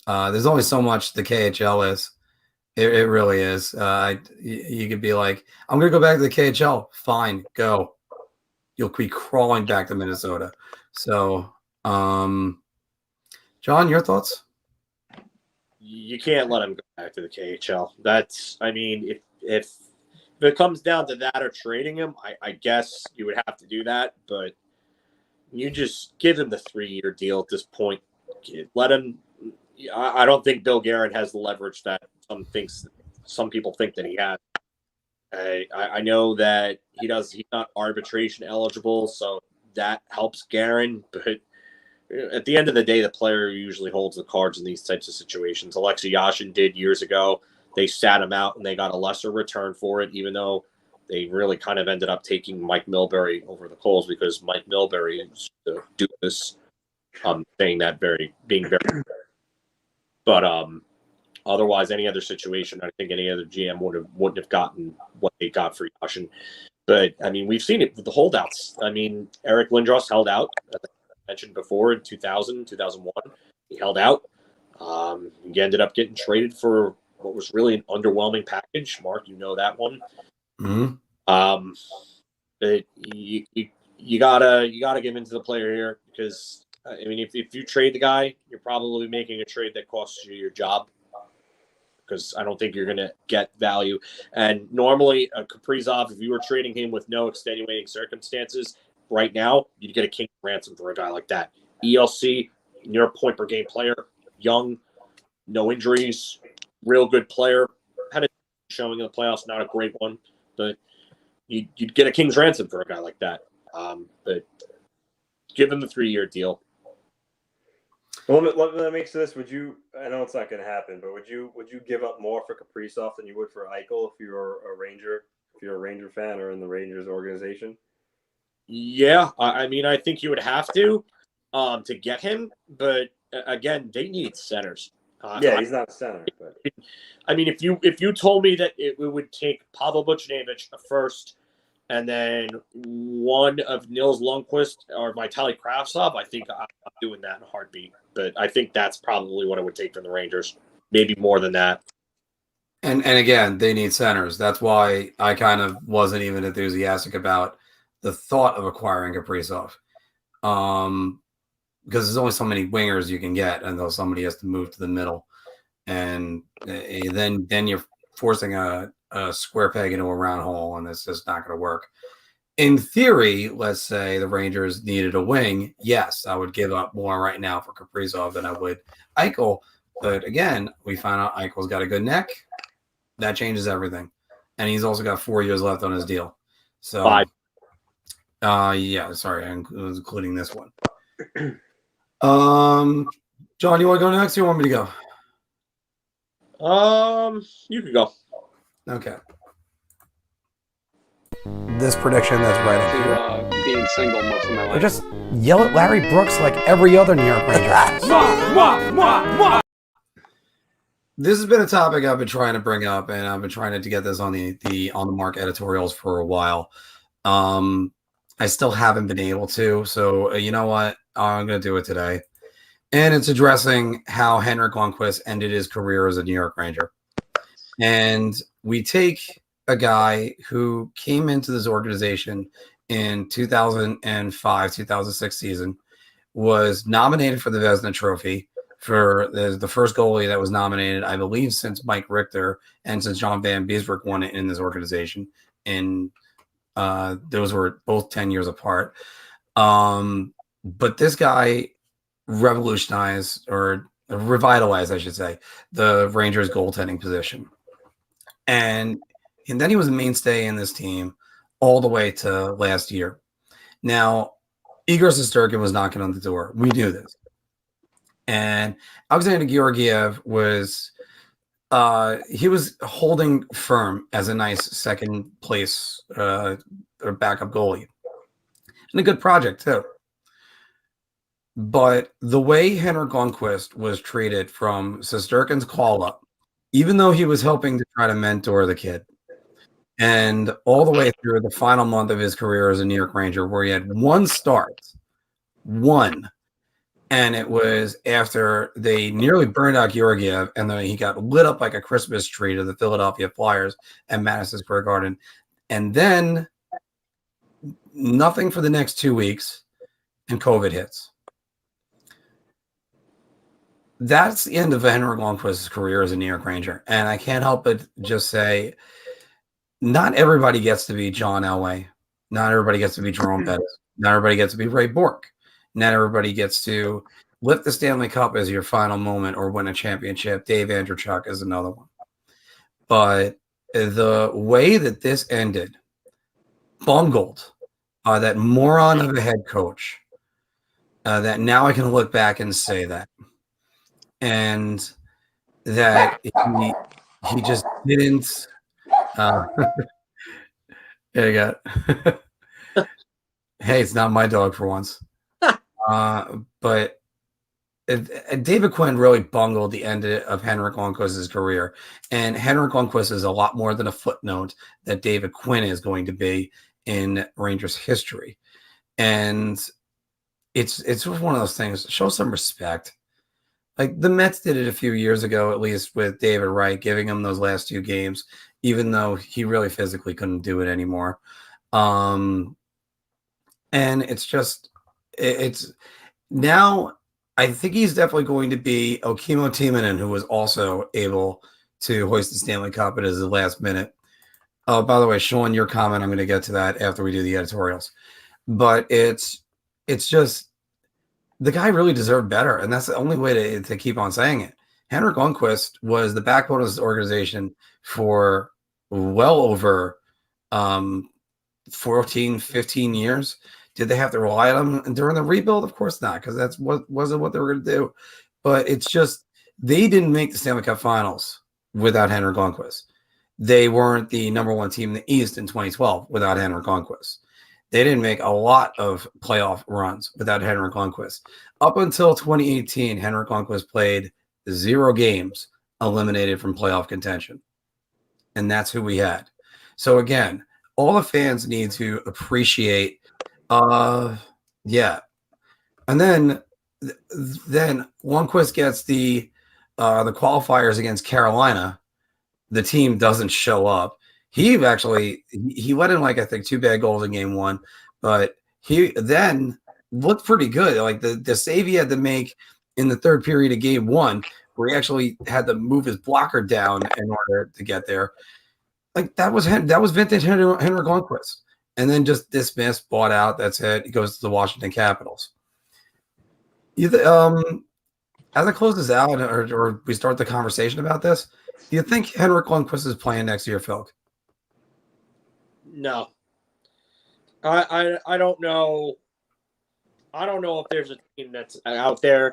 There's only so much the KHL is. It really is. You could be like, I'm going to go back to the KHL. Fine, go. You'll be crawling back to Minnesota. So, John, your thoughts? You can't let him go back to the KHL. If it comes down to that or trading him, I guess you would have to do that. But you just give him the 3-year deal at this point. Let him. I don't think Bill Guerin has the leverage that some people think that he has. I know that he's not arbitration eligible, so that helps Guerin. But at the end of the day, the player usually holds the cards in these types of situations. Alexis Yashin did years ago. They sat him out, and they got a lesser return for it, even though they really kind of ended up taking Mike Milbury over the coals because Mike Milbury is the doofus. Saying that being very. But Otherwise, any other situation, I think any other GM wouldn't have gotten what they got for Yashin. But I mean, we've seen it with the holdouts. I mean, Eric Lindros held out, as I mentioned before, in 2000, 2001. He held out. He ended up getting traded for what was really an underwhelming package. Marc, you know that one. Mm-hmm. But you gotta give into the player here because I mean, if you trade the guy, you're probably making a trade that costs you your job. Because I don't think you're going to get value. And normally, Kaprizov, if you were trading him with no extenuating circumstances, right now, you'd get a king's ransom for a guy like that. ELC, near point per game player, young, no injuries, real good player. Had a showing in the playoffs, not a great one, but you'd get a king's ransom for a guy like that. But give him the 3-year deal. Well, let me make this. Would you? I know it's not going to happen, but would you give up more for Kaprizov than you would for Eichel if you're a Ranger? If you're a Ranger fan or in the Rangers organization? Yeah, I mean, I think you would have to get him, but again, they need centers. Yeah, he's not a center. But I mean, if you told me that it would take Pavel Buchnevich a first, and then one of Nils Lundqvist or Vitaly Kravtsov, I think I'm doing that in a heartbeat. But I think that's probably what it would take from the Rangers. Maybe more than that. And again, they need centers. That's why I kind of wasn't even enthusiastic about the thought of acquiring Kaprizov. Because there's only so many wingers you can get, and though somebody has to move to the middle. And then you're forcing a square peg into a round hole, and it's just not going to work. In theory, let's say the Rangers needed a wing. Yes, I would give up more right now for Kaprizov than I would Eichel. But again, we found out Eichel's got a good neck. That changes everything. And he's also got 4 years left on his deal. So, 5. Yeah, sorry, I was including this one. John, you want to go next or you want me to go? You could go. Okay. This prediction that's right up here. Being single most of my life. Or just yell at Larry Brooks like every other New York Ranger. This has been a topic I've been trying to bring up, and I've been trying to get this on the Marc editorials for a while. I still haven't been able to, so you know what? I'm going to do it today. And it's addressing how Henrik Lundqvist ended his career as a New York Ranger. And we take a guy who came into this organization in 2005, 2006 season, was nominated for the Vezina Trophy for the first goalie that was nominated, I believe, since Mike Richter and since John Van Beesbrook won it in this organization. And those were both 10 years apart. But this guy revolutionized or revitalized, I should say, the Rangers goaltending position. And then he was a mainstay in this team all the way to last year. Now, Igor Shesterkin was knocking on the door. We knew this. And Alexander Georgiev was he was holding firm as a nice second place or backup goalie. And a good project, too. But the way Henrik Lundqvist was treated from Shesterkin's call-up, even though he was helping to try to mentor the kid, and all the way through the final month of his career as a New York Ranger, where he had one start, and it was after they nearly burned out Georgiev, and then he got lit up like a Christmas tree to the Philadelphia Flyers at Madison Square Garden. And then nothing for the next 2 weeks, and COVID hits. That's the end of Henrik Lundqvist's career as a New York Ranger. And I can't help but just say, not everybody gets to be John Elway. Not everybody gets to be Jerome Bettis. Not everybody gets to be Ray Bourque. Not everybody gets to lift the Stanley Cup as your final moment or win a championship. Dave Andreychuk is another one. But the way that this ended, bungled, that moron of a head coach, that now I can look back and say that. And that he just didn't. There you go. Hey, it's not my dog for once. But David Quinn really bungled the end of Henrik Lundqvist's career, and Henrik Lundqvist is a lot more than a footnote that David Quinn is going to be in Rangers history, and it's just one of those things. Show some respect. Like the Mets did it a few years ago, at least with David Wright, giving him those last 2 games, even though he really physically couldn't do it anymore. And it's now. I think he's definitely going to be Okimo Timonen, who was also able to hoist the Stanley Cup at his last minute. Oh, by the way, Sean, your comment, I'm going to get to that after we do the editorials. But it's just the guy really deserved better, and that's the only way to keep on saying it. Henrik Lundqvist was the backbone of this organization for well over 14, 15 years. Did they have to rely on him during the rebuild? Of course not, because that's wasn't what they were going to do. But it's just they didn't make the Stanley Cup Finals without Henrik Lundqvist. They weren't the number 1 team in the East in 2012 without Henrik Lundqvist. They didn't make a lot of playoff runs without Henrik Lundqvist. Up until 2018, Henrik Lundqvist played 0 games eliminated from playoff contention. And that's who we had. So again, all the fans need to appreciate yeah. And then Lundqvist gets the qualifiers against Carolina. The team doesn't show up. He let in I think 2 bad goals in game 1, but he then looked pretty good. Like the save he had to make in the 3rd period of game 1, where he actually had to move his blocker down in order to get there. Like that was vintage Henrik Lundqvist. And then just dismissed, bought out. That's it. He goes to the Washington Capitals. As it closes out, or we start the conversation about this, do you think Henrik Lundqvist is playing next year, Filk? No. I don't know. I don't know if there's a team that's out there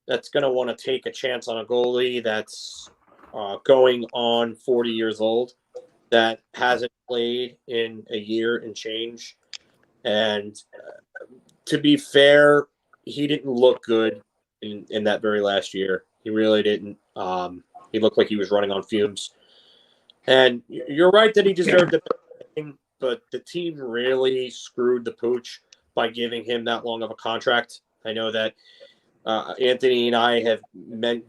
that's going to want to take a chance on a goalie that's going on 40 years old, that hasn't played in a year and change. And to be fair, he didn't look good in that very last year. He really didn't. He looked like he was running on fumes. And you're right that he deserved the thing, but the team really screwed the pooch by giving him that long of a contract. I know that Anthony and I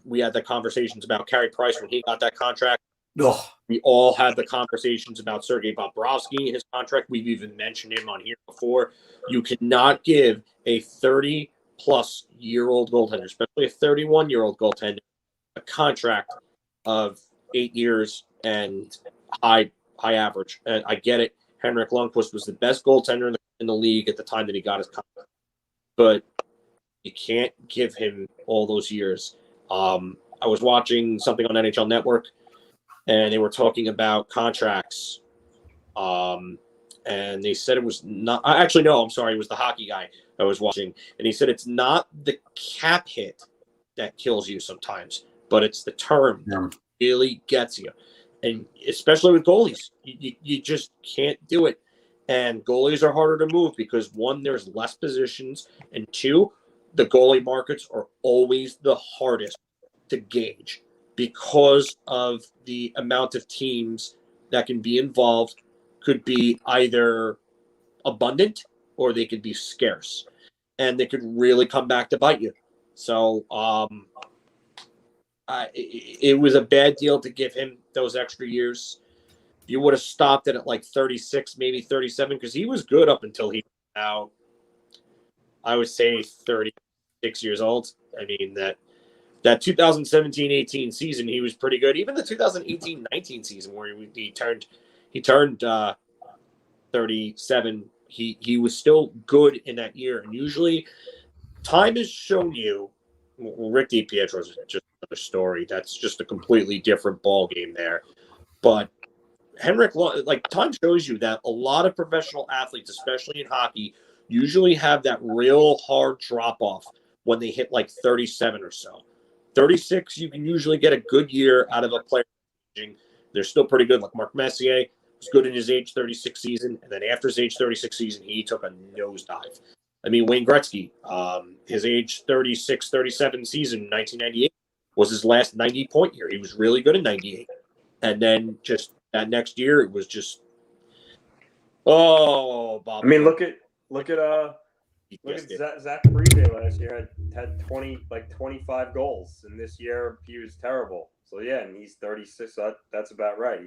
we had the conversations about Carey Price when he got that contract. Ugh. We all had the conversations about Sergei Bobrovsky and his contract. We've even mentioned him on here before. You cannot give a 30-plus-year-old goaltender, especially a 31-year-old goaltender, a contract of 8 years and high average. And I get it. Henrik Lundqvist was the best goaltender in the league at the time that he got his contract. But you can't give him all those years. I was watching something on NHL Network, and they were talking about contracts. And they said it was not – actually, no, I'm sorry. It was the hockey guy I was watching. And he said it's not the cap hit that kills you sometimes, but it's the term that really gets you. And especially with goalies, you just can't do it. And goalies are harder to move because, 1, there's less positions, and 2, the goalie markets are always the hardest to gauge because of the amount of teams that can be involved. Could be either abundant or they could be scarce, and they could really come back to bite you. So it was a bad deal to give him those extra years. You would have stopped it at like 36, maybe 37, because he was good up until he was now, I would say 36 years old. I mean, that 2017-18 season, he was pretty good. Even the 2018-19 season where he turned 37, he was still good in that year. And usually time has shown you, Rick DiPietro is just another story. That's just a completely different ball game there. But Henrik, like, time shows you that a lot of professional athletes, especially in hockey, usually have that real hard drop-off when they hit like 37 or so. 36, you can usually get a good year out of a player. They're still pretty good. Like Marc Messier was good in his age 36 season, and then after his age 36 season, he took a nosedive. I mean, Wayne Gretzky, his age 36, 37 season, 1998, was his last 90-point year. He was really good in 98. And then just that next year, it was just, Bob. I mean, look at Zach Parise last year had 25 goals, and this year he was terrible. So yeah, and he's 36. So that's about right.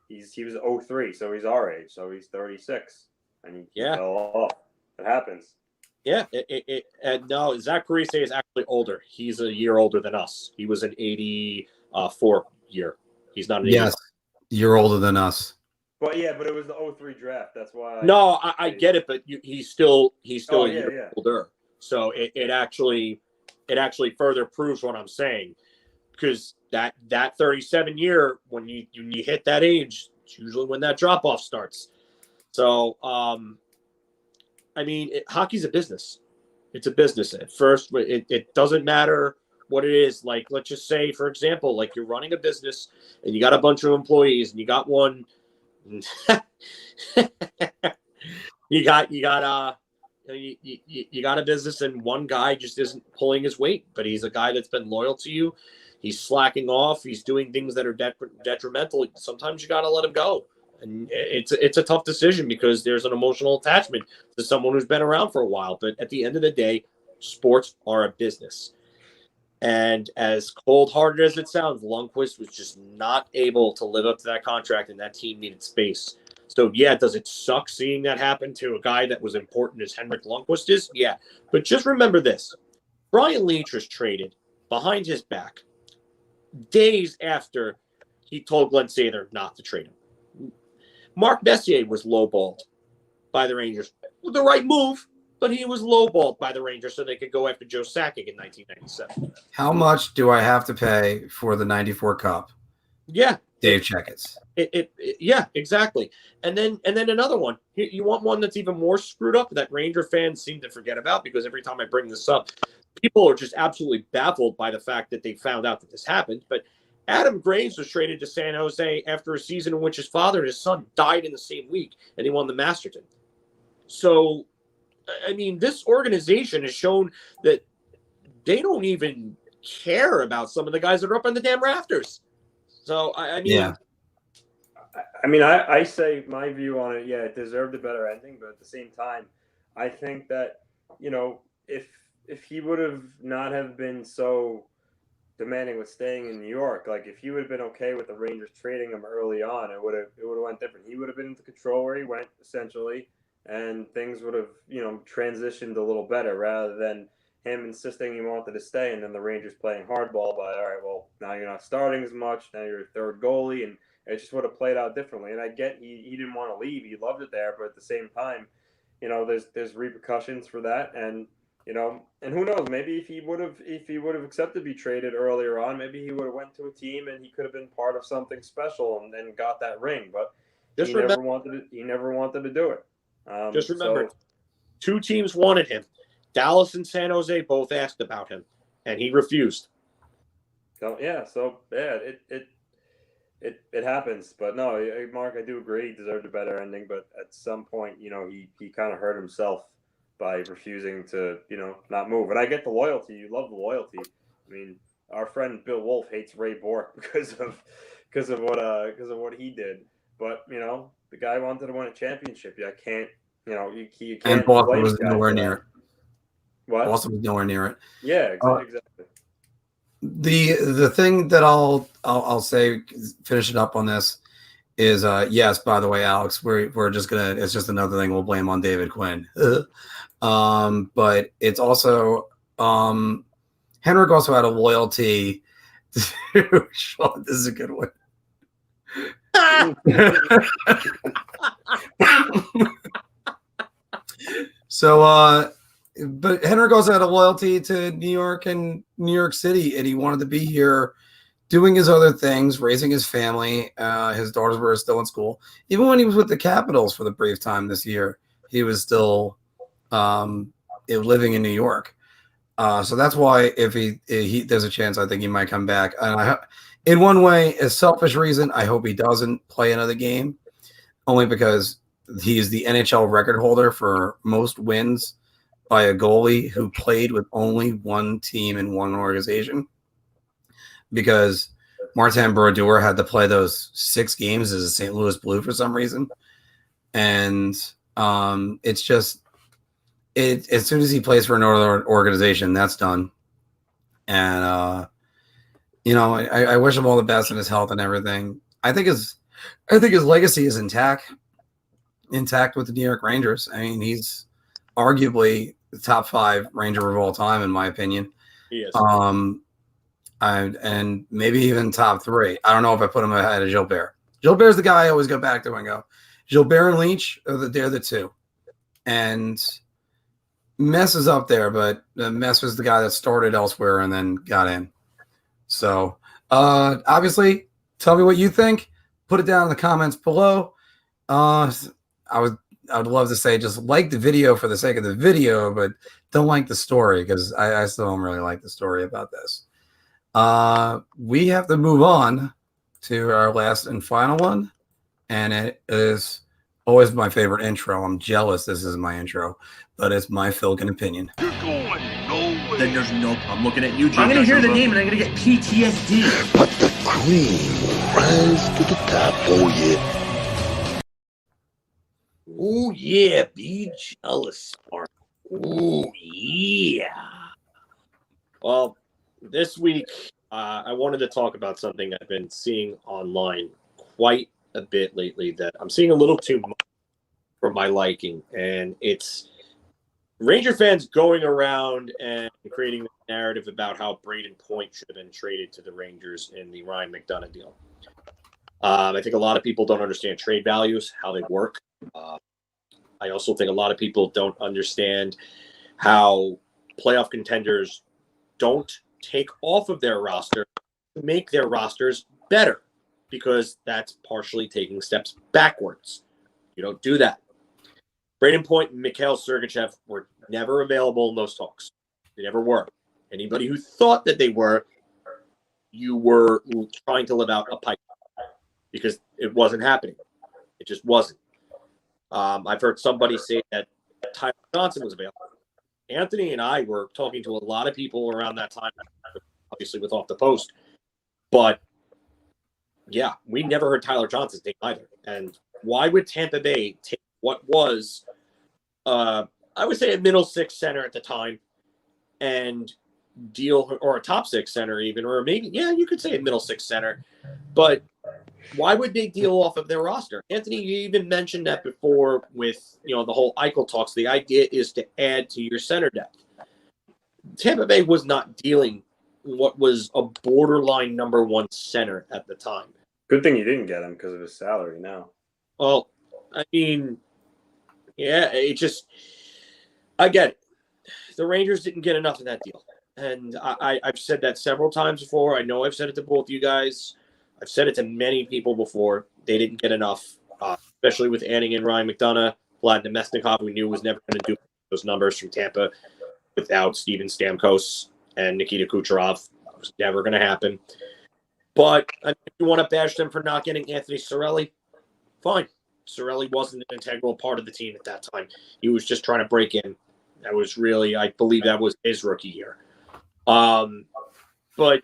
He was 03, so he's our age. So he's 36, and he fell off. It happens. Yeah, and no, Zach Parise is actually older. He's a year older than us. He was an 84 year. He's not an 85. Yes, you're older than us. But it was the 03 draft. That's why. No, I get it, but he's still a year yeah. older. So it actually further proves what I'm saying, because that 37 year, when you hit that age, it's usually when that drop off starts. So I mean, hockey's a business. It's a business. At first, it doesn't matter what it is. Like, let's just say, for example, like you're running a business and you got a bunch of employees and you got one. you got a business and one guy just isn't pulling his weight, but he's a guy that's been loyal to you. He's slacking off. He's doing things that are detrimental. Sometimes you got to let him go. And it's a tough decision because there's an emotional attachment to someone who's been around for a while. But at the end of the day, sports are a business. And as cold-hearted as it sounds, Lundqvist was just not able to live up to that contract, and that team needed space. So, yeah, does it suck seeing that happen to a guy that was important as Henrik Lundqvist is? Yeah. But just remember this. Brian Leetch was traded behind his back days after he told Glenn Sather not to trade him. Marc Messier was lowballed by the Rangers. The right move, but he was lowballed by the Rangers so they could go after Joe Sakic in 1997. How much do I have to pay for the 94 Cup? Yeah. Dave Checkets. Yeah, exactly. And then another one. You want one that's even more screwed up that Ranger fans seem to forget about, because every time I bring this up, people are just absolutely baffled by the fact that they found out that this happened. But Adam Graves was traded to San Jose after a season in which his father and his son died in the same week, and he won the Masterton. So, I mean, this organization has shown that they don't even care about some of the guys that are up on the damn rafters. So, I mean... Yeah. I mean, I say my view on it, yeah, it deserved a better ending, but at the same time, I think that, you know, if he would have not have been so demanding with staying in New York, like if he would have been okay with the Rangers trading him early on, it would have went different. He would have been into control where he went, essentially, and things would have, you know, transitioned a little better rather than him insisting he wanted to stay and then the Rangers playing hardball by, all right, well, now you're not starting as much, now you're a third goalie, and it just would have played out differently. And I get he didn't want to leave. He loved it there. But at the same time, you know, there's repercussions for that. And, you know, and who knows, maybe if he would have accepted to be traded earlier on, maybe he would have went to a team and he could have been part of something special and then got that ring. But he never wanted to do it. Just remember, two teams wanted him. Dallas and San Jose both asked about him, and he refused. So it happens, but no, Mark, I do agree he deserved a better ending, but at some point, you know, he kind of hurt himself by refusing to, you know, not move. And I get the loyalty. You love the loyalty. I mean, our friend Bill Wolf hates Ray Bourque because of what he did. But, you know, the guy wanted to win a championship. You can't. And Boston was nowhere near it. What? Boston was nowhere near it. Yeah, exactly. The thing that I'll say, finishing up on this, is yes. By the way, Alex, we're just gonna. It's just another thing we'll blame on David Quinn. But it's also Henrik also had a loyalty to Sean. This is a good one. So, but Henrik also had a loyalty to New York and New York City, and he wanted to be here doing his other things, raising his family. His daughters were still in school. Even when he was with the Capitals for the brief time this year, he was still living in New York. So that's why if he there's a chance, I think he might come back. And in one way, a selfish reason, I hope he doesn't play another game, only because he is the NHL record holder for most wins by a goalie who played with only one team in one organization, because Martin Brodeur had to play those 6 games as a St. Louis Blue for some reason. And it's just as soon as he plays for another organization, that's done. And I wish him all the best in his health and everything. I think his legacy is intact with the New York Rangers. I mean, he's arguably the top 5 Ranger of all time, in my opinion. He is. And maybe even top 3. I don't know if I put him ahead of Gilbert. Gilbert's the guy I always go back to and go, Gilbert and Leach, they're the 2. And Mess is up there, but Mess was the guy that started elsewhere and then got in. So, obviously, tell me what you think. Put it down in the comments below. I would love to say just like the video for the sake of the video, but don't like the story, because I still don't really like the story about this. We have to move on to our last and final one, and it is always my favorite intro. I'm jealous this is my intro, but it's my Filk opinion. You're going nowhere. Then there's no. I'm looking at you, Jake. I'm gonna hear the name and I'm gonna get PTSD. But the cream will rise to the top for you. Oh yeah, be jealous, Marc. Oh yeah. Well, this week I wanted to talk about something I've been seeing online quite a bit lately that I'm seeing a little too much for my liking, and it's Ranger fans going around and creating a narrative about how Brayden Point should have been traded to the Rangers in the Ryan McDonagh deal. I think a lot of people don't understand trade values, how they work. I also think a lot of people don't understand how playoff contenders don't take off of their roster to make their rosters better, because that's partially taking steps backwards. You don't do that. Brayden Point and Mikhail Sergachev were never available in those talks. They never were. Anybody who thought that they were, you were trying to live out a pipe, because it wasn't happening. It just wasn't. I've heard somebody say that Tyler Johnson was available. Anthony and I were talking to a lot of people around that time, obviously with Off the Post. But, yeah, we never heard Tyler Johnson's name either. And why would Tampa Bay take what was, I would say, a middle 6 center at the time and deal, or a top 6 center even, or maybe, yeah, you could say a middle 6 center. But why would they deal off of their roster? Anthony, you even mentioned that before with, the whole Eichel talks. The idea is to add to your center depth. Tampa Bay was not dealing what was a borderline number 1 center at the time. Good thing you didn't get him because of his salary now. Well, I mean, yeah, I get it. The Rangers didn't get enough of that deal. And I've said that several times before. I know I've said it to both you guys. I've said it to many people before. They didn't get enough, especially with adding in Ryan McDonagh, Vlad Nemesnikov, we knew was never going to do those numbers from Tampa without Steven Stamkos and Nikita Kucherov. It was never going to happen. But if you want to bash them for not getting Anthony Cirelli, fine. Cirelli wasn't an integral part of the team at that time. He was just trying to break in. That was really, I believe that was his rookie year. But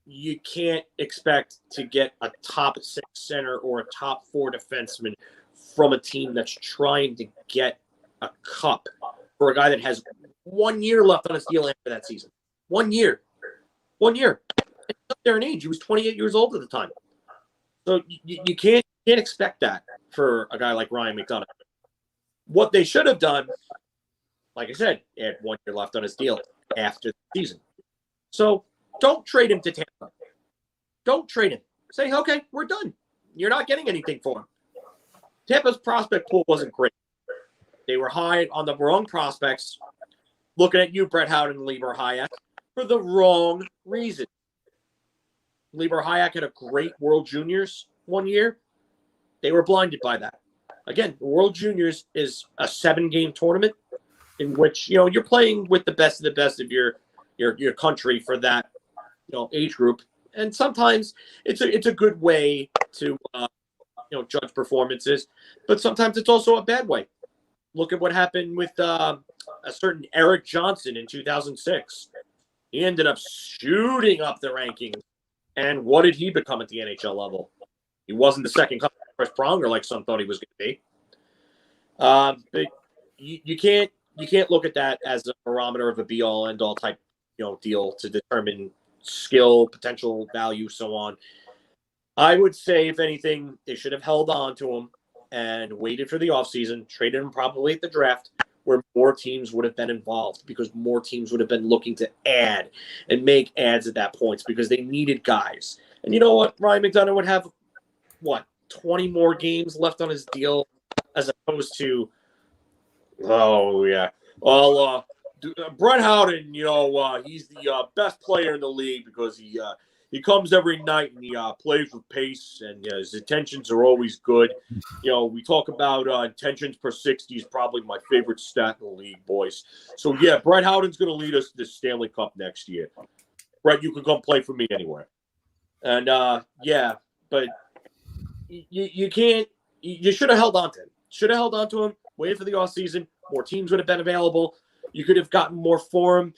you can't expect to get a top 6 center or a top 4 defenseman from a team that's trying to get a cup for a guy that has 1 year left on his deal after that season. 1 year. 1 year. He's up there in age. He was 28 years old at the time. So you can't expect that for a guy like Ryan McDonagh. What they should have done, like I said, had 1 year left on his deal after the season. So don't trade him to Tampa. Don't trade him. Say, okay, we're done. You're not getting anything for him. Tampa's prospect pool wasn't great. They were high on the wrong prospects. Looking at you, Brett Howden and Lieber Hayek, for the wrong reason. Lieber Hayek had a great World Juniors 1 year. They were blinded by that. Again, the World Juniors is a 7-game tournament in which, you're playing with the best of your country for that, age group. And sometimes it's a good way to, judge performances, but sometimes it's also a bad way. Look at what happened with a certain Eric Johnson in 2006. He ended up shooting up the rankings. And what did he become at the NHL level? He wasn't the second first pronger like some thought he was going to be. But you can't look at that as a barometer of a be-all, end-all type deal to determine skill, potential, value, so on. I would say, if anything, they should have held on to him and waited for the offseason, traded him probably at the draft, where more teams would have been involved, because more teams would have been looking to add and make adds at that point, because they needed guys. And you know what? Ryan McDonough would have, 20 more games left on his deal, as opposed to, Brett Howden, he's the best player in the league because he comes every night and he plays with pace, and his intentions are always good. We talk about intentions per 60 is probably my favorite stat in the league, boys. So, yeah, Brett Howden's going to lead us to the Stanley Cup next year. Brett, you can come play for me anywhere. And, but you can't – you should have held on to him. Should have held on to him, waited for the offseason. More teams would have been available. You could have gotten more for him.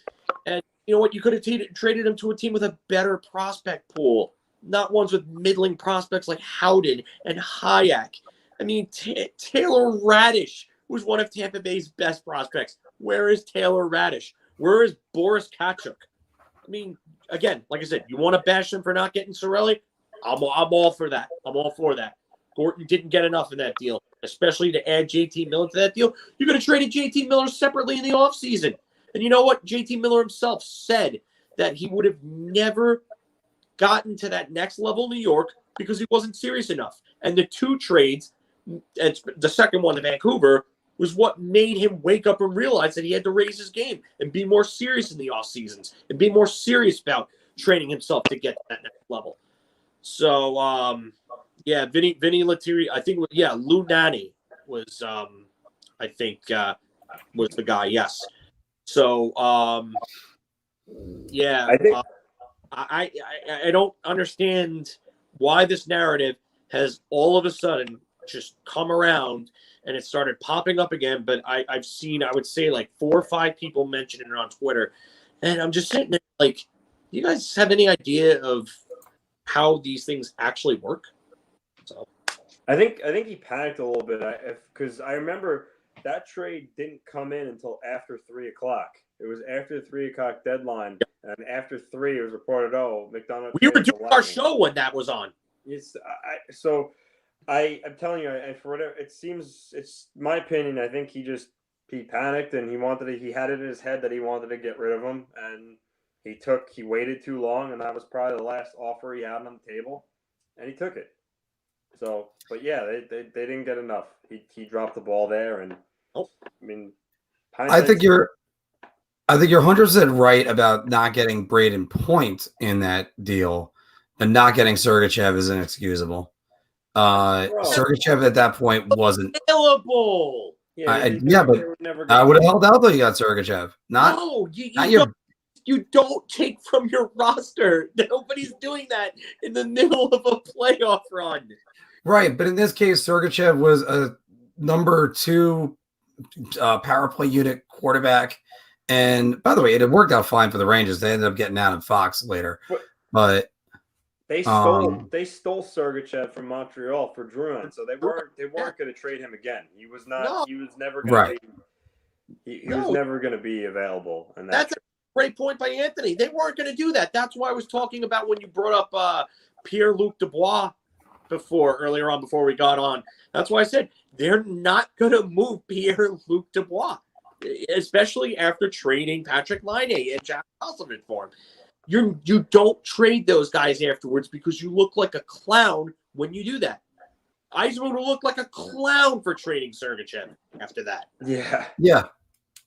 And you know what? You could have traded him to a team with a better prospect pool, not ones with middling prospects like Howden and Hayek. I mean, Taylor Radish was one of Tampa Bay's best prospects. Where is Taylor Radish? Where is Boris Katchuk? I mean, again, like I said, you want to bash them for not getting Cirelli? I'm all for that. I'm all for that. Gorton didn't get enough in that deal, especially to add JT Miller to that deal. You could have traded JT Miller separately in the offseason. And you know what? JT Miller himself said that he would have never gotten to that next level in New York because he wasn't serious enough. And the two trades, and the second one to Vancouver, was what made him wake up and realize that he had to raise his game and be more serious in the off seasons and be more serious about training himself to get to that next level. So, Vinny Lettieri, I think, Lou Nanny was, was the guy, yes. So, I think I don't understand why this narrative has all of a sudden just come around and it started popping up again. But I've seen, I would say, like 4 or 5 people mention it on Twitter, and I'm just sitting there like, do you guys have any idea of how these things actually work? So, I think he panicked a little bit because I remember that trade didn't come in until after 3 o'clock. It was after the 3 o'clock deadline, and after 3, it was reported, McDonough. We were doing our show when that was on. I'm telling you, for whatever it seems, it's my opinion. I think he panicked and he had it in his head that he wanted to get rid of him, and he waited too long, and that was probably the last offer he had on the table, and he took it. So, but yeah, they didn't get enough. He dropped the ball there, and I think you're 100% right about not getting Braden Point in that deal, and not getting Sergachev is inexcusable. Sergachev at that point wasn't available. But I would have held out though. You got Sergachev. You don't take from your roster. Nobody's doing that in the middle of a playoff run. Right, but in this case, Sergachev was a number 2 power play unit quarterback. And by the way, it had worked out fine for the Rangers. They ended up getting out of Fox later. But they stole Sergachev from Montreal for Drouin, so they weren't going to trade him again. He was not. No. He was never going to be. He was never going to be available. And that's a great point by Anthony. They weren't going to do that. That's why I was talking about when you brought up Pierre-Luc Dubois earlier on before we got on. That's why I said they're not going to move Pierre-Luc Dubois, especially after trading Patrick Laine and Jack Eichel for him. You don't trade those guys afterwards because you look like a clown when you do that. Eisman will look like a clown for trading Sergachev after that. Yeah.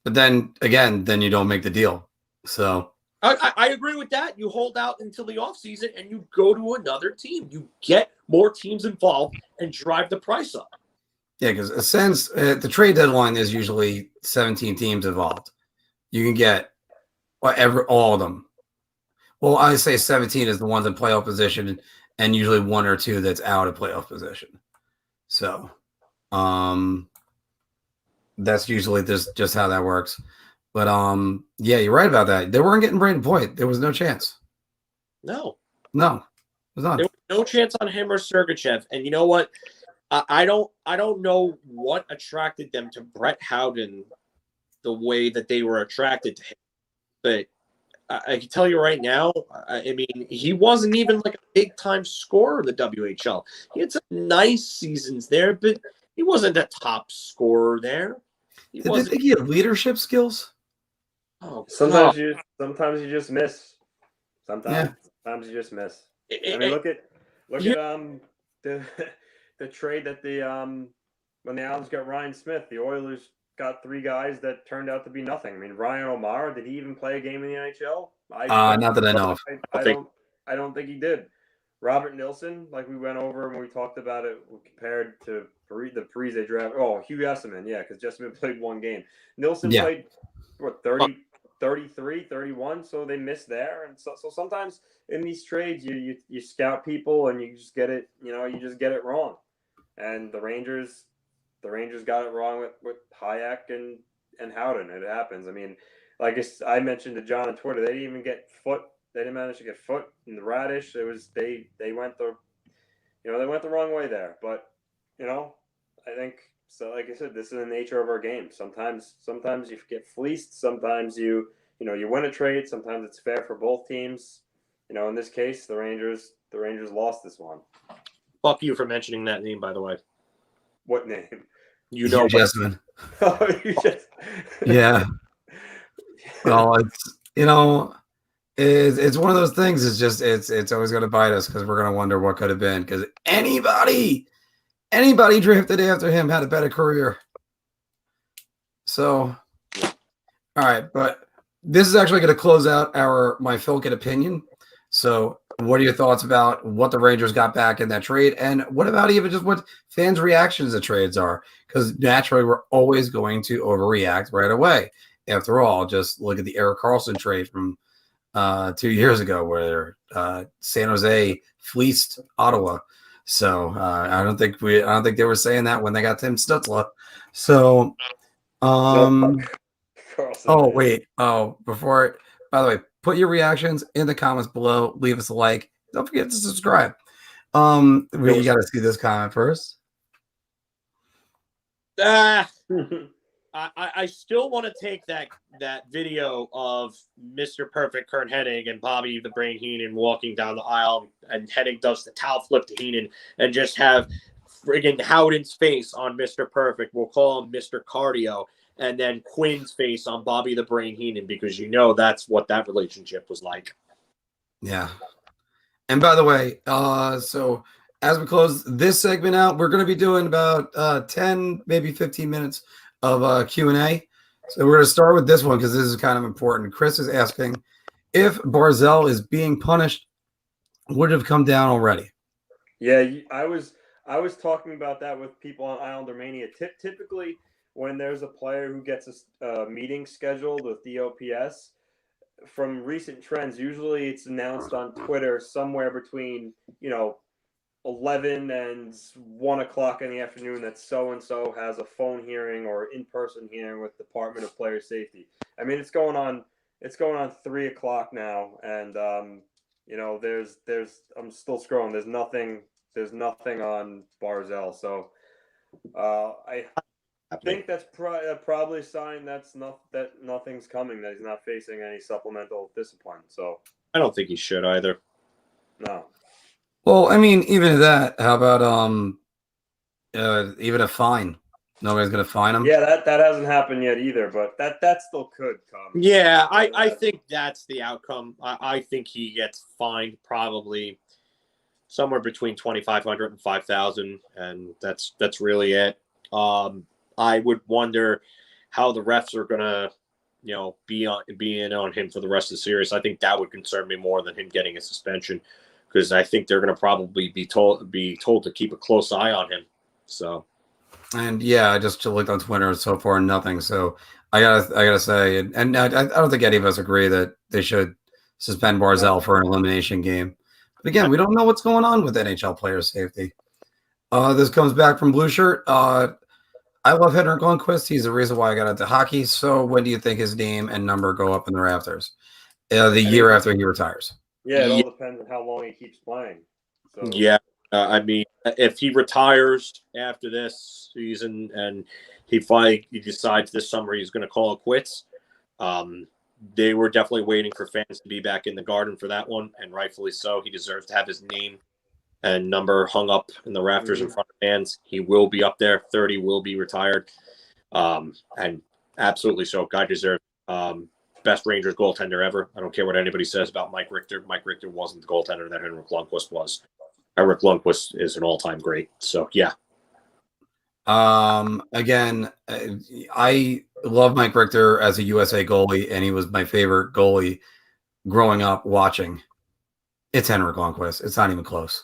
But then you don't make the deal. So I agree with that. You hold out until the offseason and you go to another team. You get more teams involved and drive the price up. Yeah, because since the trade deadline is usually 17 teams involved, you can get all of them. Well, I say 17 is the ones in playoff position, and usually 1 or 2 that's out of playoff position. So, That's usually just how that works. But yeah, you're right about that. They weren't getting Braden Point. There was no chance. No, it was not. There was no chance on him or Sergachev. And you know what? I don't know what attracted them to Brett Howden the way that they were attracted to him. But I can tell you right now, I mean, he wasn't even like a big-time scorer in the WHL. He had some nice seasons there, but he wasn't a top scorer there. Did they think he had leadership skills? Oh, sometimes you just miss. Sometimes you just miss. I mean, look at the trade that when the Islanders got Ryan Smith, the Oilers got 3 guys that turned out to be nothing. I mean, Ryan O'Mara, did he even play a game in the NHL? Not that I know of. I don't think he did. Robert Nilsson, like we went over when we talked about it, compared to the Parise draft. Oh, Hugh Jessamine, yeah, because Jessamine played 1 game. Nilsson played, 33, 31, so they missed there. And so sometimes in these trades, you scout people and you just get it, you just get it wrong. And the Rangers got it wrong with Hayek and Howden. It happens. I mean, like I mentioned to John on Twitter, they didn't even get Foot. They didn't manage to get Foot in the Radish. It was they went the wrong way there. But I think so. Like I said, this is the nature of our game. Sometimes you get fleeced. Sometimes you win a trade. Sometimes it's fair for both teams. In this case, the Rangers lost this one. Fuck you for mentioning that name, by the way. What name? Jessamine. Yeah. Well, it's one of those things. It's just it's always going to bite us because we're going to wonder what could have been, because anybody drafted after him had a better career. So, all right, but this is actually going to close out my Filk opinion. So, what are your thoughts about what the Rangers got back in that trade, and what about even just what fans' reactions to trades are? Because naturally, we're always going to overreact right away. After all, just look at the Erik Karlsson trade from 2 years ago, where San Jose fleeced Ottawa. So I don't think they were saying that when they got Tim Stutzla. So, by the way, put your reactions in the comments below. Leave us a like. Don't forget to subscribe. We got to see this comment first. I still want to take that video of Mr. Perfect Kurt Hennig and Bobby the Brain Heenan walking down the aisle, and Hennig does the towel flip to Heenan, and just have friggin' Howden's face on Mr. Perfect. We'll call him Mr. Cardio, and then Quinn's face on Bobby the Brain Heenan, because that's what that relationship was like. Yeah. And by the way, so as we close this segment out, we're going to be doing about 10, maybe 15 minutes of Q&A. So we're going to start with this one because this is kind of important. Chris is asking, if Barzal is being punished, would it have come down already? Yeah, I was talking about that with people on Islander Mania. Typically, when there's a player who gets a meeting scheduled with DOPS, from recent trends, usually it's announced on Twitter somewhere between 11 and 1 o'clock in the afternoon that so-and-so has a phone hearing or in-person hearing with Department of Player Safety. I mean, it's going on 3 o'clock now, and there's I'm still scrolling. There's nothing on Barzal. So I think that's probably a sign that nothing's coming, that he's not facing any supplemental discipline. So I don't think he should either. No. Well, I mean, even that, how about even a fine? Nobody's going to fine him? Yeah, that hasn't happened yet either, but that still could come. Yeah, I think that's the outcome. I think he gets fined probably somewhere between $2,500 and $5,000, and that's really it. I would wonder how the refs are going to, be in on him for the rest of the series. I think that would concern me more than him getting a suspension, because I think they're going to probably be told to keep a close eye on him. So, and yeah, I just looked on Twitter so far, nothing. So I gotta say, and I don't think any of us agree that they should suspend Barzal for an elimination game. But again, we don't know what's going on with NHL player safety. This comes back from Blue Shirt. I love Henrik Lundqvist. He's the reason why I got into hockey. So when do you think his name and number go up in the rafters? The year after he retires. Yeah, it all depends on how long he keeps playing. So. Yeah. I mean, if he retires after this season and he decides this summer he's going to call it quits, they were definitely waiting for fans to be back in the Garden for that one, and rightfully so. He deserves to have his name and number hung up in the rafters in front of fans. He will be up there. 30 will be retired, and absolutely so. Guy deserves best Rangers goaltender ever. I don't care what anybody says about Mike Richter. Mike Richter wasn't the goaltender that Henrik Lundqvist was. Henrik Lundqvist is an all-time great. So, yeah. Again, I love Mike Richter as a USA goalie, and he was my favorite goalie growing up watching. It's Henrik Lundqvist. It's not even close.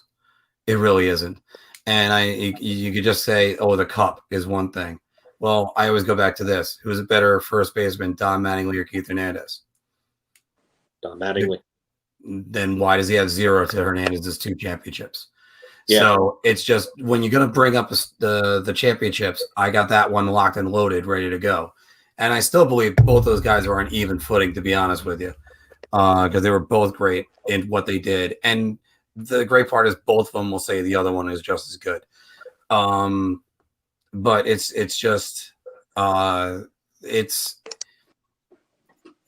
It really isn't. And you could just say, oh, the cup is one thing. Well, I always go back to this. Who's a better first baseman, Don Mattingly or Keith Hernandez? Don Mattingly. Then why does he have 0 to Hernandez's 2 championships? Yeah. So it's just when you're going to bring up the championships, I got that one locked and loaded, ready to go. And I still believe both those guys are on even footing, to be honest with you, because they were both great in what they did. And the great part is both of them will say the other one is just as good. But it's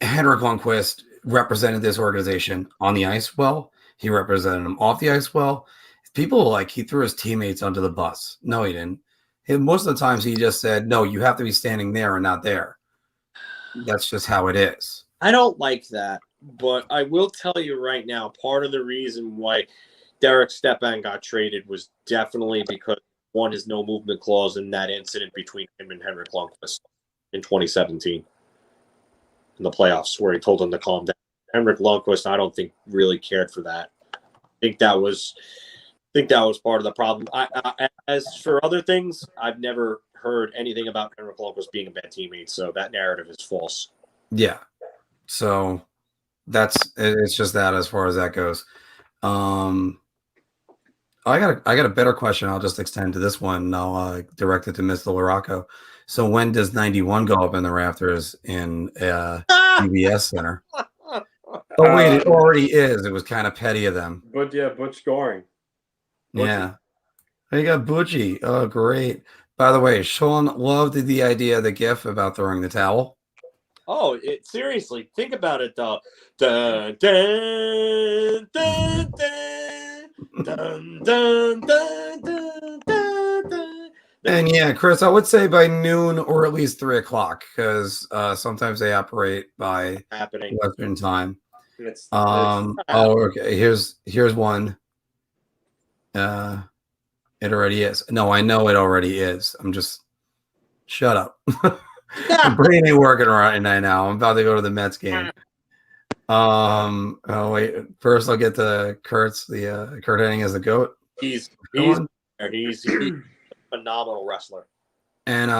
Henrik Lundqvist represented this organization on the ice well. He represented them off the ice well. People he threw his teammates under the bus. No, he didn't. Most of the times he just said, no, you have to be standing there and not there. That's just how it is. I don't like that, but I will tell you right now, part of the reason why Derek Stepan got traded was definitely because one, his no movement clause in that incident between him and Henrik Lundqvist in 2017 in the playoffs where he told him to calm down. Henrik Lundqvist, I don't think really cared for that. I think that was part of the problem. As for other things, I've never heard anything about Henrik Lundqvist being a bad teammate, so that narrative is false. Yeah. So it's just that as far as that goes. I got a better question. I'll just extend to this one. I'll direct it to Mr. Larocco. So when does 91 go up in the rafters in CBS Center? Oh, wait, it already is. It was kind of petty of them. But yeah, Butch scoring. Yeah. You got Butchie. Oh, great. By the way, Sean loved the idea of the GIF about throwing the towel. Oh, seriously, think about it though. Dun, dun, dun, dun, dun, dun, dun, dun, dun, dun. And yeah, Chris, I would say by noon or at least 3 o'clock because sometimes they operate by Western time. Okay. Here's one. It already is. No, I know it already is. I'm just shut up. My brain ain't working right now. I'm about to go to the Mets game. Oh wait. First, I'll get the Kurt Hennig as the GOAT. He's a phenomenal wrestler. And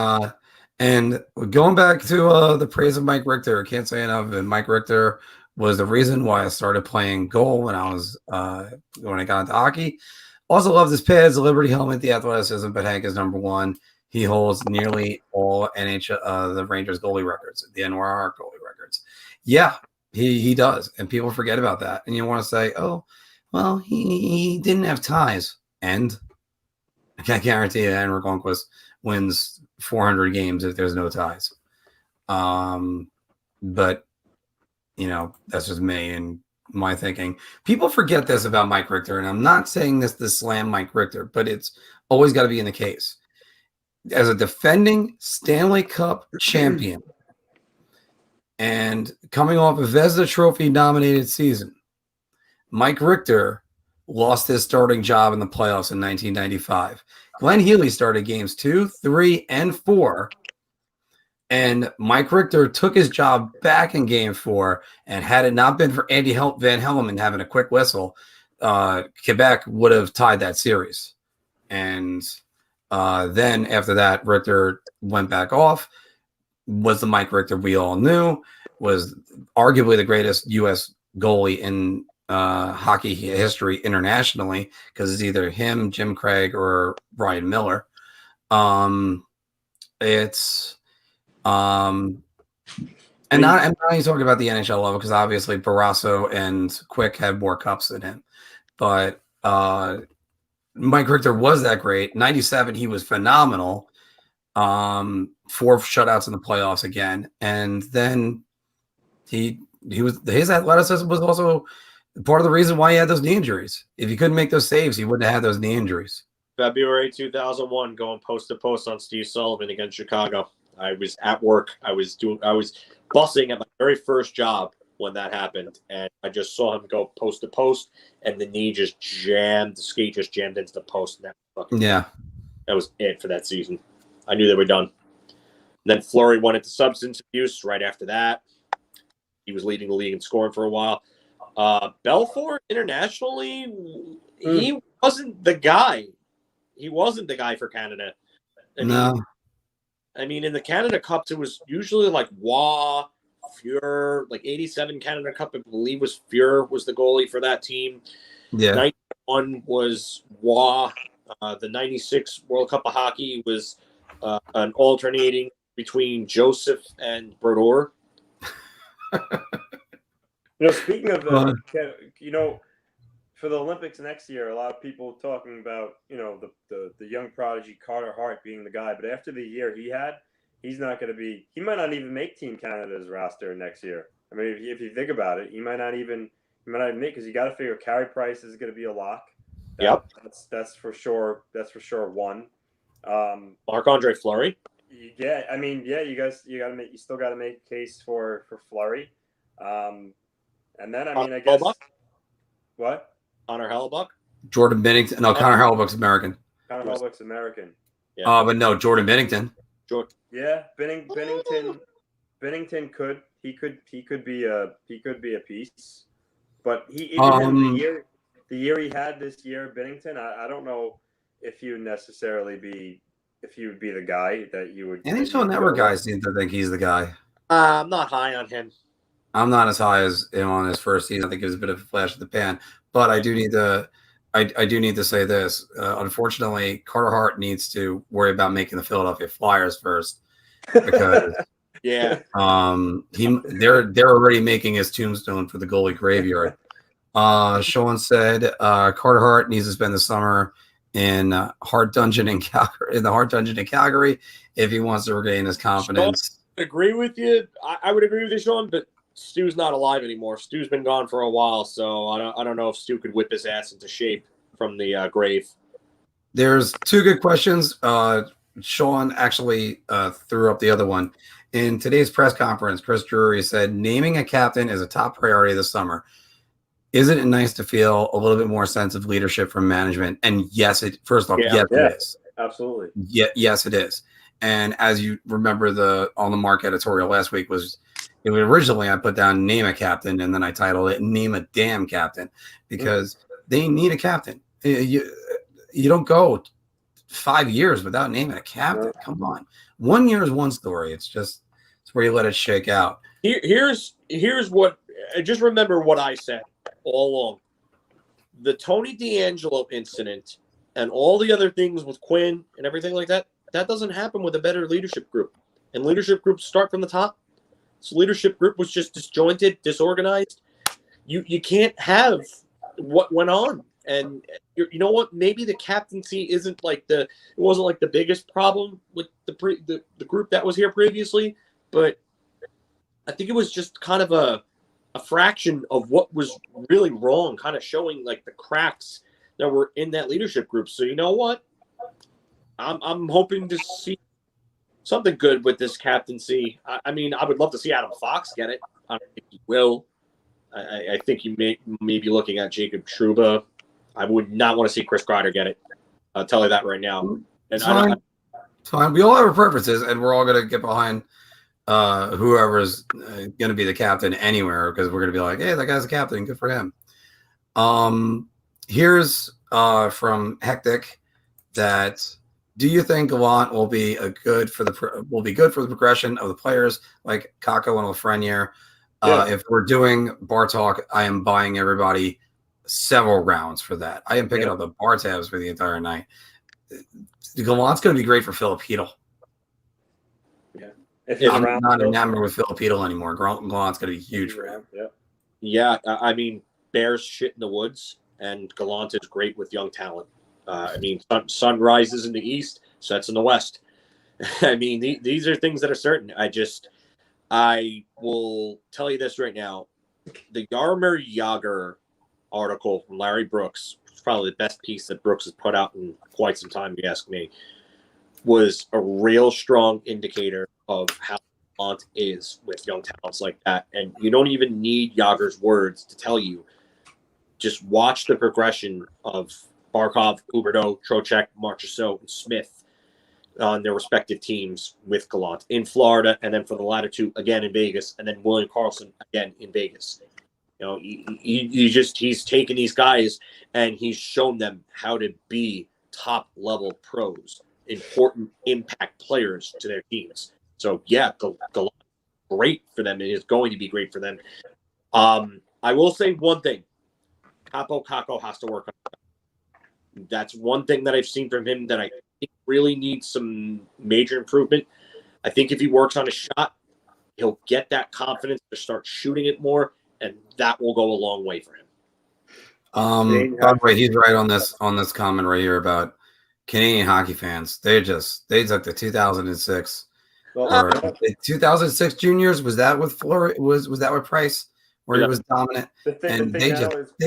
going back to the praise of Mike Richter, I can't say enough of it. Mike Richter was the reason why I started playing goal when I got into hockey. Also love his pads, the Liberty helmet, the athleticism, but Hank is number one. He holds nearly all NHL, the Rangers goalie records, the NYR goalie records. Yeah, he does, and people forget about that. And you want to say, oh, well, he didn't have ties. And I can't guarantee you Henrik Lundqvist wins 400 games if there's no ties. But, that's just me and my thinking. People forget this about Mike Richter, and I'm not saying this to slam Mike Richter, but it's always got to be in the case. As a defending Stanley Cup champion and coming off a Vezina Trophy nominated season, Mike Richter lost his starting job in the playoffs in 1995. Glenn Healy started games 2, 3, and 4. And Mike Richter took his job back in game 4. And had it not been for Andy Van Hellemond having a quick whistle, Quebec would have tied that series. And then after that, Richter went back off, was the Mike Richter we all knew, was arguably the greatest U.S. goalie in hockey history internationally, because it's either him, Jim Craig, or Brian Miller. It's and not even talking about the NHL level because obviously Barrasso and Quick had more cups than him, but Mike Richter was that great. 97, he was phenomenal. 4 shutouts in the playoffs again, and then he was his athleticism was also part of the reason why he had those knee injuries. If he couldn't make those saves, he wouldn't have had those knee injuries. February 2001, going post to post on Steve Sullivan against Chicago. I was at work. I was bussing at my very first job when that happened, and I just saw him go post to post, and the knee just jammed, the skate just jammed into the post. And that was it for that season. I knew they were done. And then Fleury went into substance abuse right after that. He was leading the league in scoring for a while. Belfort, internationally, he wasn't the guy. He wasn't the guy for Canada. I mean, in the Canada Cups, it was usually like Waugh, Fuhr, like 87 Canada Cup, I believe was Fuhr was the goalie for that team. Yeah. 91 was Waugh. The 96 World Cup of Hockey was an alternating between Joseph and Brodeur. Speaking of for the Olympics next year, a lot of people talking about, the young prodigy Carter Hart being the guy. But after the year he had, he's not going to be – he might not even make Team Canada's roster next year. I mean, if you think about it, he might not even make – because you got to figure Carey Price is going to be a lock. That's for sure. That's for sure one. Marc-Andre Fleury. Yeah, I mean, you still got to make a case for Fleury. And then, I guess Hellbuck? What? Connor Hellbuck? Jordan Bennington. No, Connor Hellbuck's American. Connor Hellbuck's American. Yeah. But no, Jordan Bennington. Yeah, Bennington could be a piece, but the year he had this year, Bennington, I don't know if he would necessarily be the guy that you would. NHL Network guys seem to think he's the guy. I'm not high on him. I'm not as high as him on his first season. I think it was a bit of a flash of the pan, but I do need to say this. Unfortunately, Carter Hart needs to worry about making the Philadelphia Flyers first because they're already making his tombstone for the goalie graveyard. Sean said Carter Hart needs to spend the summer in Hart Dungeon in Calgary if he wants to regain his confidence. Sean, agree with you. I would agree with you, Sean, but Stu's not alive anymore. Stu's been gone for a while, so I don't know if Stu could whip his ass into shape from the grave. There's 2 good questions. Sean actually threw up the other one. In today's press conference, Chris Drury said, naming a captain is a top priority this summer. Isn't it nice to feel a little bit more sense of leadership from management? And yes, it is. Absolutely. Yes, it is. And as you remember, on the Marc editorial last week originally I put down name a captain, and then I titled it name a damn captain, because they need a captain. You don't go 5 years without naming a captain. Come on. 1 year is one story. It's where you let it shake out. Here's what, just remember what I said all along. The Tony DeAngelo incident and all the other things with Quinn and everything like that, that doesn't happen with a better leadership group. And leadership groups start from the top. This leadership group was just disjointed, disorganized. You can't have what went on. And you know what? Maybe the captaincy isn't it wasn't like the biggest problem with the group that was here previously, but I think it was just kind of a fraction of what was really wrong, kind of showing like the cracks that were in that leadership group. So you know what? I'm hoping to see something good with this captaincy. I mean, I would love to see Adam Fox get it. I don't think he will. I think you may be looking at Jacob Trouba. I would not want to see Chris Kreider get it. I'll tell you that right now. And it's fine. We all have our preferences, and we're all going to get behind whoever's going to be the captain anywhere, because we're going to be like, hey, that guy's a captain. Good for him. Here's from Hectic that do you think Gallant will be good for the progression of the players like Kakko and Lafreniere? If we're doing bar talk, I am buying everybody several rounds for that. I am picking up the bar tabs for the entire night. Gallant's going to be great for FIlip. If he's I'm around, not still. enamored with Filipino anymore. Gallant's going to be huge for him. Yeah. Yeah, I mean, Bears shit in the woods, and Gallant is great with young talent. I mean, sun rises in the east, sets in the west. I mean, these are things that are certain. I will tell you this right now. The Yarmer Yager article from Larry Brooks, which is probably the best piece that Brooks has put out in quite some time, if you ask me, was a real strong indicator of how Gallant is with young talents like that. And you don't even need Yager's words to tell you. Just watch the progression of Barkov, Huberdeau, Trocheck, Marchessault, and Smith on their respective teams with Gallant in Florida, and then for the latter two again in Vegas, and then William Karlsson again in Vegas. You know, he's taken these guys and he's shown them how to be top level pros, important impact players to their teams. So yeah, Gallant, great for them. It is going to be great for them. I will say one thing: Kakko has to work on that. That's one thing that I've seen from him that I think really needs some major improvement. I think if he works on a shot, he'll get that confidence to start shooting it more, and that will go a long way for him. By the way, he's right on this comment right here about Canadian hockey fans. They took the 2006 or the 2006 juniors. Was that with Florida? Was that with Price, where he was dominant? They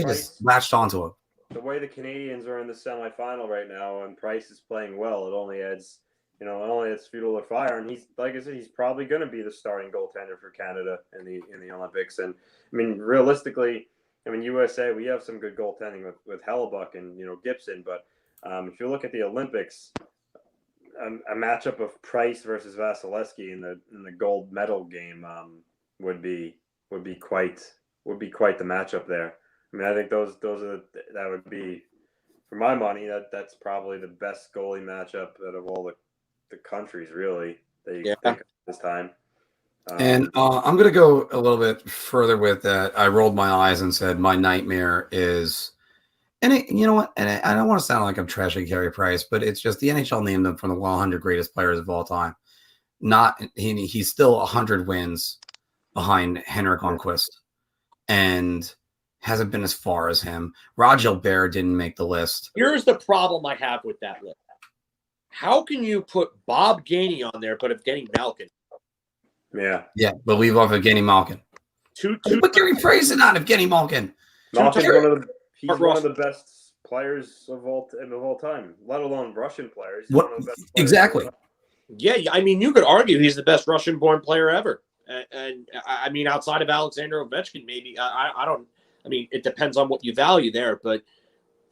just latched onto him. The way the Canadians are in the semifinal right now, and Price is playing well, it only adds fuel to the fire. And he's, like I said, he's probably going to be the starting goaltender for Canada in the Olympics. And I mean, realistically, USA, we have some good goaltending with Hellebuck and Gibson. But if you look at the Olympics, a matchup of Price versus Vasilevsky in the gold medal game would be quite the matchup there. I mean, I think that would be, for my money, that's probably the best goalie matchup out of all the countries, really, that you can think of this time. And I'm going to go a little bit further with that. I rolled my eyes and said my nightmare is, you know what? And I don't want to sound like I'm trashing Carey Price, but it's just the NHL named him from the 100 greatest players of all time. He's still 100 wins behind Henrik Lundqvist, and hasn't been as far as him. Rod Gilbert didn't make the list. Here's the problem I have with that list. How can you put Bob Gainey on there, but Evgeny Malkin? Yeah, but leave off Evgeny Malkin. Put Carey Price on Evgeny Malkin. Malkin's one of the best players of all time, let alone Russian players. He's one of the best players exactly. Yeah, I mean, you could argue he's the best Russian-born player ever. And I mean, outside of Alexander Ovechkin, maybe. I mean, it depends on what you value there, but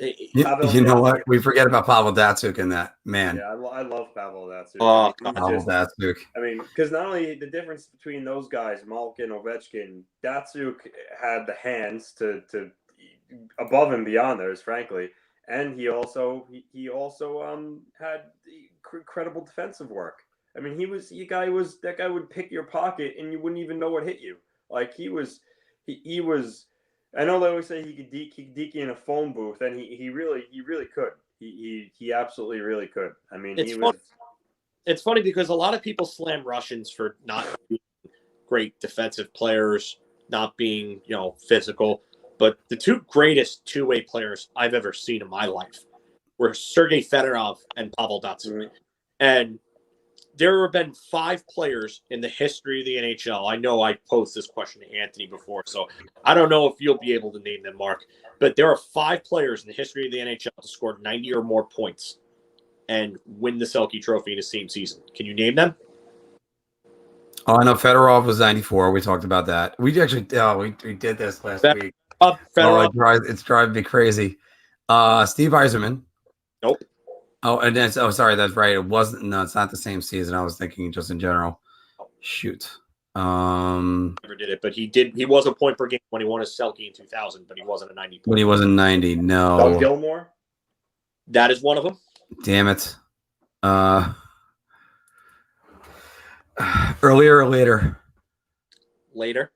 you know what? We forget about Pavel Datsyuk in that, man. Yeah, I love Pavel Datsyuk. Oh, Pavel Datsyuk. I mean, because not only the difference between those guys, Malkin, Ovechkin, Datsyuk had the hands to above and beyond theirs, frankly, and he also had incredible defensive work. I mean, that guy would pick your pocket and you wouldn't even know what hit you. Like he was. I know they always say he could deke in a phone booth, and he really could. He absolutely really could. I mean, it's funny because a lot of people slam Russians for not being great defensive players, not being physical. But the two greatest two-way players I've ever seen in my life were Sergei Fedorov and Pavel Datsyuk. Mm-hmm. And there have been 5 players in the history of the NHL. I know I posed this question to Anthony before, so I don't know if you'll be able to name them, Mark. But there are 5 players in the history of the NHL to score 90 or more points and win the Selke Trophy in the same season. Can you name them? Oh, I know Fedorov was 94. We talked about that. We actually we did this last week. It's driving me crazy. Steve Yzerman. Nope. Oh, and then sorry, that's right. It wasn't. No, it's not the same season. I was thinking just in general. Shoot. Never did it, but he did. He was a point per game when he won his Selke in 2000, but he wasn't a 90. When he wasn't 90, no. Doug Gilmore. That is one of them. Damn it. Earlier or later? Later.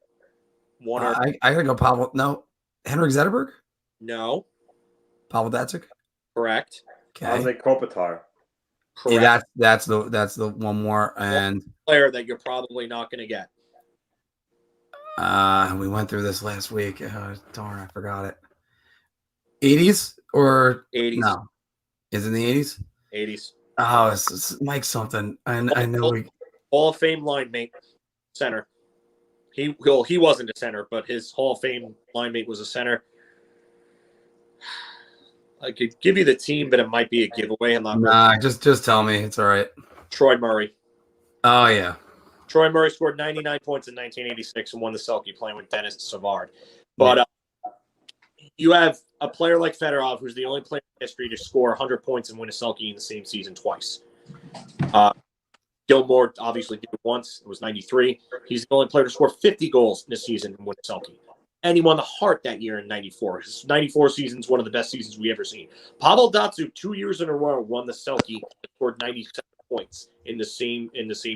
I gotta go. Pavel. No. Henrik Zetterberg. No. Pavel Datsyuk. Correct. Okay. Kopitar. Correct. That's the one more. And player that you're probably not going to get. We went through this last week. Darn, I forgot it. 80s or 80s? No, is it in the 80s? 80s. Oh, it's Mike something. I know. Hall of Fame line mate, center. He wasn't a center, but his Hall of Fame line mate was a center. I could give you the team, but it might be a giveaway. I'm not. Nah, just tell me. It's all right. Troy Murray. Oh yeah. Troy Murray scored 99 points in 1986 and won the Selke playing with Dennis Savard. But you have a player like Fedorov, who's the only player in history to score 100 points and win a Selke in the same season twice. Gilmore obviously did it once. It was 93. He's the only player to score 50 goals in a season and win a Selke. And he won the Hart that year in 94. His 94 season is one of the best seasons we ever seen. Pavel Datsyuk 2 years in a row won the Selke and scored 97 points in the same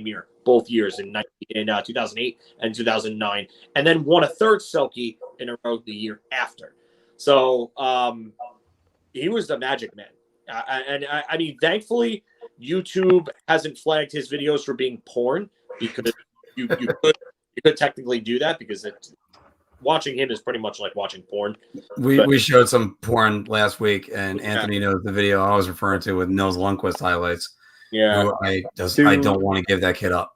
year, both years in 2008 and 2009, and then won a third Selke in a row the year after. So he was the magic man. I mean, thankfully, YouTube hasn't flagged his videos for being porn, because you could technically do that, because watching him is pretty much like watching porn. We showed some porn last week, and Anthony knows the video I was referring to with Nils Lundqvist highlights. Yeah, I don't want to give that kid up.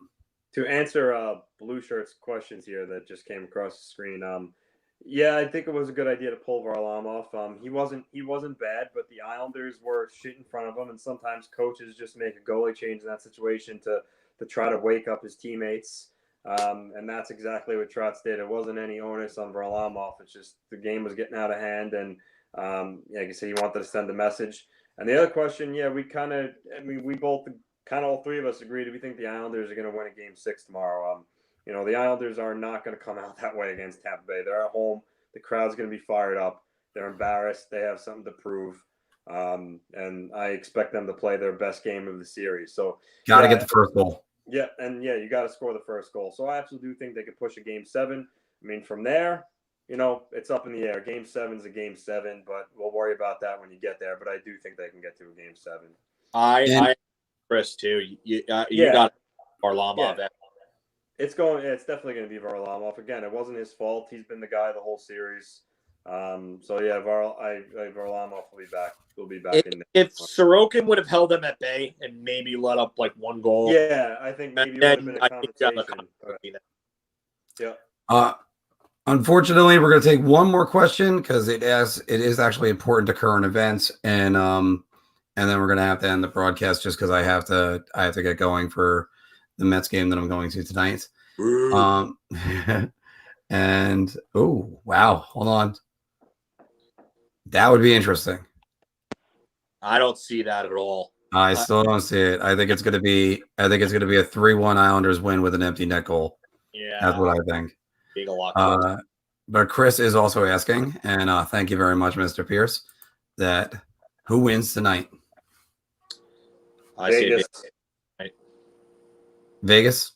To answer Blue Shirt's questions here that just came across the screen, yeah, I think it was a good idea to pull Varlamov. He wasn't bad, but the Islanders were shit in front of him, and sometimes coaches just make a goalie change in that situation to try to wake up his teammates. And that's exactly what Trotz did. It wasn't any onus on Varlamov. It's just the game was getting out of hand, and like I said, he wanted to send a message. And the other question, yeah, we both all three of us agreed. We think the Islanders are going to win a Game 6 tomorrow. The Islanders are not going to come out that way against Tampa Bay. They're at home. The crowd's going to be fired up. They're embarrassed. They have something to prove. And I expect them to play their best game of the series. So Got to get the first goal. Yeah, and you got to score the first goal. So I actually do think they could push a Game 7. I mean, from there, it's up in the air. Game 7 is a Game 7, but we'll worry about that when you get there. But I do think they can get to a Game 7. I Chris, too. You got Varlamov. Yeah. It's definitely going to be Varlamov. Again, it wasn't his fault. He's been the guy the whole series. So yeah, Varlamov will be back. We'll be back in there. If Sorokin would have held them at bay and maybe let up like one goal, yeah, I think maybe it would have been a conversation. Yeah. Unfortunately, we're going to take one more question because it is actually important to current events, and then we're going to have to end the broadcast just because I have to get going for the Mets game that I'm going to tonight. And wow, hold on. That would be interesting. I don't see that at all. I still don't see it. I think it's going to be a 3-1 Islanders win with an empty net goal. Yeah, that's what I think. Being a lot. But Chris is also asking, and thank you very much, Mr. Pierce, that who wins tonight? I say Vegas.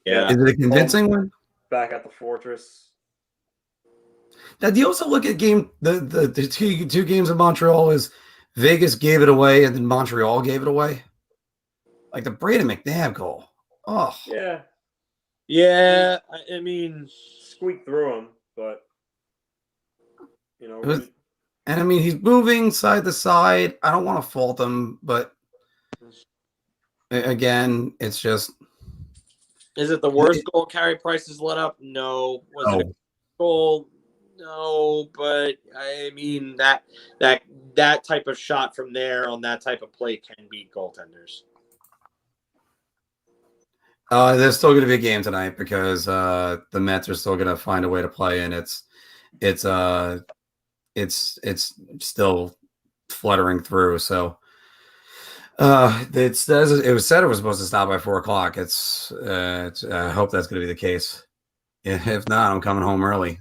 Yeah. Is it a convincing one? Back at the Fortress. Now, do you also look at the two games of Montreal is Vegas gave it away and then Montreal gave it away? Like the Braden McNabb goal. Oh. Yeah. Yeah. I mean, squeaked through him, but and I mean, he's moving side to side. I don't want to fault him, but again, it's just. Is it the worst goal Carey Price has let up? No. Was it a goal? No. But I mean that type of shot from there on that type of play can beat goaltenders. There's still going to be a game tonight because the Mets are still going to find a way to play, and it's still fluttering through. So. It said it was supposed to stop by 4:00. I hope that's going to be the case. If not, I'm coming home early.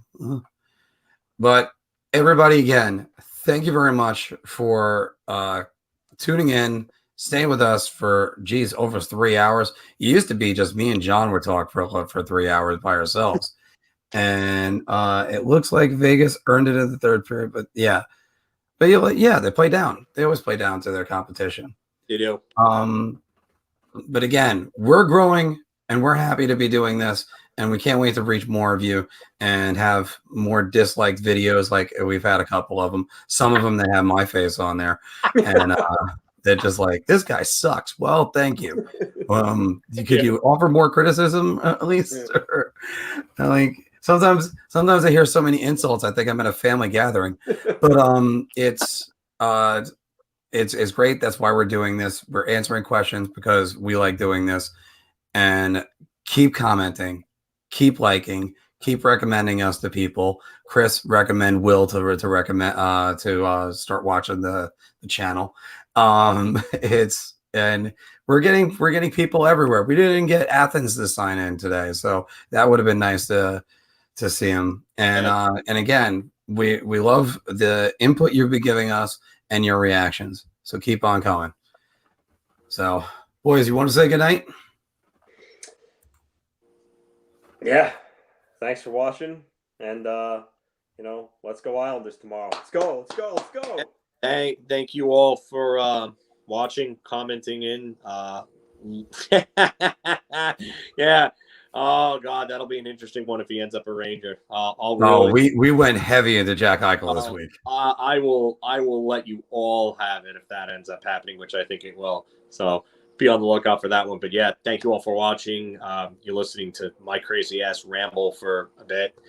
But everybody, again, thank you very much for tuning in, staying with us for over 3 hours. It used to be just me and John would talk for 3 hours by ourselves, and it looks like Vegas earned it in the third period. But yeah, they play down. They always play down to their competition. They do. But again, we're growing and we're happy to be doing this, and we can't wait to reach more of you and have more disliked videos. Like we've had a couple of them, some of them that have my face on there, and they're just like, this guy sucks. Well, thank you. Could you offer more criticism at least? Or, like sometimes I hear so many insults, I think I'm at a family gathering. But it's great. That's why we're doing this. We're answering questions because we like doing this. And keep commenting, keep liking, keep recommending us to people. Chris, recommend Will to recommend to start watching the channel. And we're getting people everywhere. We didn't get Athens to sign in today, so that would have been nice to see him. And again, we love the input you've been giving us and your reactions. So keep on coming. So, boys, you want to say goodnight? Yeah. Thanks for watching. And, let's go Islanders tomorrow. Let's go. Thank you all for watching, commenting in. Yeah. Oh, God, that'll be an interesting one if he ends up a Ranger. We went heavy into Jack Eichel this week. I will let you all have it if that ends up happening, which I think it will. So be on the lookout for that one. But yeah, thank you all for watching. You're listening to my crazy ass ramble for a bit.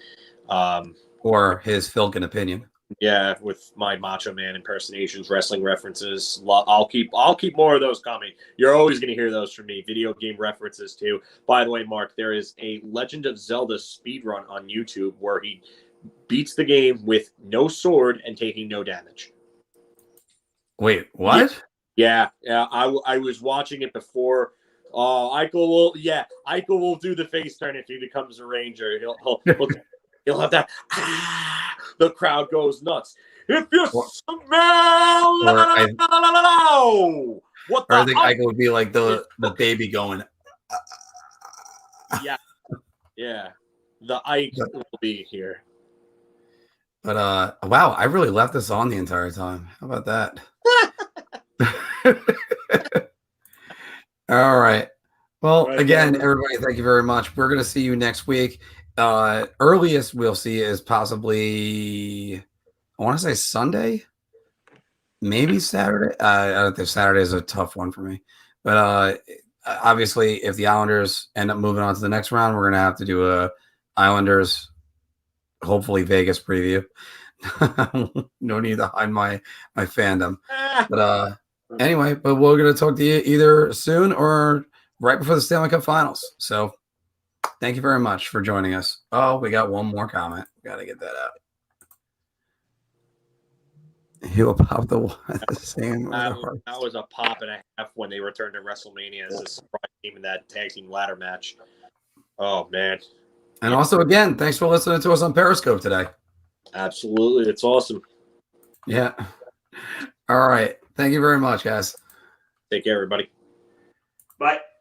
Or his Filkin opinion. Yeah, with my Macho Man impersonations, wrestling references. I'll keep more of those coming. You're always going to hear those from me. Video game references too. By the way, Mark, there is a Legend of Zelda speedrun on YouTube where he beats the game with no sword and taking no damage. Wait, what? Yeah. I was watching it before. Eichel will do the face turn if he becomes a Ranger. He'll have that. The crowd goes nuts. If you smell, what the? I think Eichel would be like the baby going. Yeah. The Ike will be here. But wow, I really left this on the entire time. How about that? All right. Well, again, everybody, thank you very much. We're gonna see you next week. Earliest we'll see is possibly, I want to say Sunday, maybe Saturday. I don't think Saturday is a tough one for me, but obviously if the Islanders end up moving on to the next round, we're going to have to do a Islanders, hopefully Vegas preview. No need to hide my fandom, but anyway, but we're going to talk to you either soon or right before the Stanley Cup Finals. So thank you very much for joining us. Oh, we got one more comment. Got to get that out. He will pop the same. That was a pop and a half when they returned to WrestleMania as a surprise team in that tag team ladder match. Oh, man. And also, again, thanks for listening to us on Periscope today. Absolutely. It's awesome. Yeah. All right. Thank you very much, guys. Take care, everybody. Bye.